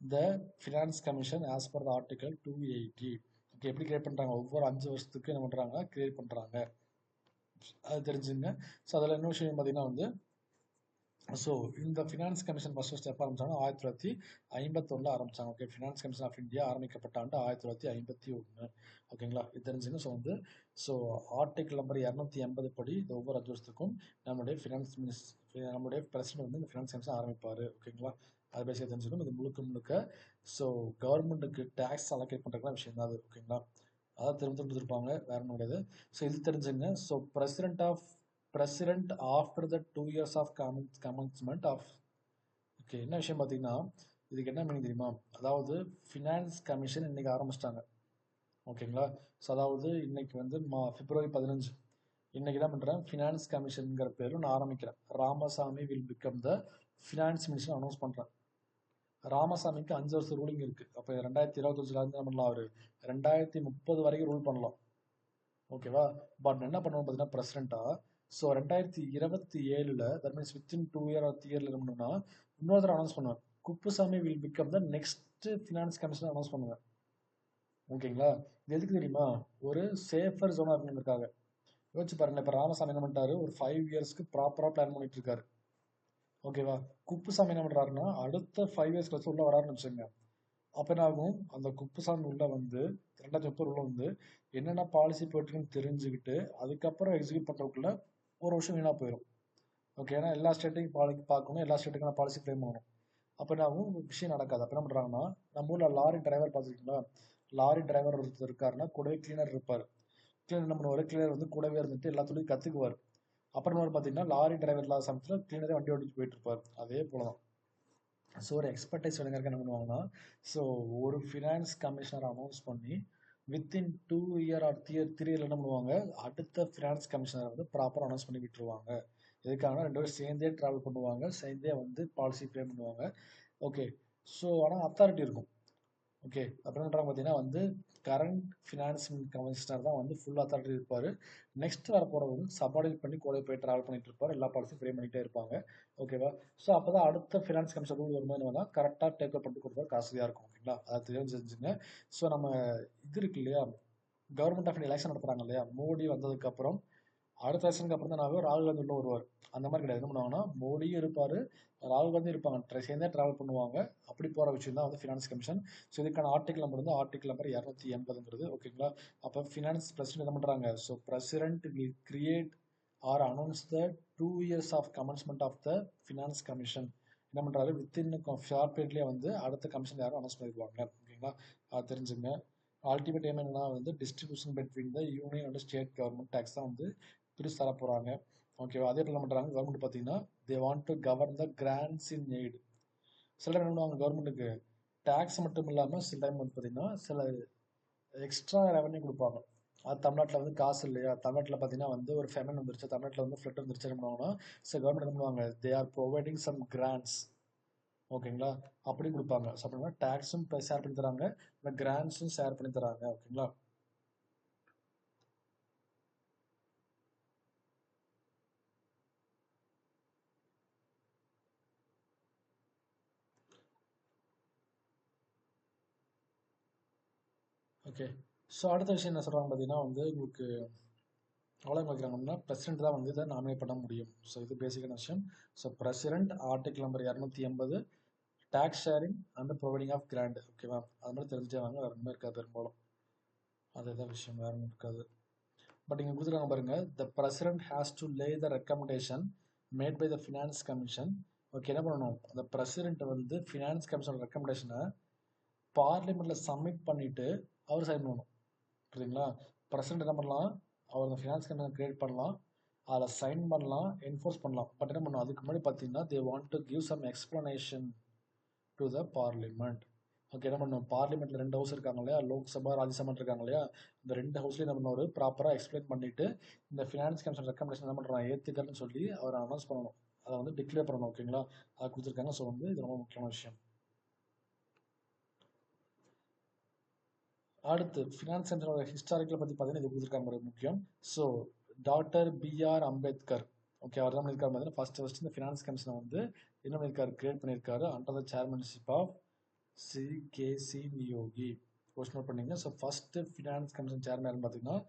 the finance commission as per the article 280. Okay, எப்படி கிரியேட் பண்ணுறாங்க, ஒவ்வொரு 5 வருஷத்துக்கு என்ன பண்ணுறாங்க, கிரியேட் பண்ணுறாங்க. அது தெரிஞ்சுங்க. ஸோ அதில் இன்னொரு விஷயம் பார்த்தீங்கன்னா வந்து, ஸோ இந்த ஃபினான்ஸ் கமிஷன் ஃபர்ஸ்ட் எப்போ ஆரம்பிச்சாங்க, 1951 ஆரம்பிச்சாங்க. Okay, finance commission of India ஆரம்பிக்கப்பட்ட ஆண்டு 1951. ஓகேங்களா? இது தெரிஞ்சுங்க. ஸோ வந்து ஸோ ஆர்டிகல் நம்பர் 280 படி இந்த ஒவ்வொரு 5 வருஷத்துக்கும் நம்மளுடைய நம்மளுடைய பிரசிடென்ட் வந்து இந்த ஃபினான்ஸ் கமிஷன் ஆரம்பிப்பார். ஓகேங்களா? அது பேசியாக தெரிஞ்சுக்கணும். இது முழுக்க ஸோ கவர்மெண்ட்டுக்கு டேக்ஸ் அலோகேட் பண்ணுறதுலாம் விஷயம் தான் அது. ஓகேங்களா? அதாவது திரும்ப கொடுத்துருப்பாங்க, வேற ஒன்றும் கிடையாது. ஸோ இது தெரிஞ்சுங்க. So president after the 2 years of commencement of. Okay, என்ன விஷயம் பார்த்தீங்கன்னா, இதுக்கு என்ன மீனிங் தெரியுமா, அதாவது ஃபினான்ஸ் கமிஷன் இன்னைக்கு ஆரம்பிச்சிட்டாங்க. ஓகேங்களா? ஸோ அதாவது இன்னைக்கு வந்து பிப்ரவரி 15, இன்னைக்கு தான் பண்ணுறேன் ஃபினான்ஸ் கமிஷனுங்கிற பேரும் நான் ஆரம்பிக்கிறேன். Ramasamy will become the finance minister announce பண்ணுறேன். ராமசாமிக்கு 5 வருஷம் ரூலிங் இருக்குது. அப்போ 2025 என்ன பண்ணலாம், அவர் 2030 வரைக்கும் ரூல் பண்ணலாம். ஓகேவா? பட் என்ன பண்ணுவோம் பார்த்தீங்கன்னா பிரசிடென்ட்டாக, so 2027 that means within 2 year or 3 year என்ன பண்ணணும்னா இன்னொருத்தர் அனௌன்ஸ் பண்ணுவேன், Kuppusamy will become the next finance commissioner announce பண்ணுவேன். ஓகேங்களா? இது எதுக்கு தெரியுமா, ஒரு சேஃபர் ஜோனாக இருக்கணுங்கிறதுக்காக. யோசிச்சு பாருங்க, இப்போ ராமசாமி என்ன பண்ணிட்டாரு, ஒரு 5 yearsக்கு ப்ராப்பராக பிளான் பண்ணிட்டு இருக்காரு. ஓகேவா? குப்புசாமி என்ன பண்ணுறாருன்னா அடுத்த 5 years கழிச்சு உள்ள வராருன்னு வச்சுக்கோங்க. அப்போ என்ன ஆகும், அந்த குப்புசாமி உள்ள வந்து 2030 உள்ள வந்து என்னென்ன பாலிசி போயிட்டுருக்குன்னு தெரிஞ்சுக்கிட்டு அதுக்கப்புறம் எக்ஸிக்யூட் பண்ணுறதுக்குள்ள ஒரு வருஷம் வீணாக போயிடும். ஓகே, ஏன்னா எல்லா ஸ்டேட்டையும் பார்க்கணும், எல்லா ஸ்டேட்டுக்கான பாலிசி ஃப்ரேம் பண்ணணும். அப்போ என்ன ஆகும், விஷயம் நடக்காது. அப்போ என்ன பண்ணுறாங்கன்னா, நம்ம ஊரில் லாரி டிரைவர் பார்த்துருக்கீங்களா, லாரி டிரைவர் ஒருத்தர் இருக்காருன்னா கூடவே கிளீனர் இருப்பார். கிளீனர் என்ன பண்ணுவார், கிளீனர் வந்து கூடவே இருந்துட்டு எல்லா தொழிலும் கற்றுக்குவார். அப்புறமா பார்த்தீங்கன்னா லாரி டிரைவர் இல்லாத சமயத்தில் கிளீனரே வண்டி ஓட்டிட்டு போயிட்டு இருப்பார். அதே போல தான். ஸோ ஒரு எக்ஸ்பர்டைஸ் வேணுங்கிறக்க என்ன பண்ணுவாங்கன்னா, ஸோ ஒரு ஃபினான்ஸ் கமிஷனர் அனௌன்ஸ் பண்ணி வித்தின் 2 year or 3 year என்ன பண்ணுவாங்க, அடுத்த ஃபினான்ஸ் கமிஷனர் வந்து ப்ராப்பராக அனௌன்ஸ் பண்ணி விட்டுருவாங்க. எதுக்காகனா 2 பேரும் சேர்ந்தே ட்ராவல் பண்ணுவாங்க, சேர்ந்தே வந்து பாலிசி ஃப்ரேம் பண்ணுவாங்க. ஓகே, ஸோ ஆனால் அத்தாரிட்டி இருக்கும். ஓகே. அப்புறம் என்ன பார்த்தீங்கன்னா வந்து கரண்ட் ஃபினான்ஸ் கமிஷனர் தான் வந்து ஃபுல் அத்தாரிட்டி இருப்பார். நெக்ஸ்ட் வரப்போகிறவர் வந்து சபார்டினேட் பண்ணி கூட போய் ட்ராவல் பண்ணிட்டு இருப்பார். எல்லா பாலிசியும் ஃப்ரேம் பண்ணிகிட்டே இருப்பாங்க. ஓகேவா? ஸோ அப்போ தான் அடுத்த ஃபினான்ஸ் கமிஷன் ரூல் வரும்போது என்னன்னா கரெக்டாக டேக் ஓவர் பண்ணி கொடுத்தா காசுலியாக இருக்கும். ஓகேங்களா? அதை தெரிஞ்சுங்க. ஸோ நம்ம இது இருக்கு இல்லையா, கவர்மெண்ட் ஆஃப் இந்தியா எலெக்ஷன் நடத்துறாங்க இல்லையா, மோடி வந்ததுக்கப்புறம் அடுத்த எலெக்ஷனுக்கு அப்புறம் தான் ராகுல் காந்தி உள்ள வருவார். அந்த மாதிரி கிடையாது. என்ன பண்ணுவாங்கன்னா மோடியும் இருப்பார், ராகுல் காந்தி இருப்பாங்க, சேர்ந்தே ட்ராவல் பண்ணுவாங்க. அப்படி போகிற விஷயம் தான் வந்து ஃபினான்ஸ் கமிஷன். ஸோ இதுக்கான ஆர்டிகல் நம்பர் வந்து ஆர்டிகல் நம்பர் 280. ஓகேங்களா? அப்போ ஃபினான்ஸ் பிரசிடென்ட் என்ன பண்ணுறாங்க, so president will create or announce the 2 years of commencement of the finance commission. என்ன பண்ணுறாரு, வித்தின் ஷார்ட் பீரியட்லேயே வந்து அடுத்த கமிஷன் யாரும் அனௌன்ஸ் பண்ணிடுவாங்க. ஓகேங்களா? அது தெரிஞ்சுங்க. அல்டிமேட் எய்ம் என்னன்னா வந்து distribution between the union and state government tax தான் வந்து பிரிச்சு தர போகிறாங்க. ஓகேவா? அதே போல் என்ன பண்ணுறாங்க கவர்மெண்ட் பார்த்தீங்கன்னா they want to govern the grants in aid. சில டைம் என்ன பண்ணுவாங்க கவர்மெண்ட்டுக்கு டேக்ஸ் மட்டும் இல்லாமல் சில டைம் வந்து பார்த்தீங்கன்னா சில எக்ஸ்ட்ரா ரெவன்யூ கொடுப்பாங்க. அது தமிழ்நாட்டில் வந்து காசு இல்லையா, தமிழ்நாட்டில் பார்த்தீங்கன்னா வந்து ஒரு ஃபெமன் வந்துருச்சு, தமிழ்நாட்டில் வந்து ஃப்ளட் வந்துருச்சு, என்ன பண்ணுவாங்கன்னா சில கவர்மெண்ட் என்ன பண்ணுவாங்க, they are providing some grants. ஓகேங்களா? அப்படி கொடுப்பாங்க. ஸோ அப்படின்னா டேக்ஸும் ஷேர் பண்ணி தராங்க, இந்த கிராண்ட்ஸும் ஷேர் பண்ணி தராங்க. ஓகேங்களா? ஓகே. ஸோ அடுத்த விஷயம் என்ன சொல்கிறாங்க பார்த்தீங்கன்னா வந்து உங்களுக்கு எவ்வளோ வைக்கிறாங்கன்னா பிரசிடென்ட் தான் வந்து இதை நாமினேட் பண்ண முடியும். ஸோ இது பேசிக்கான விஷயம். So president article number 280 tax sharing and providing of grant. ஓகேவா? அது மாதிரி தெரிஞ்சே வாங்க, வேறு ஒன்றுமே இருக்காது பெரும்பாலும். அதுதான் விஷயம், வேறு ஒன்றும் இருக்காது. பட் இங்கே கொடுத்துருக்காங்க பாருங்க, the president has to lay the recommendation made by the finance commission. Okay, என்ன பண்ணணும், அந்த பிரசிடென்ட் வந்து ஃபினான்ஸ் கமிஷன் ரெக்கமெண்டேஷனை பார்லிமெண்ட்டில் சப்மிட் பண்ணிவிட்டு அவர் சைன் பண்ணணும். புரியுதுங்களா? பிரசிடென்ட் என்ன பண்ணலாம், அவர் அந்த ஃபினான்ஸ் கமிஷன் கிரியேட் பண்ணலாம், அதில் சைன் பண்ணலாம், என்ஃபோர்ஸ் பண்ணலாம். பட் என்ன பண்ணணும், அதுக்கு முன்னாடி பார்த்தீங்கன்னா they want to give some explanation to the parliament. Okay, என்ன பண்ணணும், பார்லிமெண்ட்டில் 2 ஹவுஸ் இருக்காங்க இல்லையா, லோக்சபா ராஜ்யசபா இருக்காங்க இல்லையா, இந்த 2 ஹவுஸ்லேயும் என்ன பண்ணுவார், ப்ராப்பராக எக்ஸ்பிளைன் பண்ணிவிட்டு இந்த ஃபினான்ஸ் கமிஷன் ரெக்கமெண்டேஷன் என்ன பண்ணுறாங்க ஏற்றுக்கிறேன்னு சொல்லி அவர் அனௌன்ஸ் பண்ணணும், அதை வந்து டிக்ளேர் பண்ணணும். ஓகேங்களா? அதை கொடுத்துருக்காங்க. ஸோ வந்து இது ரொம்ப முக்கியமான விஷயம். அடுத்து ஃபினான்ஸ் சென்டரோட ஹிஸ்டாரிக்கலை பற்றி பார்த்தீங்கன்னா இது கொடுத்துருக்காங்க முக்கியம். So doctor BR Ambedkar, okay, அவர் தான் பண்ணியிருக்காரு பார்த்தீங்கன்னா ஃபர்ஸ்ட் இந்த ஃபினான்ஸ் கமிஷனை வந்து என்ன பண்ணியிருக்காரு, கிரியேட் பண்ணியிருக்காரு under the chairmanship of C Neogy. Question note பண்ணிங்க. So first finance commission chairman பார்த்தீங்கன்னா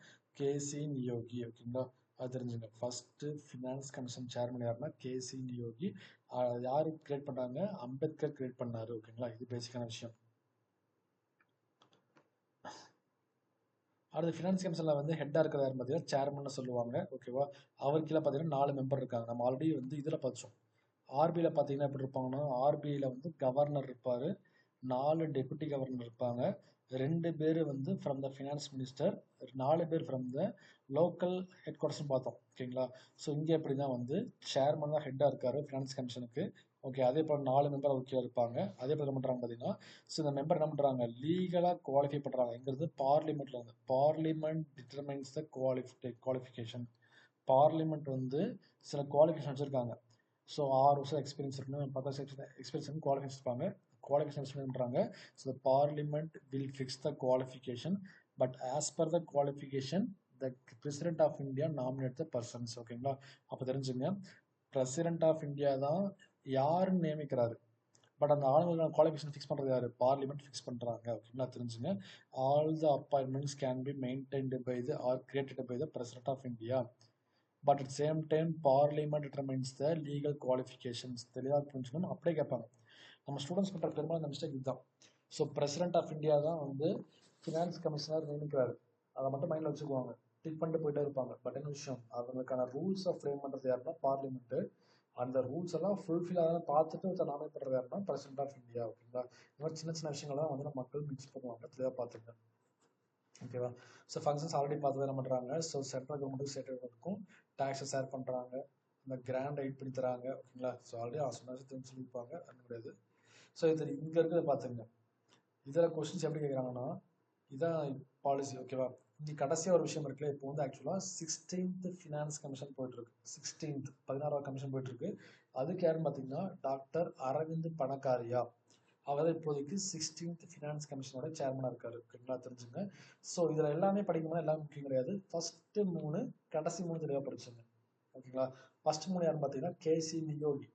கேசி நியோகி. ஓகேங்களா? அது தெரிஞ்சுங்க. ஃபர்ஸ்ட் ஃபினான்ஸ் கமிஷன் சேர்மன் யாருன்னா கேசி நியோகி. யார் கிரியேட் பண்ணாங்க, அம்பேத்கர் கிரியேட் பண்ணாரு. ஓகேங்களா? இது பேசிக்கான விஷயம். அடுத்து ஃபினான்ஸ் கமிஷனில் வந்து ஹெட்டாக இருக்கிற யார் பார்த்தீங்கன்னா சேர்மன் சொல்லுவாங்க. ஓகேவா? அவர் கீழே பார்த்தீங்கன்னா 4 மெம்பர் இருக்காங்க. நம்ம ஆல்ரெடி வந்து இதில் பார்த்தோம். ஆர்பிஐயில் பார்த்தீங்கன்னா எப்படி இருப்பாங்கன்னா, ஆர்பிஐயில் வந்து கவர்னர் இருப்பார், 4 டெபுட்டி கவர்னர் இருப்பாங்க, 2 பேர் வந்து ஃப்ரம் த ஃபினான்ஸ் மினிஸ்டர், 4 பேர் ஃப்ரம் த லோக்கல் ஹெட் குவார்ட்டர்ஸ்னு பார்த்தோம். ஓகேங்களா? ஸோ இங்கே எப்படி தான் வந்து சேர்மன் தான் ஹெட்டாக இருக்கார் ஃபினான்ஸ் கமிஷனுக்கு. ஓகே, அதே போல் 4 மெம்பர் ஓகே இருப்பாங்க. அதே போல் என்ன பண்ணுறாங்க பார்த்தீங்கன்னா, ஸோ இந்த மெம்பர் என்ன பண்ணுறாங்க, லீகலாக குவாலிஃபை பண்ணுறாங்க. இங்கிறது பார்லிமெண்ட்டில் வந்து பார்லிமெண்ட் டிட்டர்மைன்ஸ் த குவாலிஃபிகேஷன். பார்லிமெண்ட் வந்து சில குவாலிஃபிகேஷன் வச்சுருக்காங்க. ஸோ 6 வருஷம் எக்ஸ்பீரியன்ஸ் இருக்கணும், 10 வருஷம் எக்ஸ்பீரியன்ஸ் குவாலிஃபிகேஷன் இருப்பாங்க. குவாலிஃபிகேஷன் எக்ஸ்பிளைன் பண்ணுறாங்க. So the parliament will fix the qualification, but as per the qualification the president of India nominate the persons. ஓகேங்களா? அப்போ தெரிஞ்சுங்க, பிரசிடென்ட் ஆஃப் இந்தியா தான் யாருன்னு நியமிக்கிறாரு, பட் அந்த ஆளுங்களுக்கான குவாலிஃபிகேஷன் ஃபிக்ஸ் பண்ணுறது யார், பார்லிமெண்ட் ஃபிக்ஸ் பண்ணுறாங்க. ஓகேங்களா? தெரிஞ்சுங்க. All the appointments can be maintained by the or created by the president of India, but at same time parliament determines the legal qualifications. தெளிவாக புரிஞ்சுக்கணும். அப்படியே கேட்பாங்க. நம்ம ஸ்டூடெண்ட்ஸ் பண்ணுற பெரும்பாலும் இந்த மிஸ்டேக் இதுதான். ஸோ பிரசிடென்ட் ஆஃப் இந்தியா தான் வந்து ஃபினான்ஸ் கமிஷனர் நியமிக்கிறாரு, அதை மட்டும் மைண்டில் வச்சுக்குவாங்க, டிக் பண்ணிட்டு போயிட்டே இருப்பாங்க. பட் என்ன விஷயம், அவங்களுக்கான ரூல்ஸை ஃப்ரேம் பண்ணுறது யாருன்னா பார்லிமெண்ட்டு. அந்த ரூல்ஸ் எல்லாம் ஃபுல்ஃபில் ஆகாத பார்த்துட்டு ஒருத்தர் நாமினேட் பண்ணுறது யாருன்னா பிரசிடென்ட் ஆஃப் இந்தியா. ஓகேங்களா? இந்த மாதிரி சின்ன சின்ன விஷயங்கள்லாம் வந்து நம்ம மக்கள் மிக்ஸ் பண்ணுவாங்க, தெளிவாக பார்த்துங்க. ஓகேவா? ஸோ ஃபங்க்ஷன்ஸ் ஆல்ரெடி பார்த்து என்ன பண்ணுறாங்க, ஸோ சென்ட்ரல் கவர்மெண்ட்டுக்கும் ஸ்டேட் கவர்மெண்ட்டுக்கும் டேக்ஸை ஷேர் பண்ணுறாங்க, இந்த கிராண்ட் ரைட் பண்ணி தராங்க. ஓகேங்களா? ஸோ ஆல்ரெடி சொன்ன சொல்லியிருப்பாங்க, அது கிடையாது. ஸோ இது இங்கே இருக்கிறத பார்த்துங்க. இதில் கொஸ்டின்ஸ் எப்படி கேட்குறாங்கன்னா, இதான் பாலிசி. ஓகேவா? இங்கே கடைசியாக ஒரு விஷயம் இருக்குல்ல, இப்போ வந்து ஆக்சுவலாக 16th ஃபினான்ஸ் கமிஷன் போயிட்டுருக்கு. 16th 16வது கமிஷன் போயிட்டுருக்கு. அதுக்கு யாருன்னு பார்த்தீங்கன்னா டாக்டர் அரவிந்த் பணக்காரியா. அவர் இப்போதைக்கு 16th ஃபினான்ஸ் கமிஷனோட சேர்மனாக இருக்காரு. ஓகேங்களா, தெரிஞ்சுங்க. ஸோ இதில் எல்லாமே படிக்கணும்னா எல்லாமே முக்கியம் கிடையாது. ஃபர்ஸ்ட்டு 3 கடைசி 3 தெளிவாக படிச்சுங்க. ஓகேங்களா, ஃபர்ஸ்ட் 3 யாருன்னு பார்த்தீங்கன்னா கேசி நியோகி.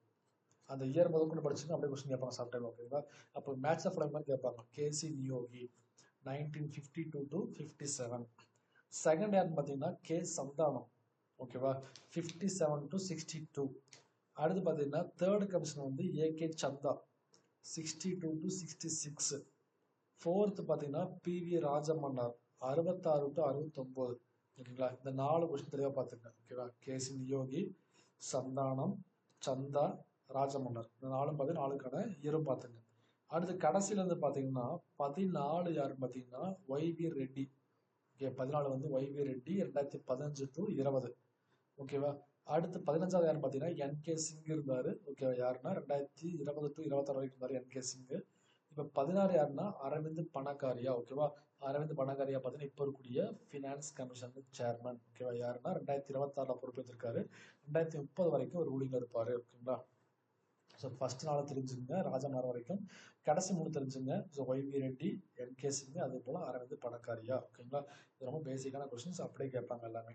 அந்த இயர் முதற்கொண்டு படிச்சுங்க, அப்படியே கொஸ்டின் கேட்பாங்க சம்டைம். ஓகேங்களா, அப்போ மேட்ச் ஆஃப் மாதிரி கேட்பாங்க. கேசி நியோகி 1952 to 57. செகண்ட் யாருன்னு பார்த்தீங்கன்னா கே சந்தானம். ஓகேவா, 57 to 62. அடுத்து பார்த்தீங்கன்னா தேர்ட் கமிஷன் வந்து ஏகே சந்தா 62 to 66. ஃபோர்த்து பார்த்தீங்கன்னா பிவி ராஜமன்னார் 66 to 69. ஓகேங்களா, இந்த 4 கொஸ்டின் தெளிவாக பார்த்துங்க. ஓகேவா, கேசி நியோகி, சந்தானம், சந்தா, ராஜமன்னர், இந்த 4 பார்த்து 4க்கான இயரும் பார்த்துங்க. அடுத்து கடைசியில இருந்து பார்த்தீங்கன்னா 14 யாருன்னு பார்த்தீங்கன்னா ஒய்வி ரெட்டி. ஓகே, 14 வந்து ஒய்வி ரெட்டி 2015 to 20. ஓகேவா, அடுத்து 15வது யாருன்னு பார்த்தீங்கன்னா என்கே சிங் இருந்தாரு. ஓகேவா, யாருன்னா 2020 to 26 வரைக்கும் இருந்தாரு என்கே சிங். இப்போ 16 யாருன்னா அரவிந்த் பணக்காரியா. ஓகேவா, அரவிந்த் பணக்காரியா பார்த்தீங்கன்னா இப்போ இருக்கக்கூடிய ஃபினான்ஸ் கமிஷன் சேர்மன். ஓகேவா, யாருன்னா 2026 பொறுப்பேற்றிருக்காரு. 2030 வரைக்கும் ஒரு ரூலிங்ல இருப்பாரு. ஓகேங்களா, ஸோ ஃபர்ஸ்ட் 4 தெரிஞ்சுங்க, ராஜமார் வரைக்கும். கடைசி 3 தெரிஞ்சுங்க. ஸோ ஒய்வி ரெட்டி, என்கே சிங், அதே போல் அரவிந்த் பணக்காரியா. ஓகேங்களா, இது ரொம்ப பேசிக்கான கொஸ்டின்ஸ், அப்படியே கேட்பாங்க எல்லாமே.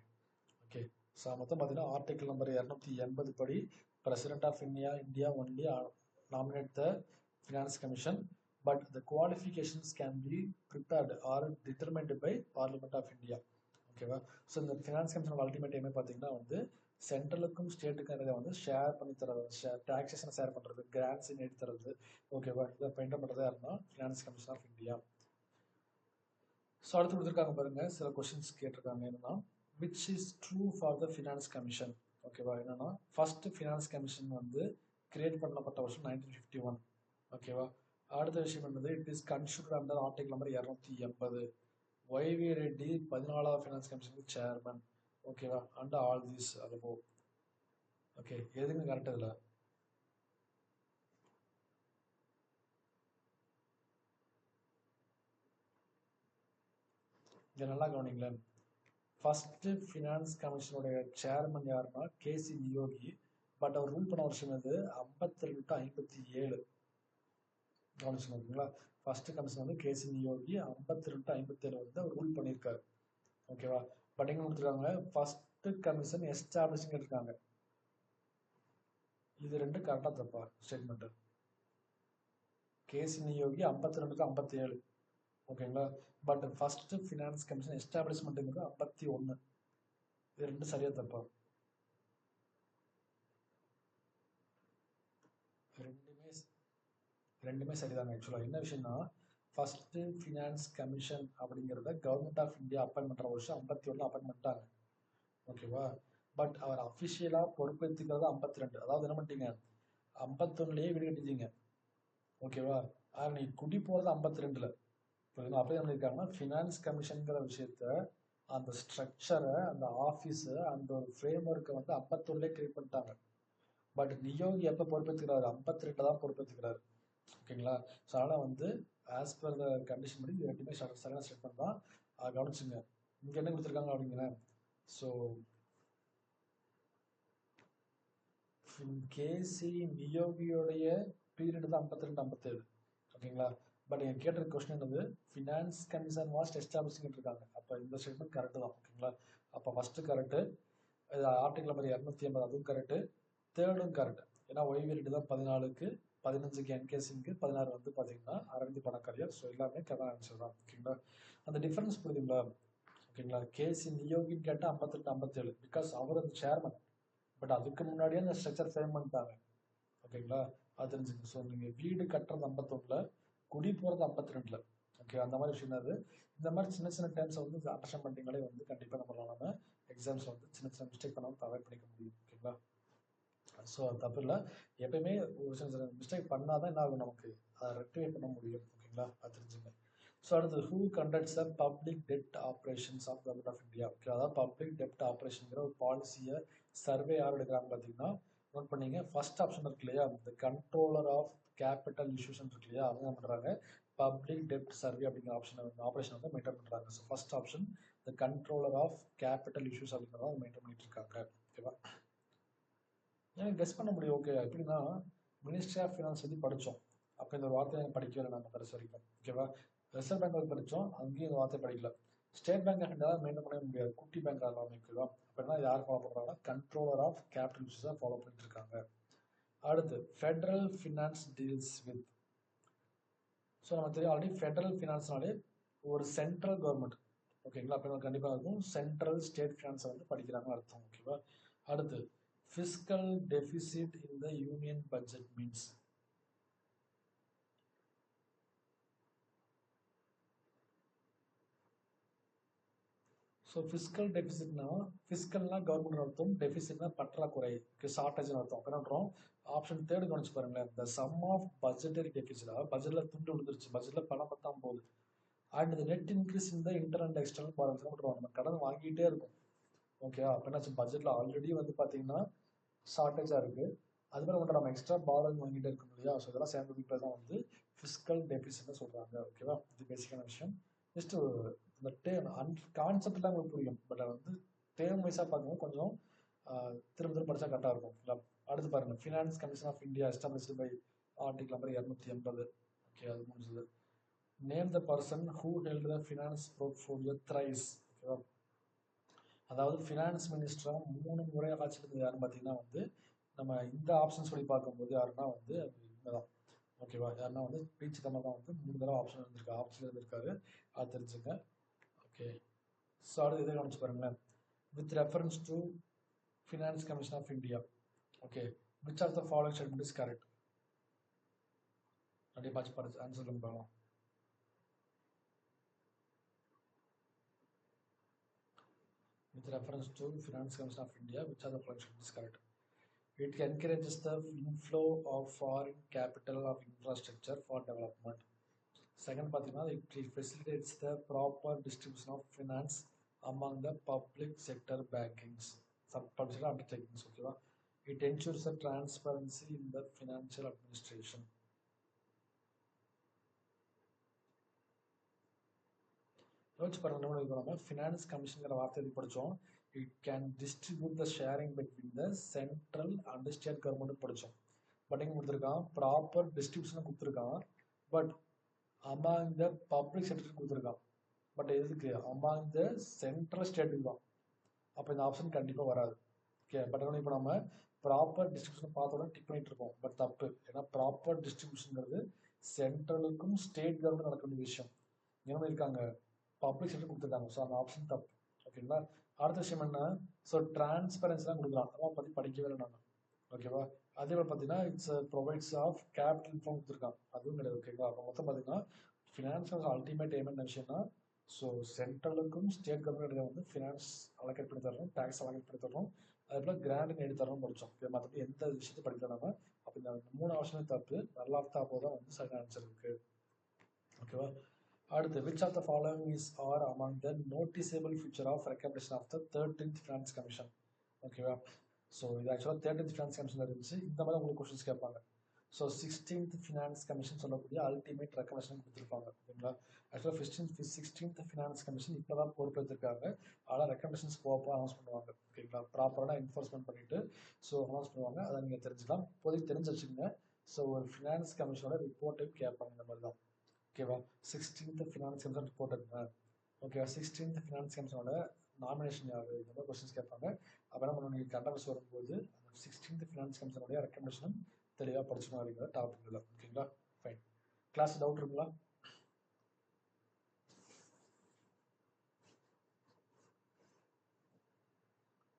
ஓகே, ஸோ மொத்தம் பார்த்தீங்கன்னா ஆர்டிகல் நம்பர் 280 படி president of India only nominate the finance commission, but the qualifications can be prepared or determined by parliament of India. ஓகேவா, ஸோ இந்த ஃபினான்ஸ் கமிஷனோட அல்டிமேட் எய்மே பார்த்தீங்கன்னா வந்து சென்ட்ரலுக்கும் ஸ்டேட்டுக்கும் இடையில வந்து ஷேர் பண்ணி தரது, டாக்ஸேஷனை ஷேர் பண்ணுறது, கிராண்ட்ஸ் எடுத்து தரது. ஓகேவா, இதை பெயிண்ட் பண்ணுறதா இருந்தால் finance commission of India. So அடுத்து கொடுத்துருக்காங்க பாருங்க, சில கொஸ்டின்ஸ் கேட்டிருக்காங்க. என்னன்னா which is true for the finance commission. ஓகேவா, என்னன்னா ஃபர்ஸ்ட் ஃபினான்ஸ் கமிஷன் வந்து கிரியேட் பண்ணப்பட்ட வருஷம் 1951. ஓகேவா, அடுத்த விஷயம் என்னது, it is constituted under article number 280. YV Reddy 14வது ஃபினான்ஸ் கமிஷனுக்கு சேர்மன். ஓகேவா, under all these above. Okay, எதுங்க கரெக்ட் இதில்? இங்கே நல்லா கவனிங்களேன். ஃபர்ஸ்ட் ஃபினான்ஸ் கமிஷனுடைய சேர்மன் யாருன்னா KC Neogy. But our rule பண்ண வருஷம் வந்து 52 to 57. கவனிச்சுங்க. ஓகேங்களா, ஃபர்ஸ்ட் கமிஷன் வந்து கேசி நியோகி 52 to 57 வந்து அவர் ரூல் பண்ணியிருக்காரு. ஓகேவா, பட் எங்க கொடுத்துருக்காங்க ஃபர்ஸ்ட் கமிஷன் எஸ்டாப்ளிஷ் இருக்காங்க. இது ரெண்டு கரெக்டா தப்பா ஸ்டேட்மெண்ட்? KC Niyogi 52 to 57. ஓகேங்களா, பட் ஃபர்ஸ்ட் ஃபினான்ஸ் கமிஷன் எஸ்டாப்ளிஷ்மெண்ட்டுங்கிறது 51. இது ரெண்டு சரியா தப்பா? ரெண்டுமே சரிதாங்க. ஆக்சுவலாக என்ன விஷயம்னா ஃபர்ஸ்ட் ஃபினான்ஸ் கமிஷன் அப்படிங்கிறத கவர்மெண்ட் ஆஃப் இந்தியா அப்பாயின் பண்ணுற வருஷம் 51 அப்பாயின் பண்ணிட்டாங்க. ஓகேவா, பட் அவர் அஃபிஷியலாக பொறுப்பேற்றுக்கிறது 52. அதாவது என்ன பண்ணிட்டீங்க, 51லயே வீடு கட்டிட்டீங்க. ஓகேவா, ஆனால் நீ குடி போகிறது 52ல். இப்போ அப்படியே என்ன பண்ணியிருக்காங்கன்னா ஃபினான்ஸ் கமிஷனுங்கிற விஷயத்த, அந்த ஸ்ட்ரக்சரை, அந்த ஆஃபீஸை, அந்த ஒரு ஃப்ரேம் ஒர்க்கை வந்து 51லயே கிரியேட் பண்ணிட்டாங்க. பட் நியோகி எப்போ பொறுப்பேற்றுக்கிறாரு, 52 தான் பொறுப்பேற்றுக்கிறாரு. ஓகேங்களா, ஸோ அதனால் வந்து ஆஸ் பர் த கண்டிஷன் படி இது ரெண்டுமே சரியான ஸ்டேட்மெண்ட் தான். கவனிச்சுங்க. இங்கே என்ன கொடுத்துருக்காங்க அப்படிங்கிறேன். ஸோ கேசி நியோகியோடைய பீரியட் தான் 52 57. ஓகேங்களா, பட் எங்கள் கேட்ட கொஸ்டின் என்னது, ஃபினான்ஸ் கமிஷன் வாஸ் எஸ்டாப்ளிஷ்னு இருக்காங்க. அப்போ இந்த ஸ்டேட்மெண்ட் கரெக்டு தான். ஓகேங்களா, அப்போ ஃபஸ்ட்டு கரெக்டு, ஆர்டிகல் நம்பர் 280 அதுவும் கரெக்டு, தேர்டும் கரெக்ட். ஏன்னா ஒய்வி ரெட்டி தான் 14க்கு, 15க்கு என்கே சிங்க்கு, 16 வந்து பார்த்தீங்கன்னா அரவிந்த் பணக்காரியார். ஸோ எல்லாமே கரெக்டான ஆன்சர் தான். ஓகேங்களா, அந்த டிஃபரன்ஸ் புரியுதுங்களா? ஓகேங்களா, கேசி நியோகின்னு கேட்டால் 52 57 பிகாஸ் அவர் அந்த சேர்மன். பட் அதுக்கு முன்னாடியே அந்த ஸ்ட்ரக்சர் ஃப்ரேம் பண்ணிட்டாங்க. ஓகேங்களா, அது தெரிஞ்சுங்க. ஸோ நீங்கள் வீடு கட்டுறது 51ல், குடி போகிறது 52ல். ஓகே, அந்த மாதிரி விஷயம் அது. இந்த மாதிரி சின்ன சின்ன டைம்ஸை வந்து அண்டர்ஸ்டாண்ட் பண்ணிட்டீங்களே வந்து கண்டிப்பாக நம்ம எக்ஸாம்ஸ் வந்து சின்ன சின்ன மிஸ்டேக் பண்ணாமல் அவாய்ட் பண்ணிக்க முடியும். ஓகேங்களா, ஸோ அது தப்பு இல்லை. எப்பயுமே ஒரு சின்ன சின்ன மிஸ்டேக் பண்ணால் தான் என்ன ஆகும், நமக்கு அதை ரெக்டிஃபை பண்ண முடியும். ஓகேங்களா, அது தெரிஞ்சுங்க. ஸோ அடுத்து ஹூ கண்டக்ட்ஸ் த பப்ளிக் டெப்ட் operations of government of India. Okay, அதாவது பப்ளிக் டெப்ட் ஆப்ரேஷன்ங்கிற ஒரு பாலிசியை சர்வே யார் எடுக்கிறாங்க பார்த்தீங்கன்னா, நோட் பண்ணிங்க. ஃபர்ஸ்ட் ஆப்ஷன் இருக்கு இல்லையா, இந்த கண்ட்ரோலர் ஆஃப் கேபிட்டல் இஷ்யூஷன் இருக்கு இல்லையா, அவங்க என்ன பண்ணுறாங்க, பப்ளிக் டெப்ட் சர்வே அப்படிங்கிற ஆப்ரேஷன் வந்து மெயின்டைன் பண்ணுறாங்க. So first option the controller of capital issues அப்படிங்கிறத மெயின்டைன் பண்ணிட்டு இருக்காங்க. ஓகேவா, எனக்கு கெஸ் பண்ண முடியும். ஓகே, எப்படின்னா மினிஸ்ட்ரி ஆஃப் ஃபினான்ஸ் பற்றி படித்தோம். அப்போ இந்த ஒரு வார்த்தையை படிக்கவே இல்லை நம்ம கடைசி வரைக்கும். ஓகேவா? ரிசர்வ் பேங்க் படித்தோம், அங்கேயும் இந்த வார்த்தை படிக்கல. State Bank of India maintain பண்ணவே முடியாது, குட்டி பேங்க் ஆகலாம். ஓகேவா? அப்படின்னா யார் ஃபாலோ பண்ணுறாங்கன்னா கண்ட்ரோலர் ஆஃப் கேபிட்டல் யூஸஸை ஃபாலோ பண்ணிட்டு இருக்காங்க. அடுத்து federal finance deals with. So நம்ம தெரியும் ஆல்ரெடி ஃபெடரல் ஃபினான்ஸ்னாலே ஒரு சென்ட்ரல் கவர்மெண்ட். ஓகேங்களா? அப்போ கண்டிப்பாக இருக்கும் சென்ட்ரல் ஸ்டேட் ஃபினான்ஸை வந்து படிக்கிறாங்கன்னு அர்த்தம். ஓகேவா? அடுத்து fiscal deficit in the union budget means. So fiscal டெபிசிட்னா, ஃபிஸ்கல்னா கவர்மெண்ட் அர்த்தம், டெபிசிட்னா பற்றாக்குறை, ஷார்டேஜ்னு அர்த்தம். அப்போ என்ன பண்ணுறோம், ஆப்ஷன் தேர்டு கவனிச்சு பாருங்களேன். The sum of budgetary deficit, பட்ஜெட்டில் துண்டு விழுந்துருச்சு, பட்ஜெட்டில் பணம் பத்தாம போகுது. அண்ட் த நெட் இன்க்ரீஸ் இந்த இன்டர் அண்ட் எக்ஸ்டர்னல் பாரன்ஸ் பண்ணுறோம், நம்ம கடன் வாங்கிட்டே இருக்கும். ஓகேவா? அப்போ என்னாச்சு, பட்ஜெட்டில் ஆல்ரெடி வந்து பார்த்தீங்கன்னா ஷார்டேஜாக இருக்குது, அது மாதிரி மட்டும் நம்ம எக்ஸ்ட்ரா பாரோயிங் வாங்கிட்டே இருக்கும் இல்லையா? ஸோ இதெல்லாம் சேர்ந்து பேர் தான் வந்து ஃபிஸ்கல் டெபிசிட்னு சொல்கிறாங்க. ஓகேவா? இது பேசிக்கான விஷயம். ஜஸ்ட் இந்த கான்செப்ட்லாம் உங்களுக்கு புரியும், பட் வந்து டேர்ம் வைஸாக பார்க்கும்போது கொஞ்சம் திரும்ப திரும்ப படித்தா கரெக்டாக இருக்கும். அடுத்து பாருங்கள், finance commission of India established by article number 280. Okay, அது முடிஞ்சது. Name the person who held the finance portfolio thrice. ஓகேவா? அதாவது ஃபினான்ஸ் மினிஸ்டராக 3 முறை ஆட்சியில் இருந்தது யாருன்னு பார்த்தீங்கன்னா வந்து நம்ம இந்த ஆப்ஷன்ஸ் படி பார்க்கும்போது யாருன்னா வந்து இவங்க தான். ஓகேவா? யாருன்னா வந்து பி. சிதம்பரம் தான் வந்து 3 தடவை ஆப்ஷன் இருந்திருக்காரு. அது தெரிஞ்சுங்க. ஓகே, ஸோ அடுத்து இதை கவனிச்சு பாருங்களேன். With reference to finance commission of India. Okay, which are the following statement is correct? அப்படியே பார்த்து ஆன்சர் பண்ணலாம். With reference to Finance Commission of India, which are the following statements is correct? It encourages the inflow of foreign capital of infrastructure for development. Second, it facilitates the proper distribution of finance among the public sector bankings, public sector undertakings. Okay, it ensures the transparency in the financial administration. Finance கமிஷன்ங்கிற வார்த்தை படித்தோம். It can distribute the sharing between the central and state government படித்தோம். பட் இங்கே கொடுத்துருக்கான் ப்ராப்பர் டிஸ்ட்ரிபியூஷனை கொடுத்துருக்கான், but among the public sector கொடுத்துருக்கான். பட் எதுக்கு? அமாங் த சென்ட்ரல் ஸ்டேட்டுக்கு தான். அப்போ இந்த ஆப்ஷன் கண்டிப்பாக வராது. ஓகே, பட் இப்போ நம்ம ப்ராப்பர் டிஸ்ட்ரிபியூஷன் பார்த்தோன்னா டிக் பண்ணிட்டு இருக்கோம், பட் தப்பு. ஏன்னா ப்ராப்பர் டிஸ்ட்ரிபியூஷனுங்கிறது சென்ட்ரலுக்கும் ஸ்டேட் கவர்மெண்ட் நடக்க வேண்டிய விஷயம். என்ன இருக்காங்க, பப்ளிக் செக்டர் கொடுத்துருக்காங்க. ஸோ அந்த ஆப்ஷன் தப்பு. ஓகேங்களா? அடுத்த விஷயம் என்ன, ஸோ டிரான்ஸ்பரன்சி தான் கொடுக்கலாம், அதெல்லாம் பற்றி படிக்கவே இல்லை நான். ஓகேவா? அதே மாதிரி பார்த்தீங்கன்னா it's provides of capital inform கொடுத்துருக்காங்க, அதுவும் கிடையாது. ஓகேங்களா? அப்போ மொத்தம் பார்த்தீங்கன்னா ஃபினான்ஸ் அல்டிமேட் எய்ம் என்ன விஷயம்னா, ஸோ சென்ட்ரலுக்கும் ஸ்டேட் கவர்மெண்ட் வந்து ஃபினான்ஸ் அலோகேட் பண்ணி தரணும், டேக்ஸ் அலோகேட் பண்ணி தரணும், அதே போல் கிராண்ட் எடுத்து தரணும் படித்தோம். மற்றபடி எந்த விஷயத்தை படிக்கல நம்ம. அப்போ இந்த 3 ஆப்ஷனே தப்பு. நல்லா அப்போ தான் வந்து சரியான ஆன்சர் இருக்கு. ஓகேவா? அடுத்து, which of the following is or among the noticeable feature of recommendation of the 13th Finance Commission? ஓகேவா? ஸோ இது ஆக்சுவலாக 13th Finance Commission இருந்துச்சு. இந்த மாதிரி உங்களுக்கு கொஸ்டின்ஸ் கேட்பாங்க. ஸோ 16th Finance Commission சொல்லக்கூடிய அல்டிமேட் ரெக்கமெண்டேஷன் கொடுத்துருப்பாங்க. ஓகேங்களா? ஆக்சுவலாக 16th Finance Commission இப்போ தான் பொறுப்பேற்றிருக்காங்க. ஆனால் ரெக்கமெண்டேஷன்ஸ் போக அனௌன்ஸ் பண்ணுவாங்க. ஓகேங்களா? ப்ராப்பரான என்ஃபோர்ஸ்மெண்ட் பண்ணிட்டு ஸோ அனௌன்ஸ் பண்ணுவாங்க. அதை நீங்கள் தெரிஞ்சுக்கலாம். இப்போதைக்கு தெரிஞ்சு வச்சுக்கோங்க. ஸோ ஒரு ஃபினான்ஸ் கமிஷனோட ரிப்போர்ட்டையும் கேட்பாங்க இந்த மாதிரி தான். ஓகேவா? 16th ஃபினான்ஸ் கமிஷன் ரிப்போர்ட் இருக்குங்க. ஓகேவா? 16th ஃபினான்ஸ் கமிஷனோட நாமினேஷன் யார், இந்த மாதிரி கொஸ்டின்ஸ் கேட்பாங்க. அப்போ என்ன பண்ணுவோம், நீங்கள் கண்டபஸ் வரும்போது அந்த 16th ஃபினான்ஸ் கமிஷனுடைய ரெக்கமெண்டேஷன் தெளிவாக படிச்சுக்கணும் அப்படிங்கிற டாபிக் இல்லை. ஓகேங்களா? ஃபைன். கிளாஸ் டவுட் இருக்குங்களா?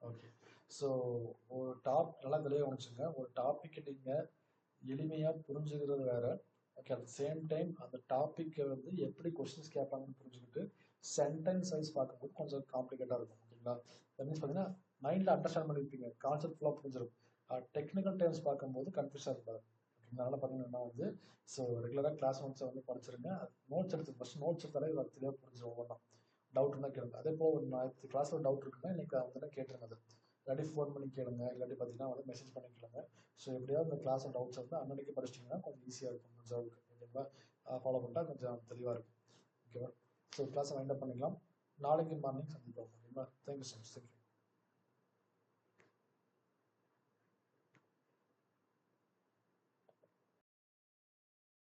ஓகே, ஸோ ஒரு நல்லா தெளிவாக கவனிச்சுங்க. ஒரு டாப்பிக்கை நீங்கள் எளிமையாக புரிஞ்சுக்கிறது வேற. ஓகே, அட் சேம் டைம் அந்த டாப்பிக்கை வந்து எப்படி கொஸ்டின்ஸ் கேட்பாங்கன்னு புரிஞ்சுக்கிட்டு சென்டென்ஸ் வைஸ் பார்க்கும்போது கொஞ்சம் காம்ப்ளிகேட்டாக இருக்கும். ஓகேங்களா? தட் மீன்ஸ் பார்த்தீங்கன்னா மைண்டில் அண்டர்ஸ்டாண்ட் பண்ணியிருப்பீங்க, கான்செப்ட் ஃபுல்லாக புரிஞ்சிடும். டெக்னிக்கல் டேர்ம்ஸ் பார்க்கும்போது கன்ஃபியூஸாக இருப்பாரு. அதனால பார்த்தீங்கன்னா வந்து ஸோ ரெகுலராக கிளாஸ் நோட்ஸை வந்து படிச்சிருங்க. நோட்ஸ் எடுத்து ஃபஸ்ட் நோட்ஸ் எடுத்தாலே தெளிவாக புரிஞ்சிடும். ஒவ்வொன்றா டவுட் இருந்தால் கேளுங்க. அதே போல் நான் கிளாஸில் டவுட் இருக்குன்னா இன்னைக்கு வந்து கேட்டுருங்க. அது இல்லாட்டி ஃபோன் பண்ணி கேளுங்க, இல்லாட்டி பார்த்தீங்கன்னா வந்து மெசேஜ் பண்ணி கேளுங்க. ஸோ எப்படியாவது இந்த கிளாஸில் டவுட்ஸ் வந்து அன்னைக்கு படிச்சிட்டிங்கன்னா கொஞ்சம் ஈஸியாக இருக்கும். கொஞ்சம் ஓகேங்களா? ஃபாலோ பண்ணிட்டா கொஞ்சம் தெளிவாக இருக்கும். ஓகேவா? ஸோ கிளாஸை வைண்ட் அப் பண்ணிக்கலாம். நாளைக்கு மார்னிங் சந்திப்போம். ஓகேங்களா? Thank you so much. தேங்க்யூ.